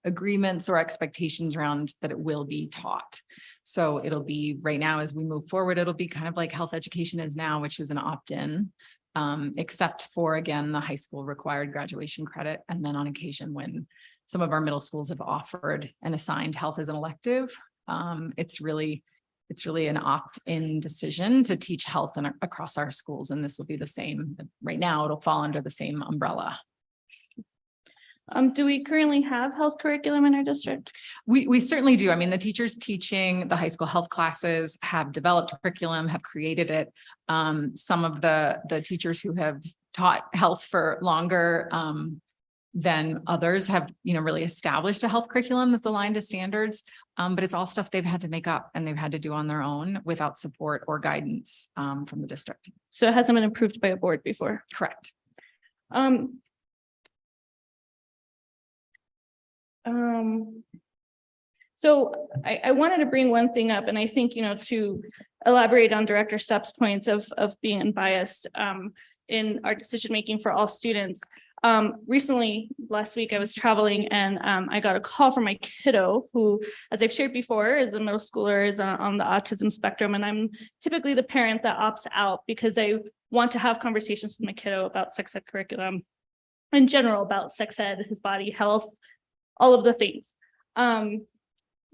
agreements or expectations around that it will be taught. So it'll be right now, as we move forward, it'll be kind of like health education is now, which is an opt-in, except for, again, the high school required graduation credit. And then on occasion, when some of our middle schools have offered and assigned health as an elective, it's really an opt-in decision to teach health across our schools. And this will be the same. Right now, it'll fall under the same umbrella. Do we currently have health curriculum in our district? We certainly do. I mean, the teachers teaching the high school health classes have developed curriculum, have created it. Some of the teachers who have taught health for longer than others have, really established a health curriculum that's aligned to standards. But it's all stuff they've had to make up and they've had to do on their own without support or guidance from the district. So it hasn't been approved by a board before? Correct. So I wanted to bring one thing up, and I think, to elaborate on Director Stepp's points of being unbiased in our decision-making for all students. Recently, last week, I was traveling and I got a call from my kiddo who, as I've shared before, is a middle schooler, is on the autism spectrum. And I'm typically the parent that opts out because I want to have conversations with my kiddo about sex ed curriculum in general, about sex ed, his body, health, all of the things.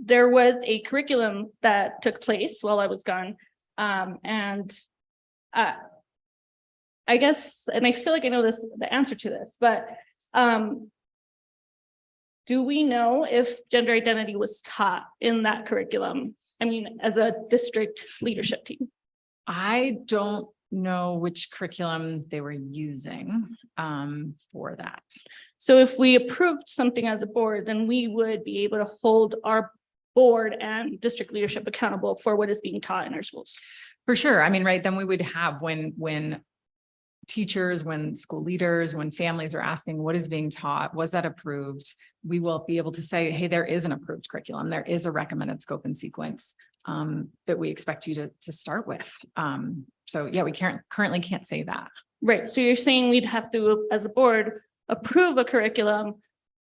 There was a curriculum that took place while I was gone. I guess, and I feel like I know the answer to this, but do we know if gender identity was taught in that curriculum? I mean, as a district leadership team. I don't know which curriculum they were using for that. So if we approved something as a board, then we would be able to hold our board and district leadership accountable for what is being taught in our schools. For sure. I mean, right, then we would have when teachers, when school leaders, when families are asking what is being taught, was that approved? We will be able to say, hey, there is an approved curriculum. There is a recommended scope and sequence that we expect you to start with. So yeah, we currently can't say that. Right. So you're saying we'd have to, as a board, approve a curriculum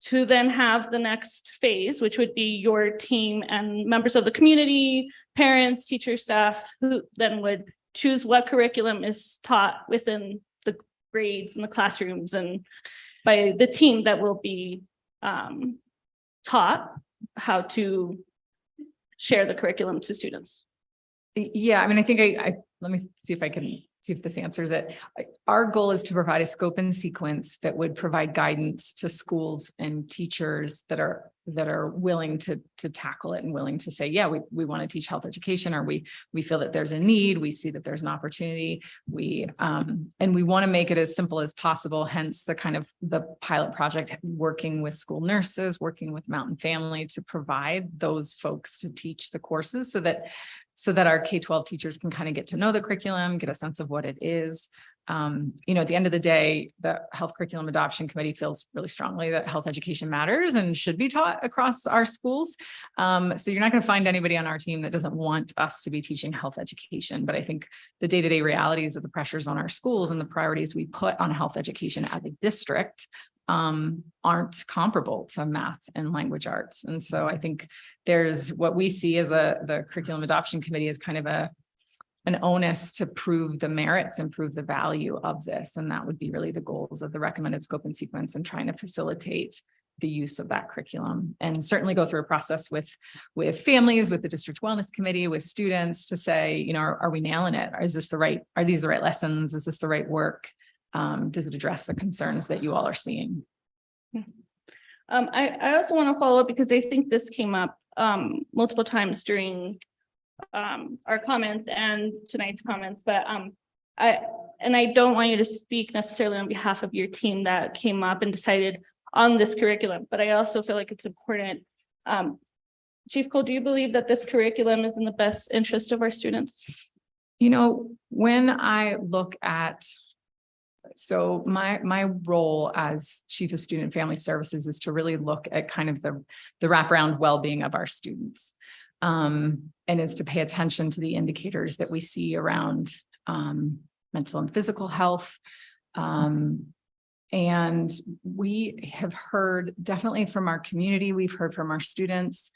to then have the next phase, which would be your team and members of the community, parents, teachers, staff, who then would choose what curriculum is taught within the grades and the classrooms and by the team that will be taught how to share the curriculum to students. Yeah, I mean, I think let me see if I can see if this answers it. Our goal is to provide a scope and sequence that would provide guidance to schools and teachers that are that are willing to tackle it and willing to say, yeah, we want to teach health education, or we feel that there's a need, we see that there's an opportunity, and we want to make it as simple as possible, hence the kind of the pilot project, working with school nurses, working with Mountain Family to provide those folks to teach the courses so that our K-12 teachers can kind of get to know the curriculum, get a sense of what it is. At the end of the day, the Health Curriculum Adoption Committee feels really strongly that health education matters and should be taught across our schools. So you're not going to find anybody on our team that doesn't want us to be teaching health education. But I think the day-to-day realities of the pressures on our schools and the priorities we put on health education as a district aren't comparable to math and language arts. And so I think there's what we see as the Curriculum Adoption Committee is kind of an onus to prove the merits and prove the value of this. And that would be really the goals of the recommended scope and sequence, and trying to facilitate the use of that curriculum, and certainly go through a process with families, with the district wellness committee, with students to say, are we nailing it? Are these the right lessons? Is this the right work? Does it address the concerns that you all are seeing? I also want to follow up because I think this came up multiple times during our comments and tonight's comments, but I don't want you to speak necessarily on behalf of your team that came up and decided on this curriculum, but I also feel like it's important. Chief Cole, do you believe that this curriculum is in the best interest of our students? When I look at, so my role as Chief of Student and Family Services is to really look at kind of the wraparound well-being of our students. And is to pay attention to the indicators that we see around mental and physical health. And we have heard definitely from our community, we've heard from our students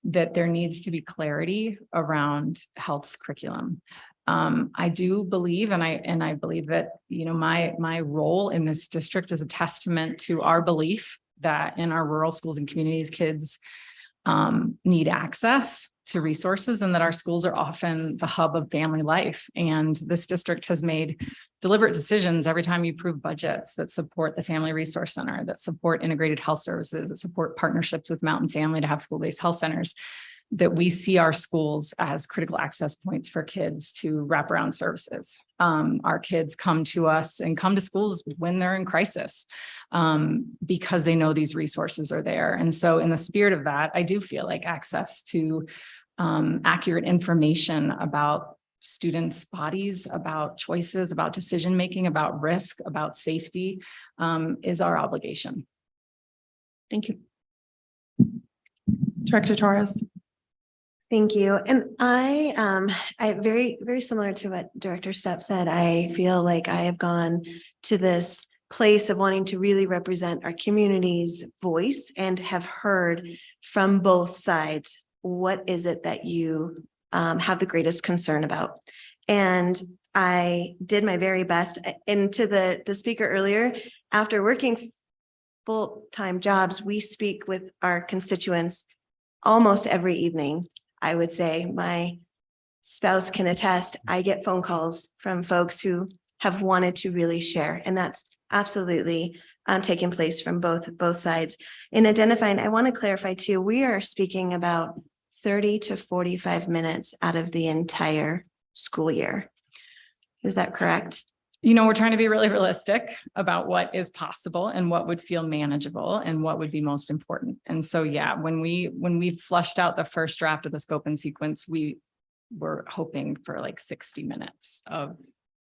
that there needs to be clarity around health curriculum. I do believe, and I believe that, my role in this district is a testament to our belief that in our rural schools and communities, kids need access to resources, and that our schools are often the hub of family life. And this district has made deliberate decisions every time you approve budgets that support the Family Resource Center, that support integrated health services, that support partnerships with Mountain Family to have school-based health centers, that we see our schools as critical access points for kids to wraparound services. Our kids come to us and come to schools when they're in crisis because they know these resources are there. And so in the spirit of that, I do feel like access to accurate information about students' bodies, about choices, about decision-making, about risk, about safety is our obligation. Thank you. Director Torres. Thank you. And I very, very similar to what Director Stepp said, I feel like I have gone to this place of wanting to really represent our community's voice and have heard from both sides, what is it that you have the greatest concern about? And I did my very best. And to the speaker earlier, after working full-time jobs, we speak with our constituents almost every evening. I would say my spouse can attest, I get phone calls from folks who have wanted to really share, and that's absolutely taking place from both sides. In identifying, I want to clarify too, we are speaking about 30 to 45 minutes out of the entire school year. Is that correct? We're trying to be really realistic about what is possible and what would feel manageable and what would be most important. And so, yeah, when we flushed out the first draft of the scope and sequence, we were hoping for like 60 minutes of,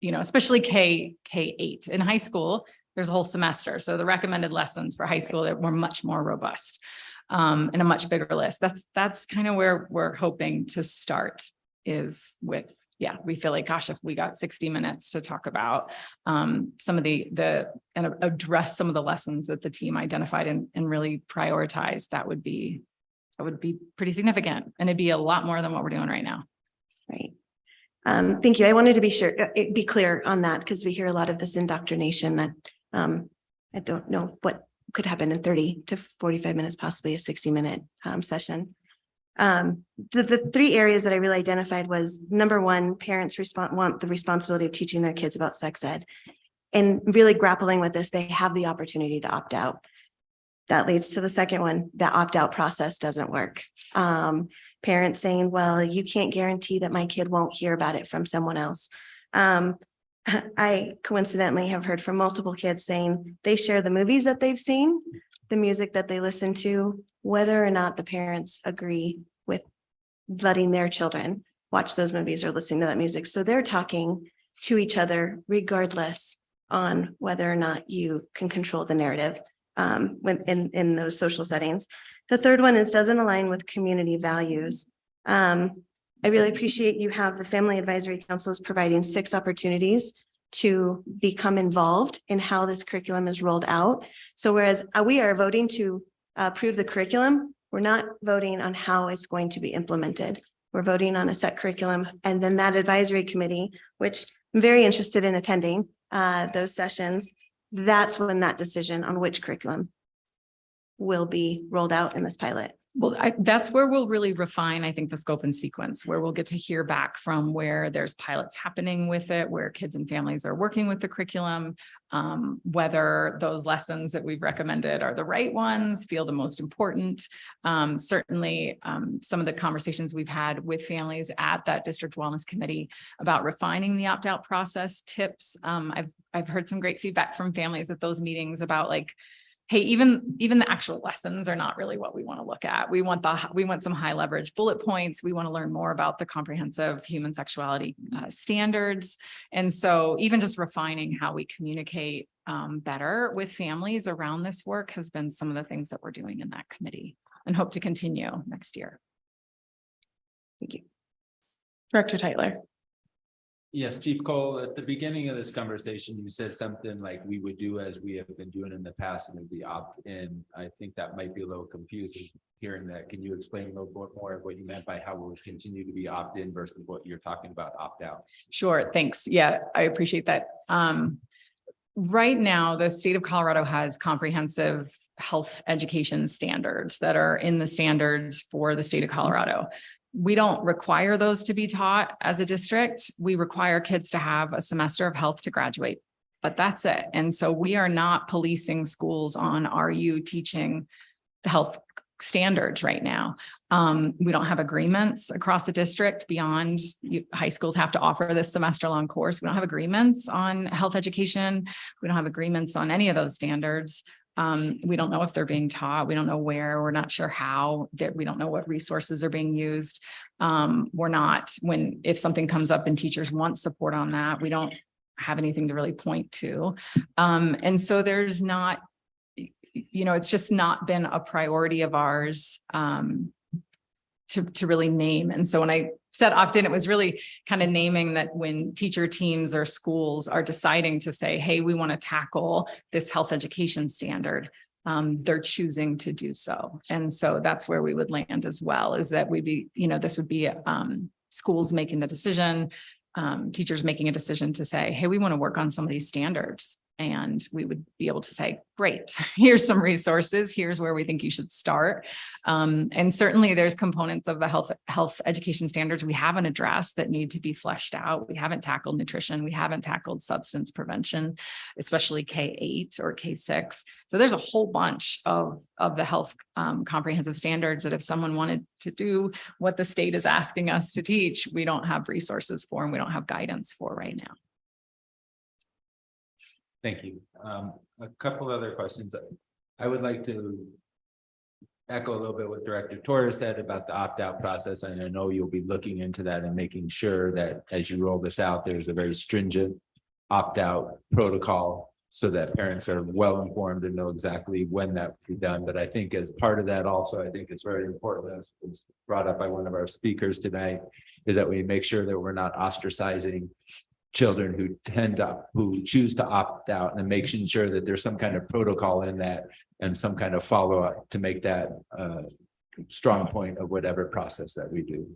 especially K-8. In high school, there's a whole semester. So the recommended lessons for high school that were much more robust and a much bigger list. That's kind of where we're hoping to start, is with, yeah, we feel like, gosh, if we got 60 minutes to talk about some of and address some of the lessons that the team identified and really prioritized, that would be pretty significant. And it'd be a lot more than what we're doing right now. Right. Thank you. I wanted to be clear on that, because we hear a lot of this indoctrination that I don't know what could happen in 30 to 45 minutes, possibly a 60-minute session. The three areas that I really identified was, number one, parents want the responsibility of teaching their kids about sex ed, and really grappling with this, they have the opportunity to opt out. that leads to the second one, the opt-out process doesn't work. Parents saying, well, you can't guarantee that my kid won't hear about it from someone else. I coincidentally have heard from multiple kids saying they share the movies that they've seen, the music that they listen to, whether or not the parents agree with letting their children watch those movies or listening to that music. So they're talking to each other regardless on whether or not you can control the narrative when in those social settings. The third one is doesn't align with community values. I really appreciate you have the Family Advisory Councils providing 6 opportunities to become involved in how this curriculum is rolled out. So whereas we are voting to approve the curriculum, we're not voting on how it's going to be implemented. We're voting on a set curriculum, and then that advisory committee, which I'm very interested in attending those sessions. That's when that decision on which curriculum will be rolled out in this pilot. Well, that's where we'll really refine, I think, the scope and sequence, where we'll get to hear back from where there's pilots happening with it, where kids and families are working with the curriculum, whether those lessons that we've recommended are the right ones, feel the most important. Certainly, some of the conversations we've had with families at that district wellness committee about refining the opt-out process tips. I've heard some great feedback from families at those meetings about like, hey, even the actual lessons are not really what we want to look at. We want some high leverage bullet points. We want to learn more about the comprehensive human sexuality standards. And so even just refining how we communicate better with families around this work has been some of the things that we're doing in that committee and hope to continue next year. Thank you. Director Tyler. Yes, Chief Cole, at the beginning of this conversation, you said something like we would do as we have been doing in the past and it'd be opt-in. I think that might be a little confusing hearing that. Can you explain a little bit more of what you meant by how we would continue to be opt-in versus what you're talking about opt-out? Sure, thanks. Yeah, I appreciate that. Right now, the state of Colorado has comprehensive health education standards that are in the standards for the state of Colorado. We don't require those to be taught as a district. We require kids to have a semester of health to graduate, but that's it. And so we are not policing schools on, are you teaching the health standards right now? We don't have agreements across the district beyond high schools have to offer this semester-long course. We don't have agreements on health education. We don't have agreements on any of those standards. We don't know if they're being taught. We don't know where. We're not sure how. That we don't know what resources are being used. If something comes up and teachers want support on that, we don't have anything to really point to. And so there's not, it's just not been a priority of ours to really name. And so when I said opt-in, it was really kind of naming that when teacher teams or schools are deciding to say, hey, we want to tackle this health education standard, they're choosing to do so. And so that's where we would land as well, is that this would be schools making the decision, teachers making a decision to say, hey, we want to work on some of these standards. And we would be able to say, great, here's some resources. Here's where we think you should start. And certainly there's components of the health education standards we haven't addressed that need to be fleshed out. We haven't tackled nutrition. We haven't tackled substance prevention, especially K-8 or K-6. So there's a whole bunch of the health comprehensive standards that if someone wanted to do what the state is asking us to teach, we don't have resources for and we don't have guidance for right now. Thank you. A couple other questions. I would like to echo a little bit what Director Torres said about the opt-out process. And I know you'll be looking into that and making sure that as you roll this out, there's a very stringent opt-out protocol so that parents are well informed and know exactly when that will be done. But I think as part of that also, I think it's very important, as was brought up by one of our speakers tonight, is that we make sure that we're not ostracizing children who choose to opt out, and making sure that there's some kind of protocol in that and some kind of follow-up to make that strong point of whatever process that we do.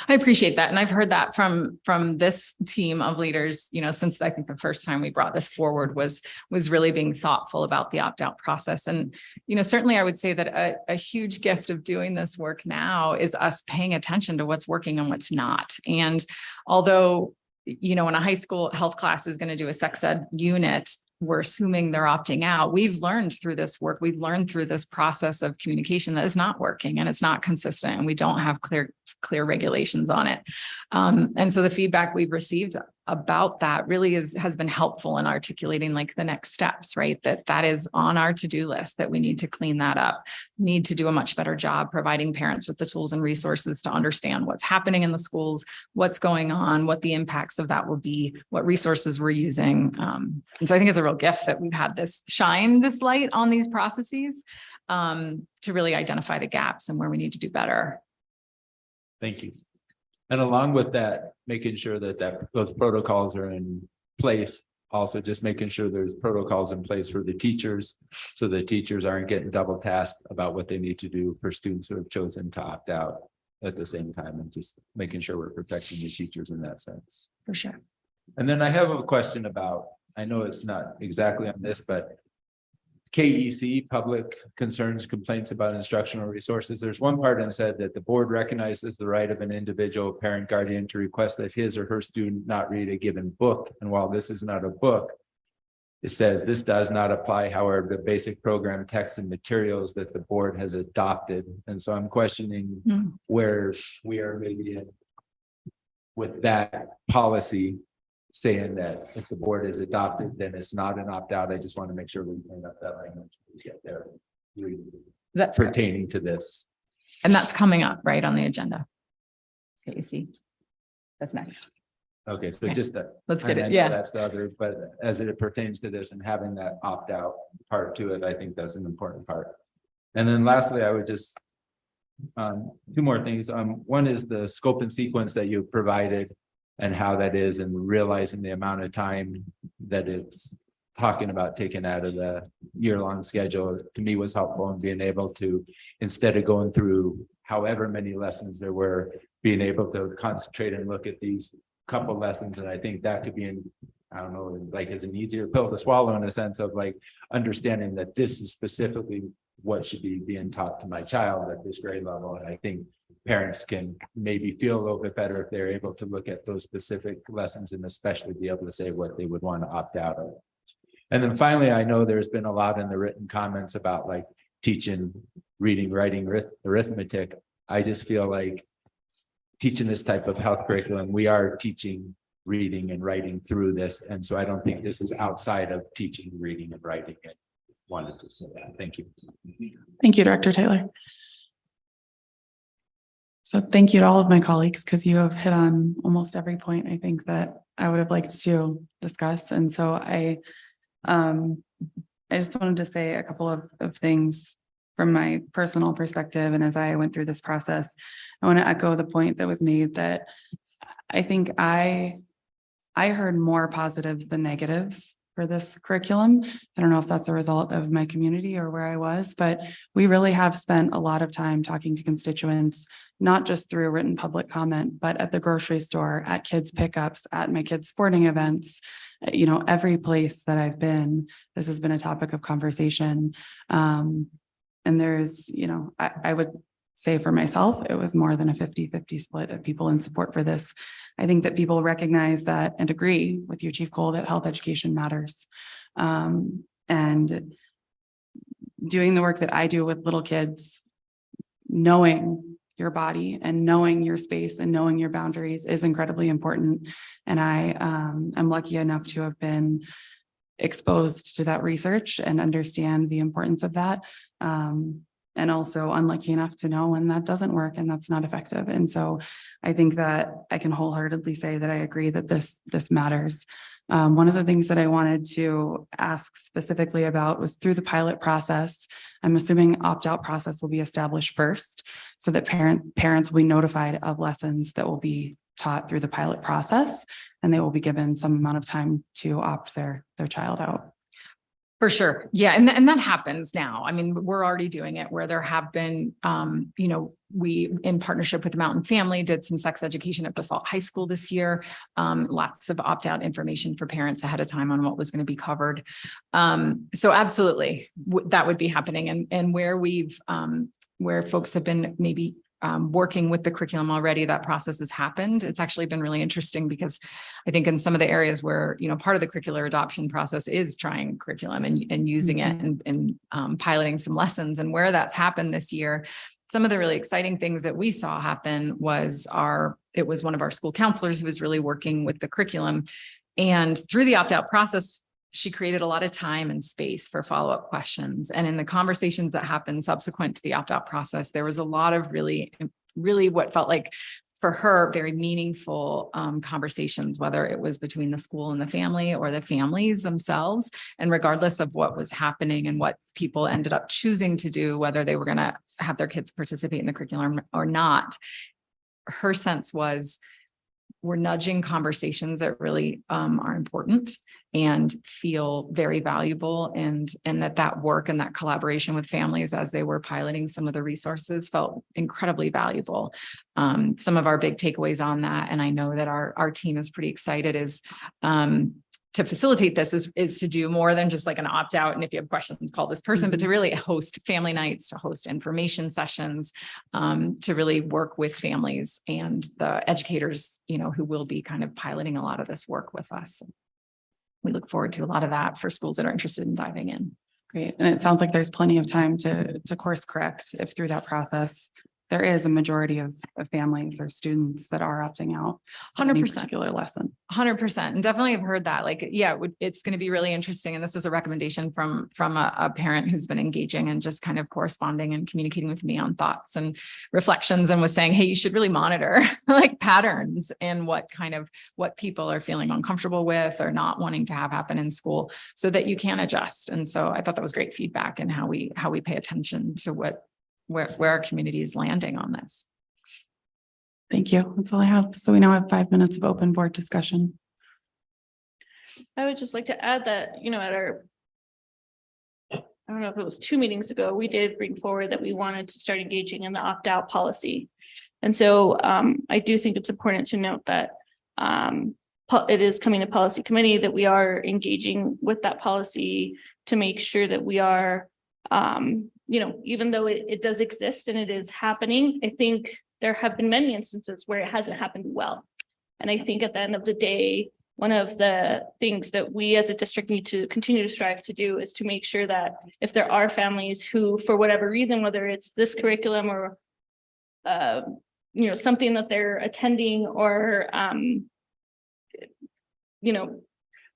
I appreciate that. And I've heard that from this team of leaders, since I think the first time we brought this forward was really being thoughtful about the opt-out process. And, certainly I would say that a huge gift of doing this work now is us paying attention to what's working and what's not. And although when a high school health class is going to do a sex ed unit, we're assuming they're opting out. We've learned through this work, we've learned through this process of communication that is not working and it's not consistent and we don't have clear regulations on it. And so the feedback we've received about that really has been helpful in articulating like the next steps, right? That is on our to-do list, that we need to clean that up, need to do a much better job providing parents with the tools and resources to understand what's happening in the schools, what's going on, what the impacts of that will be, what resources we're using. And so I think it's a real gift that we've had shine this light on these processes to really identify the gaps and where we need to do better. Thank you. And along with that, making sure that those protocols are in place, also just making sure there's protocols in place for the teachers, so the teachers aren't getting double tasked about what they need to do for students who have chosen to opt out at the same time, and just making sure we're protecting the teachers in that sense. For sure. And then I have a question about, I know it's not exactly on this, but KEC, public concerns, complaints about instructional resources. There's one part that said that the board recognizes the right of an individual parent guardian to request that his or her student not read a given book. And while this is not a book, it says this does not apply, however, the basic program text and materials that the board has adopted. And so I'm questioning where we are maybe in with that policy, saying that if the board is adopted, then it's not an opt-out. I just want to make sure we clean up that language to get there. That's pertaining to this. And that's coming up right on the agenda. Okay, you see, that's next. Okay, so just that. Let's get I it. know Yeah. That's the other, but as it pertains to this and having that opt-out part to it, I think that's an important part. And then lastly, I would just two more things. One is the scope and sequence that you provided and how that is, and realizing the amount of time that it's talking about taking out of the year-long schedule, to me was helpful in being able to, instead of going through however many lessons there were, being able to concentrate and look at these couple lessons. And I think that could be I don't know, like as an easier pill to swallow, in a sense of like understanding that this is specifically what should be being taught to my child at this grade level. And I think parents can maybe feel a little bit better if they're able to look at those specific lessons and especially be able to say what they would want to opt out of. And then finally, I know there's been a lot in the written comments about like teaching, reading, writing, arithmetic. I just feel like teaching this type of health curriculum, we are teaching reading and writing through this. And so I don't think this is outside of teaching, reading and writing. And wanted to say that. Thank you. Thank you, Director Taylor. So thank you to all of my colleagues, because you have hit on almost every point I think that I would have liked to discuss. And so I just wanted to say a couple of things from my personal perspective. And as I went through this process, I want to echo the point that was made that I think I heard more positives than negatives for this curriculum. I don't know if that's a result of my community or where I was, but we really have spent a lot of time talking to constituents, not just through written public comment, but at the grocery store, at kids pickups, at my kids' sporting events, you know, every place that I've been, this has been a topic of conversation. And there's, you know, I would say for myself, it was more than a 50-50 split of people in support for this. I think that people recognize that and agree with you, Chief Cole, that health education matters. And doing the work that I do with little kids, knowing your body and knowing your space and knowing your boundaries is incredibly important. And I am lucky enough to have been exposed to that research and understand the importance of that. And also unlucky enough to know when that doesn't work and that's not effective. And so I think that I can wholeheartedly say that I agree that this matters. One of the things that I wanted to ask specifically about was through the pilot process. I'm assuming opt-out process will be established first so that parents will be notified of lessons that will be taught through the pilot process, and they will be given some amount of time to opt their child out. For sure. Yeah. And that happens now. I mean, we're already doing it where there have been, you know, we, in partnership with the Mountain Family, did some sex education at Basalt High School this year. Lots of opt-out information for parents ahead of time on what was going to be covered. So absolutely, that would be happening. And where where folks have been maybe working with the curriculum already, that process has happened. It's actually been really interesting because I think in some of the areas where, part of the curricular adoption process is trying curriculum and using it and piloting some lessons, and where that's happened this year. Some of the really exciting things that we saw happen was it was one of our school counselors who was really working with the curriculum, and through the opt-out process, she created a lot of time and space for follow-up questions. And in the conversations that happened subsequent to the opt-out process, there was a lot of really what felt like for her very meaningful conversations, whether it was between the school and the family or the families themselves. And regardless of what was happening and what people ended up choosing to do, whether they were going to have their kids participate in the curriculum or not, her sense was we're nudging conversations that really are important and feel very valuable, and that work and that collaboration with families as they were piloting some of the resources felt incredibly valuable. Some of our big takeaways on that, and I know that our team is pretty excited, is to facilitate this is to do more than just like an opt-out. And if you have questions, call this person, but to really host family nights, to host information sessions, to really work with families and the educators, who will be kind of piloting a lot of this work with us. We look forward to a lot of that for schools that are interested in diving in. Great. And it sounds like there's plenty of time to course correct if through that process there is a majority of families or students that are opting out. 100% particular lesson. 100%. And definitely have heard that. It's going to be really interesting. And this was a recommendation from a parent who's been engaging and just kind of corresponding and communicating with me on thoughts and reflections, and was saying, hey, you should really monitor like patterns and what people are feeling uncomfortable with or not wanting to have happen in school, so that you can adjust. And so I thought that was great feedback, and how we pay attention to where our community is landing on this. Thank you. That's all I have. So we now have 5 minutes of open board discussion. I would just like to add that, at our, I don't know if it was 2 meetings ago, we did bring forward that we wanted to start engaging in the opt-out policy. And so I do think it's important to note that it is coming to policy committee, that we are engaging with that policy to make sure that we are even though it does exist and it is happening, I think there have been many instances where it hasn't happened well. And I think at the end of the day, one of the things that we as a district need to continue to strive to do is to make sure that if there are families who, for whatever reason, whether it's this curriculum or, something that they're attending or,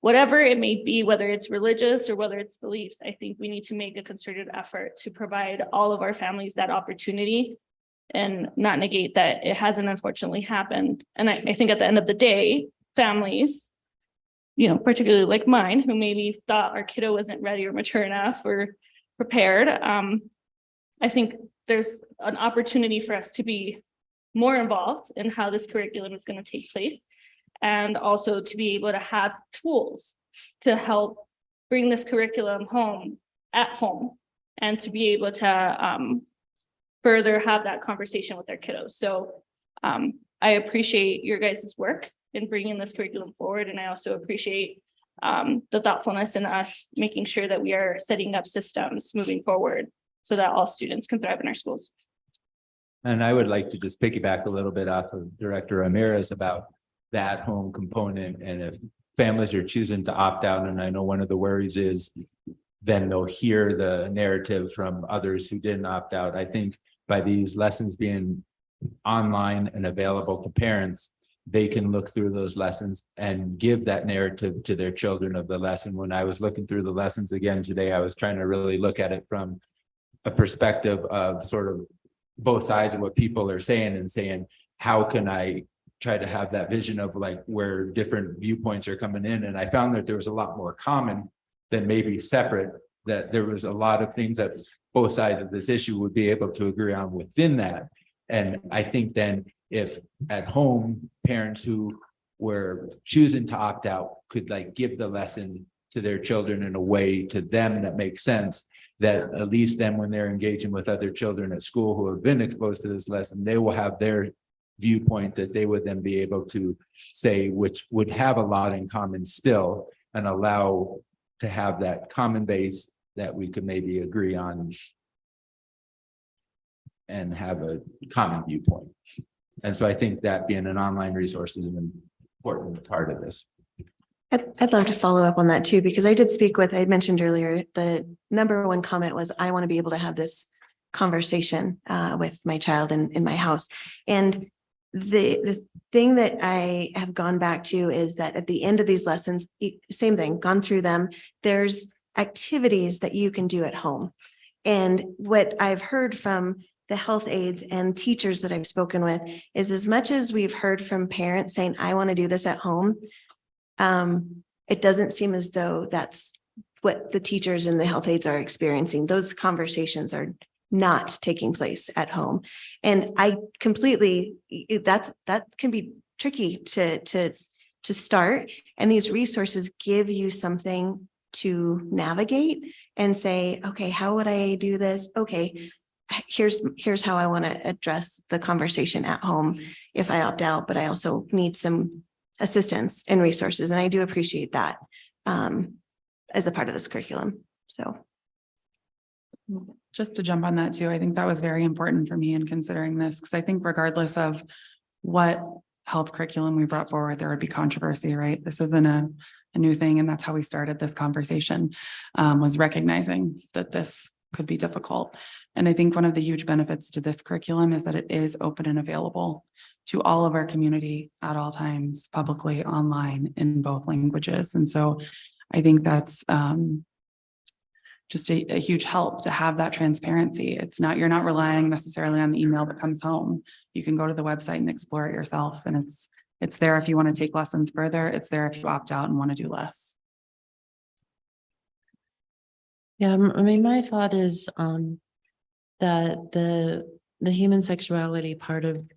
whatever it may be, whether it's religious or whether it's beliefs, I think we need to make a concerted effort to provide all of our families that opportunity and not negate that it hasn't unfortunately happened. And I think at the end of the day, families, particularly like mine, who maybe thought our kiddo wasn't ready or mature enough or prepared, I think there's an opportunity for us to be more involved in how this curriculum is going to take place. And also to be able to have tools to help bring this curriculum home and to be able to further have that conversation with their kiddos. So I appreciate your guys' work in bringing this curriculum forward. And I also appreciate the thoughtfulness in us making sure that we are setting up systems moving forward so that all students can thrive in our schools. And I would like to just piggyback a little bit off of Director Ramirez about that home component. And if families are choosing to opt out, and I know one of the worries is then they'll hear the narrative from others who didn't opt out. I think by these lessons being online and available to parents, they can look through those lessons and give that narrative to their children of the lesson. When I was looking through the lessons again today, I was trying to really look at it from a perspective of sort of both sides of what people are saying, and saying, how can I try to have that vision of like where different viewpoints are coming in. And I found that there was a lot more common than maybe separate, that there was a lot of things that both sides of this issue would be able to agree on within that. And I think then if at home, parents who were choosing to opt out could like give the lesson to their children in a way to them that makes sense, that at least then when they're engaging with other children at school who have been exposed to this lesson, they will have their viewpoint that they would then be able to say, which would have a lot in common still, and allow to have that common base that we could maybe agree on and have a common viewpoint. And so I think that being an online resource is an important part of this. I'd love to follow up on that too, because I did speak with, I had mentioned earlier, the number one comment was, I want to be able to have this conversation with my child in my house. And the thing that I have gone back to is that at the end of these lessons, same thing, gone through them, there's activities that you can do at home. And what I've heard from the health aides and teachers that I've spoken with is, as much as we've heard from parents saying, I want to do this at home, it doesn't seem as though that's what the teachers and the health aides are experiencing. Those conversations are not taking place at home. And I completely, that can be tricky to start. And these resources give you something to navigate and say, okay, how would I do this? Okay, here's how I want to address the conversation at home if I opt out, but I also need some assistance and resources. And I do appreciate that as a part of this curriculum. So. Just to jump on that too, I think that was very important for me in considering this, because I think regardless of what health curriculum we brought forward, there would be controversy, right? This isn't a new thing. And that's how we started this conversation, was recognizing that this could be difficult. And I think one of the huge benefits to this curriculum is that it is open and available to all of our community at all times, publicly, online, in both languages. And so I think that's just a huge help to have that transparency. It's not, you're not relying necessarily on the email that comes home. You can go to the website and explore it yourself. And it's there if you want to take lessons further. It's there if you opt out and want to do less. Yeah, I mean, my thought is that the human sexuality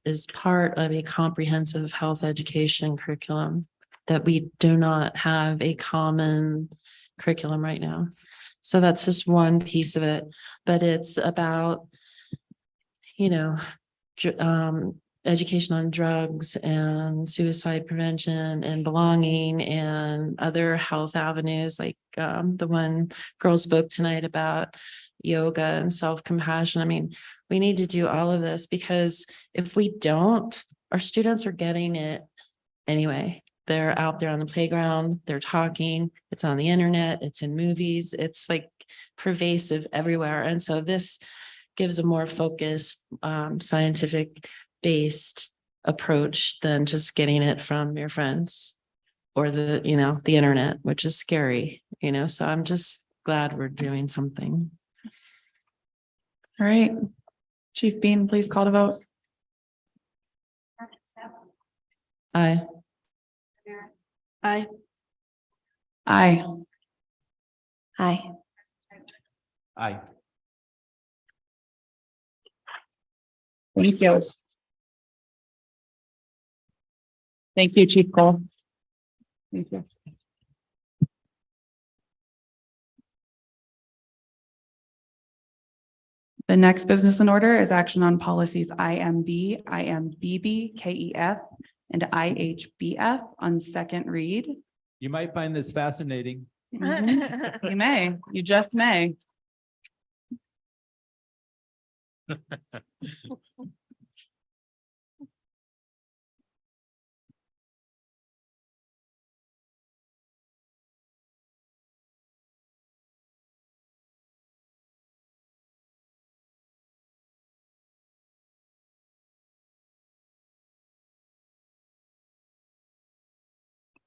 is part of a comprehensive health education curriculum, that we do not have a common curriculum right now. So that's just one piece of it, but it's about, education on drugs and suicide prevention and belonging and other health avenues, like the one girl spoke tonight about yoga and self-compassion. I mean, we need to do all of this, because if we don't, our students are getting it anyway. They're out there on the playground, they're talking, it's on the internet, it's in movies, it's like pervasive everywhere. And so this gives a more focused, scientific based approach than just getting it from your friends or the internet, which is scary, so I'm just glad we're doing something. All right. Chief Bean, please call to vote. Aye. Aye. Aye. Aye. Aye. Thank you. Thank you, Chief Cole. Thank you. The next business in order is action on policies IMB, IMBB, KEF, and IHBF on second read. You might find this fascinating. You may, you just may.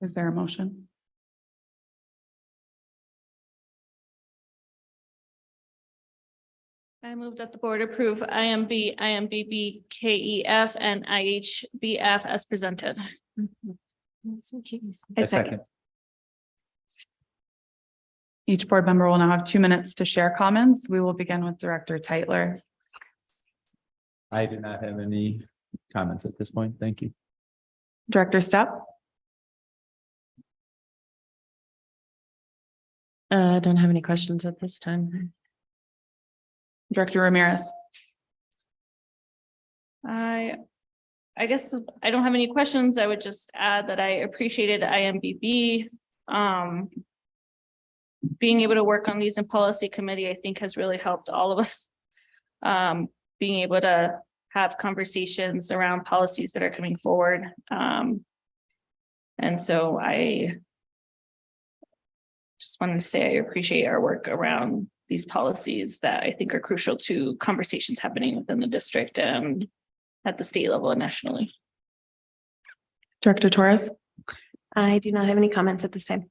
Is there a motion? I move that the board approve IMB, IMBB, KEF, and IHBF as presented. A second. Each board member will now have 2 minutes to share comments. We will begin with Director Teitler. I do not have any comments at this point. Thank you. Director Stepp. I don't have any questions at this time. Director Ramirez. I guess I don't have any questions. I would just add that I appreciated IMBB. Being able to work on these in policy committee, I think, has really helped all of us. being able to have conversations around policies that are coming forward. And so I just wanted to say I appreciate our work around these policies that I think are crucial to conversations happening within the district and at the state level and nationally. Director Torres? I do not have any comments at this time.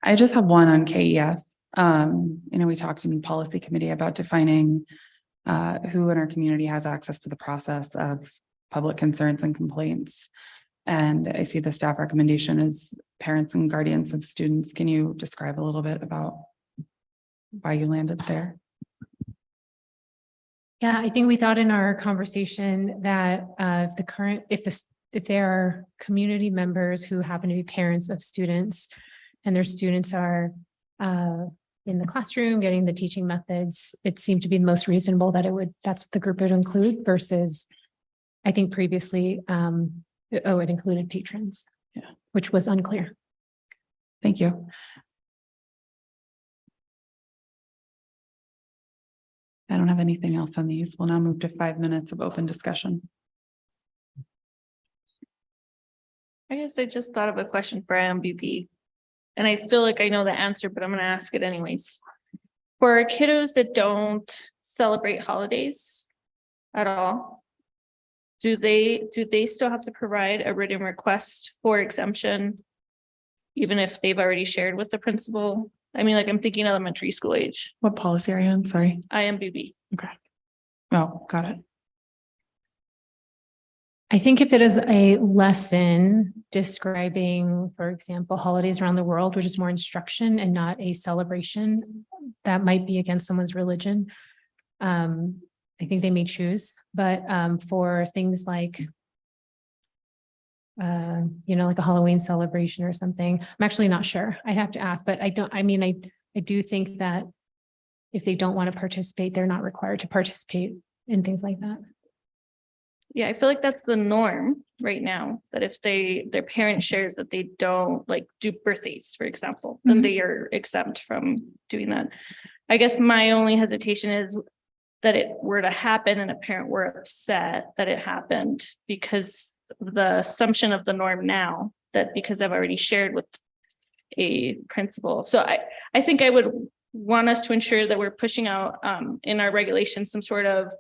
I just have one on KEF. We talked in policy committee about defining who in our community has access to the process of public concerns and complaints. And I see the staff recommendation is parents and guardians of students. Can you describe a little bit about why you landed there? Yeah, I think we thought in our conversation that if there are community members who happen to be parents of students and their students are in the classroom getting the teaching methods, it seemed to be the most reasonable that that's the group it would include versus I think previously, it included patrons, which was unclear. Thank you. I don't have anything else on these. We'll now move to 5 minutes of open discussion. I guess I just thought of a question for IMBP. And I feel like I know the answer, but I'm going to ask it anyways. For kiddos that don't celebrate holidays at all, do they still have to provide a written request for exemption, even if they've already shared with the principal? I mean, like I'm thinking elementary school age. What policy are you on? Sorry. IMBB. Okay. Oh, got it. I think if it is a lesson describing, for example, holidays around the world, which is more instruction and not a celebration, that might be against someone's religion. I think they may choose, but for things like, like a Halloween celebration or something, I'm actually not sure. I'd have to ask, but I do think that if they don't want to participate, they're not required to participate in things like that. Yeah, I feel like that's the norm right now, that if their parent shares that they don't like do birthdays, for example, then they are exempt from doing that. I guess my only hesitation is that it were to happen and a parent were upset that it happened, because the assumption of the norm now that because I've already shared with a principal. So I think I would want us to ensure that we're pushing out in our regulations some sort of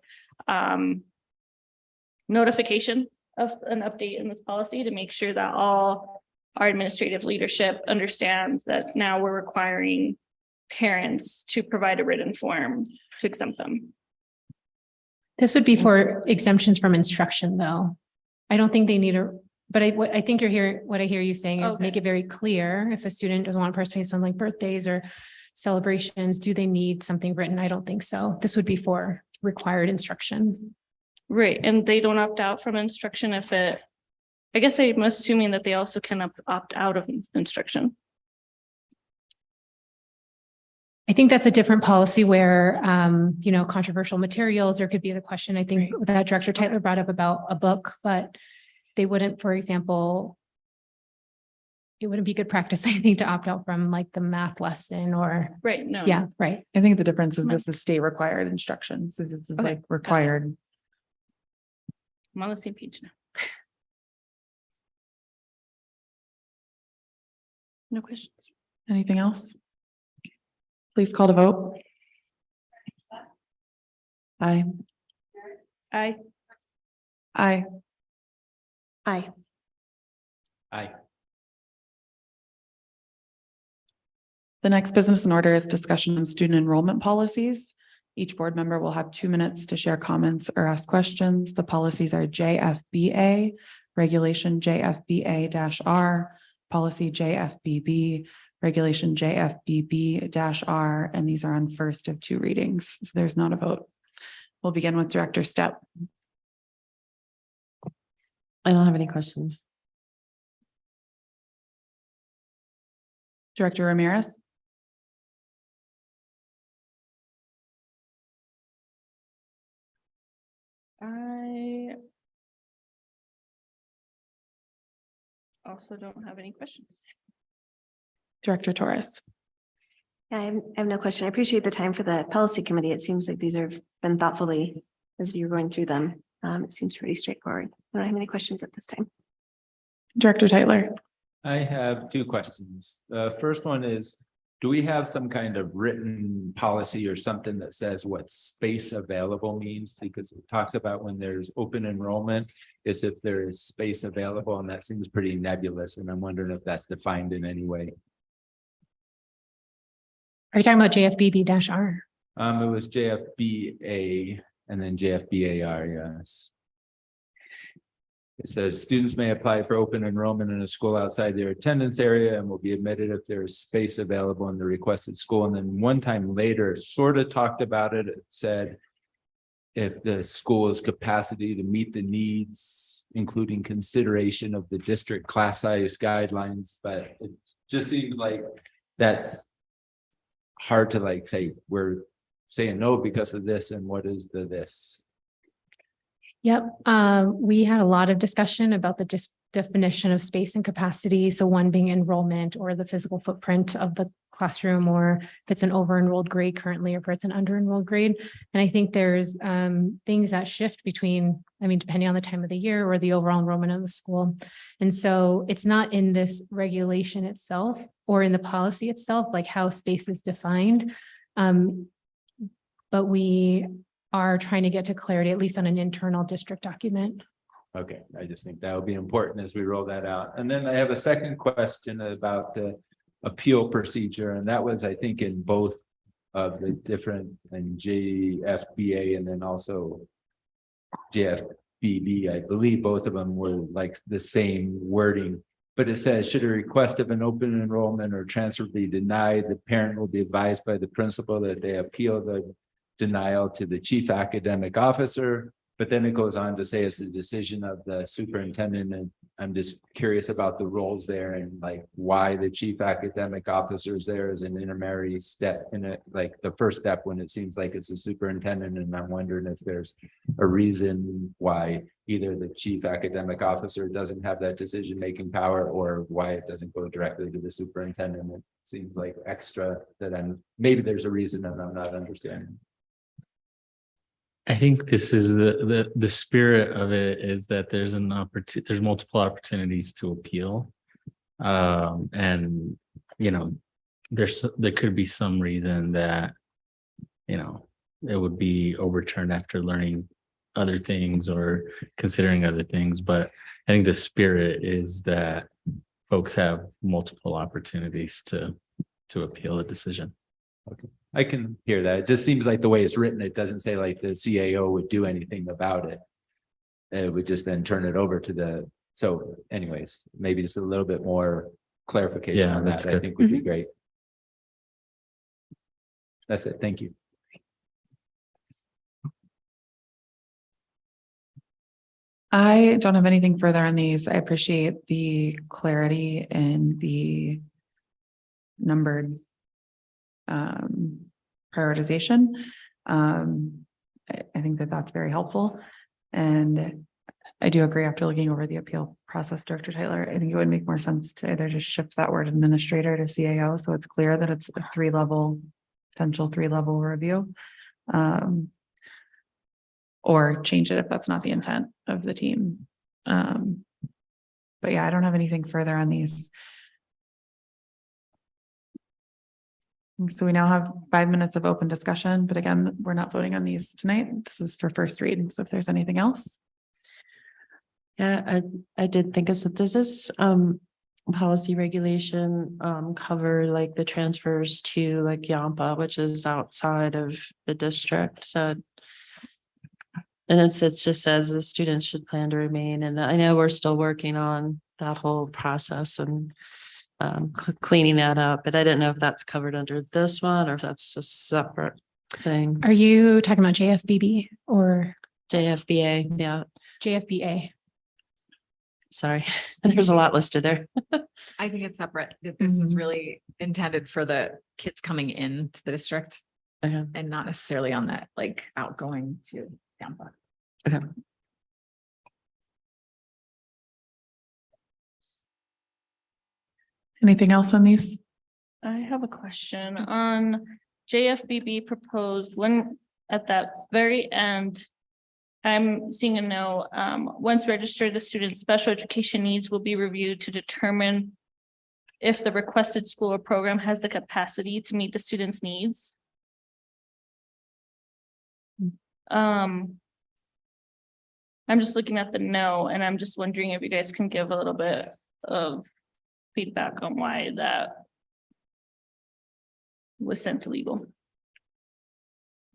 notification of an update in this policy to make sure that all our administrative leadership understands that now we're requiring parents to provide a written form to exempt them. This would be for exemptions from instruction, though. I don't think they need but what I hear you saying is make it very clear if a student doesn't want to participate in like birthdays or celebrations, do they need something written? I don't think so. This would be for required instruction. Right, and they don't opt out from instruction I guess I'm assuming that they also can opt out of instruction. I think that's a different policy where, controversial materials, there could be the question, I think that Director Tyler brought up about a book, but they wouldn't, for example, it wouldn't be good practice, I think, to opt out from like the math lesson or. Right, no. Yeah, right. I think the difference is this is state required instruction. So this is like required. I'm on the same page now. No questions. Anything else? Please call to vote. Aye. Aye. Aye. Aye. Aye. The next business in order is discussion on student enrollment policies. Each board member will have 2 minutes to share comments or ask questions. The policies are JFBA, Regulation JFBA-R, Policy JFBB, Regulation JFBB-R, and these are on first of 2 readings. So there's not a vote. We'll begin with Director Stepp. I don't have any questions. Director Ramirez. I also don't have any questions. Director Torres. Yeah, I have no question. I appreciate the time for the policy committee. It seems like these have been thoughtfully as you're going through them. It seems pretty straightforward. I don't have any questions at this time. Director Tyler. I have two questions. The first one is, do we have some kind of written policy or something that says what space available means? Because it talks about when there's open enrollment, is if there is space available, and that seems pretty nebulous, and I'm wondering if that's defined in any way. Are you talking about JFBB-R? It was JFBA and then JFBAR, yes. It says students may apply for open enrollment in a school outside their attendance area and will be admitted if there is space available in the requested school. And then one time later, it sort of talked about it. It said if the school's capacity to meet the needs, including consideration of the district class size guidelines, but it just seems like that's hard to like say we're saying no because of this, and what is the this? Yep, we had a lot of discussion about the definition of space and capacity. So one being enrollment or the physical footprint of the classroom, or if it's an over-enrolled grade currently, or if it's an under-enrolled grade. And I think there's things that shift between, I mean, depending on the time of the year or the overall enrollment of the school. And so it's not in this regulation itself or in the policy itself, like how space is defined. But we are trying to get to clarity, at least on an internal district document. Okay, I just think that will be important as we roll that out. And then I have a second question about the appeal procedure, and that was, I think, in both of the different, and JFBA and then also JFBB. I believe both of them were like the same wording, but it says, should a request of an open enrollment or transfer be denied, the parent will be advised by the principal that they appeal the denial to the chief academic officer. But then it goes on to say it's the decision of the superintendent, and I'm just curious about the roles there and like why the chief academic officer is there as an intermediary step in it, like the first step when it seems like it's the superintendent. And I'm wondering if there's a reason why either the chief academic officer doesn't have that decision-making power, or why it doesn't go directly to the superintendent. It seems like extra that maybe there's a reason and I'm not understanding. I think this is the spirit of it, is that there's an opportunity, there's multiple opportunities to appeal. And you know, there could be some reason that, you know, it would be overturned after learning other things or considering other things. But I think the spirit is that folks have multiple opportunities to appeal a decision. Okay, I can hear that. It just seems like the way it's written, it doesn't say like the CAO would do anything about it. It would just then turn it over to the, so anyways, maybe just a little bit more clarification on that, I think would be great. That's it. Thank you. I don't have anything further on these. I appreciate the clarity and the numbered prioritization. I think that that's very helpful. And I do agree, after looking over the appeal process, Director Tyler, I think it would make more sense to either just shift that word administrator to CAO, so it's clear that it's a potential three-level review. Or change it if that's not the intent of the team. But yeah, I don't have anything further on these. So we now have 5 minutes of open discussion, but again, we're not voting on these tonight. This is for first read. So if there's anything else. Yeah, I did think of, does this policy regulation cover like the transfers to like Yampa, which is outside of the district? So, and it just says the students should plan to remain, and I know we're still working on that whole process and cleaning that up, but I didn't know if that's covered under this one or if that's a separate thing. Are you talking about JFBB or JFBA? Yeah. JFBA. Sorry, there's a lot listed there. I think it's separate, that this was really intended for the kids coming into the district and not necessarily on that like outgoing to Tampa. Okay. Anything else on these? I have a question on JFBB proposed when at that very end. I'm seeing a note, once registered, the student's special education needs will be reviewed to determine if the requested school or program has the capacity to meet the student's needs. I'm just looking at the note and I'm just wondering if you guys can give a little bit of feedback on why that was sent to legal.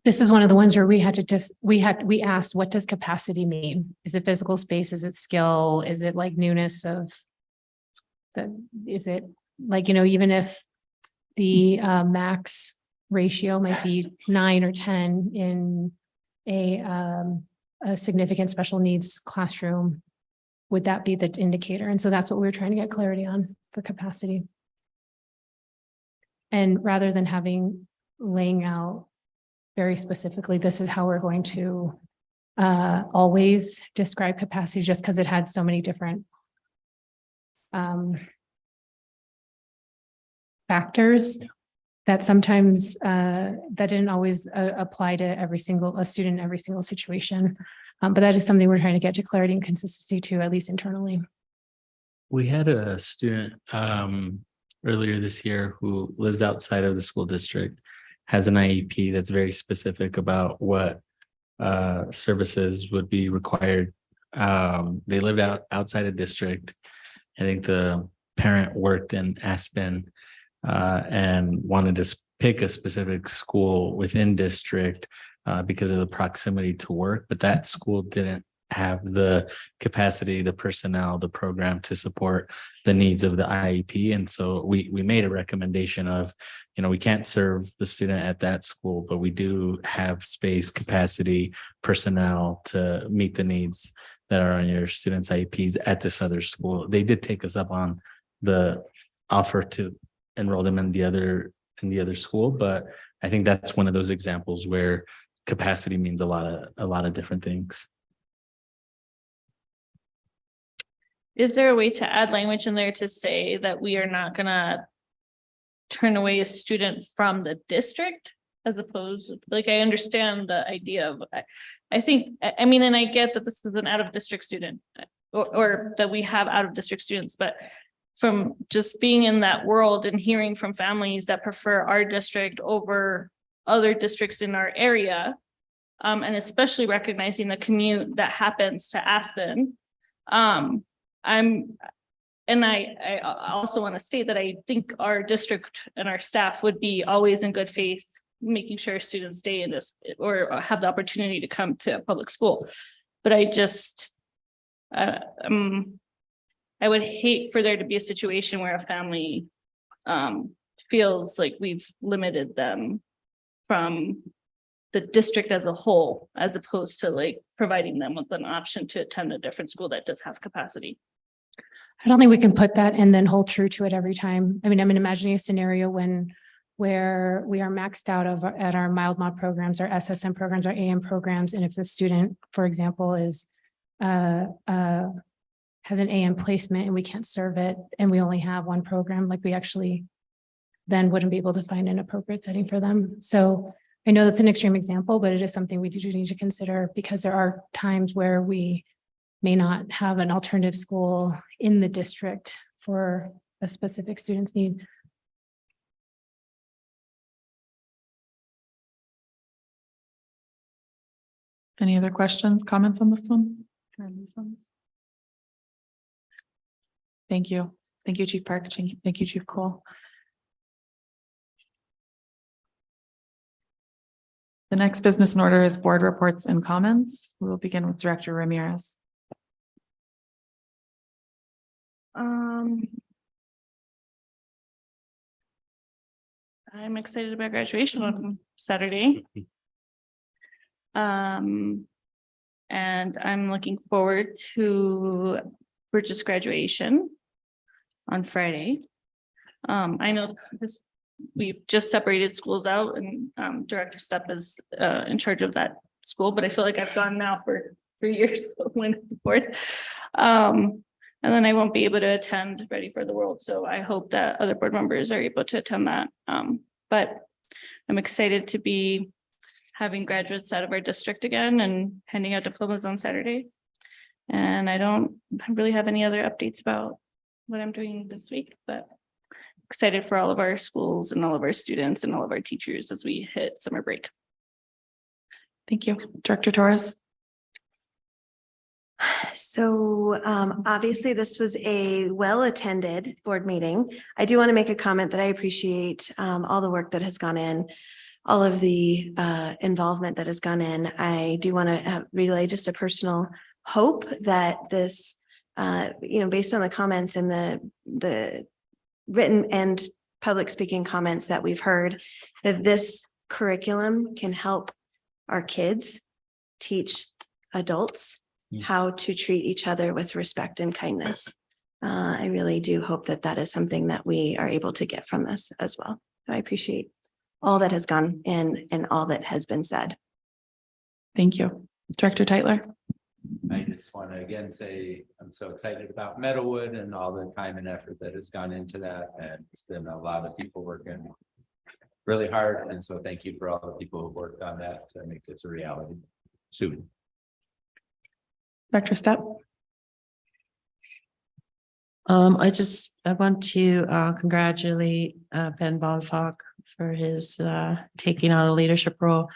This is one of the ones where we had to we asked, what does capacity mean? Is it physical space? Is it skill? Is it like newness of is it like, even if the max ratio might be 9 or 10 in a significant special needs classroom, would that be the indicator? And so that's what we were trying to get clarity on for capacity. And rather than laying out very specifically, this is how we're going to always describe capacity, just because it had so many different factors that sometimes that didn't always apply to every single student, every single situation. But that is something we're trying to get to clarity and consistency to, at least internally. We had a student earlier this year who lives outside of the school district, has an IEP that's very specific about what services would be required. They lived outside of district. I think the parent worked in Aspen and wanted to pick a specific school within district because of the proximity to work, but that school didn't have the capacity, the personnel, the program to support the needs of the IEP. And so we made a recommendation of, we can't serve the student at that school, but we do have space, capacity, personnel to meet the needs that are on your students' IEPs at this other school. They did take us up on the offer to enroll them in the other school, but I think that's one of those examples where capacity means a lot of different things. Is there a way to add language in there to say that we are not gonna turn away a student from the district, as opposed, like, I understand the idea of, I think, I mean, and I get that this is an out of district student or that we have out of district students, but from just being in that world and hearing from families that prefer our district over other districts in our area, and especially recognizing the commute that happens to Aspen, I also want to state that I think our district and our staff would be always in good faith, making sure students stay in this or have the opportunity to come to a public school. But I just, I would hate for there to be a situation where a family feels like we've limited them from the district as a whole, as opposed to like providing them with an option to attend a different school that does have capacity. I don't think we can put that and then hold true to it every time. I mean, I'm imagining a scenario where we are maxed out at our mild mod programs, our SSM programs, our AM programs. And if the student, for example, has an AM placement and we can't serve it and we only have one program, like we actually then wouldn't be able to find an appropriate setting for them. So I know that's an extreme example, but it is something we do need to consider, because there are times where we may not have an alternative school in the district for a specific student's need. Any other questions, comments on this one? Thank you. Thank you, Chief Park. Thank you, Chief Cole. The next business in order is board reports and comments. We will begin with Director Ramirez. I'm excited about graduation on Saturday. And I'm looking forward to Bridget's graduation on Friday. I know we've just separated schools out and Director Stepp is in charge of that school, but I feel like I've gone now for 3 years when it's board. And then I won't be able to attend Ready for the World. So I hope that other board members are able to attend that. But I'm excited to be having graduates out of our district again and handing out diplomas on Saturday. And I don't really have any other updates about what I'm doing this week, but excited for all of our schools and all of our students and all of our teachers as we hit summer break. Thank you. Director Torres. So obviously this was a well-attended board meeting. I do want to make a comment that I appreciate all the work that has gone in, all of the involvement that has gone in. I do want to relay just a personal hope that this, based on the comments and the written and public speaking comments that we've heard, that this curriculum can help our kids teach adults how to treat each other with respect and kindness. I really do hope that that is something that we are able to get from this as well. I appreciate all that has gone in and all that has been said. Thank you. Director Tytler. I just want to again say, I'm so excited about Meadowwood and all the time and effort that has gone into that. And it's been a lot of people working really hard. And so thank you for all the people who worked on that to make this a reality soon. Dr. Stepp. I want to congratulate Ben Bonfock for his taking on a leadership role.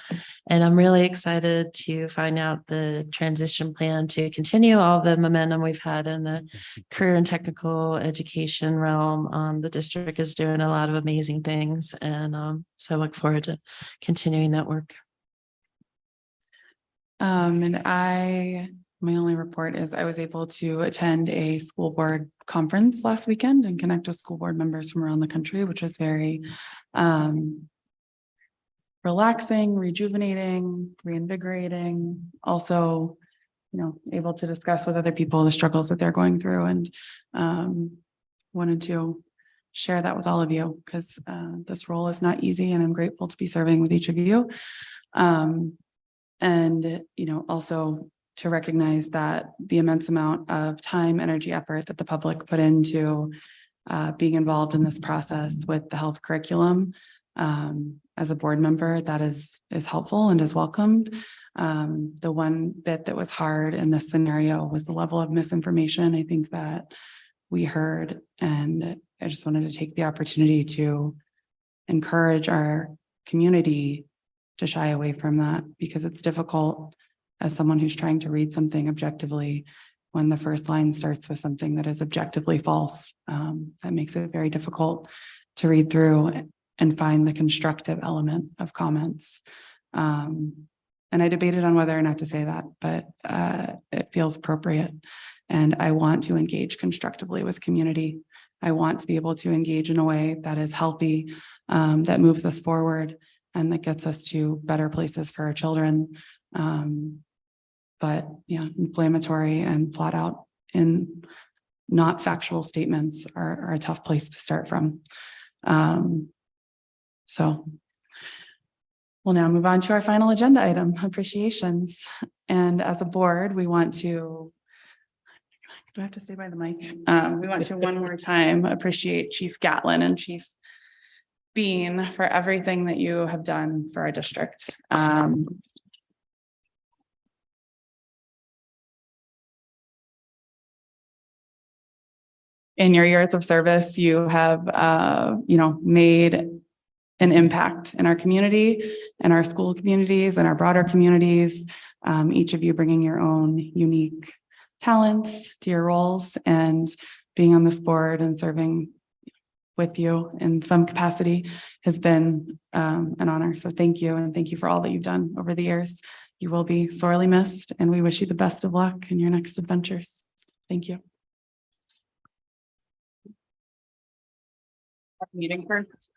And I'm really excited to find out the transition plan to continue all the momentum we've had in the career and technical education realm. The district is doing a lot of amazing things. And so I look forward to continuing that work. My only report is I was able to attend a school board conference last weekend and connect with school board members from around the country, which was very relaxing, rejuvenating, reinvigorating, also, able to discuss with other people the struggles that they're going through, and wanted to share that with all of you because this role is not easy and I'm grateful to be serving with each of you. And, also to recognize that the immense amount of time, energy, effort that the public put into being involved in this process with the health curriculum as a board member, that is helpful and is welcomed. The one bit that was hard in this scenario was the level of misinformation I think that we heard. And I just wanted to take the opportunity to encourage our community to shy away from that, because it's difficult as someone who's trying to read something objectively when the first line starts with something that is objectively false. That makes it very difficult to read through and find the constructive element of comments. And I debated on whether or not to say that, but it feels appropriate. And I want to engage constructively with community. I want to be able to engage in a way that is healthy, that moves us forward and that gets us to better places for our children. But yeah, inflammatory and flat out in not factual statements are a tough place to start from. So we'll now move on to our final agenda item, appreciations. And as a board, we want to, do I have to stay by the mic? We want to one more time appreciate Chief Gatlin and Chief Bean for everything that you have done for our district. In your years of service, you have, made an impact in our community, in our school communities, and our broader communities. Each of you bringing your own unique talents to your roles, and being on this board and serving with you in some capacity has been an honor. So thank you, and thank you for all that you've done over the years. You will be sorely missed, and we wish you the best of luck in your next adventures. Thank you. Meeting first.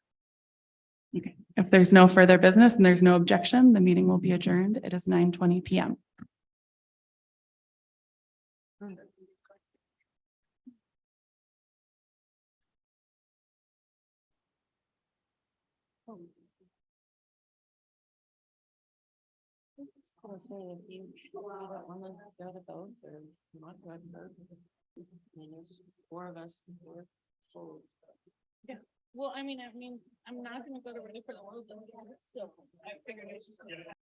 Okay. If there's no further business and there's no objection, the meeting will be adjourned. It is 9:20 p.m. Four of us. Yeah, well, I mean, I'm not gonna go to Ready for the World, so I figured I should.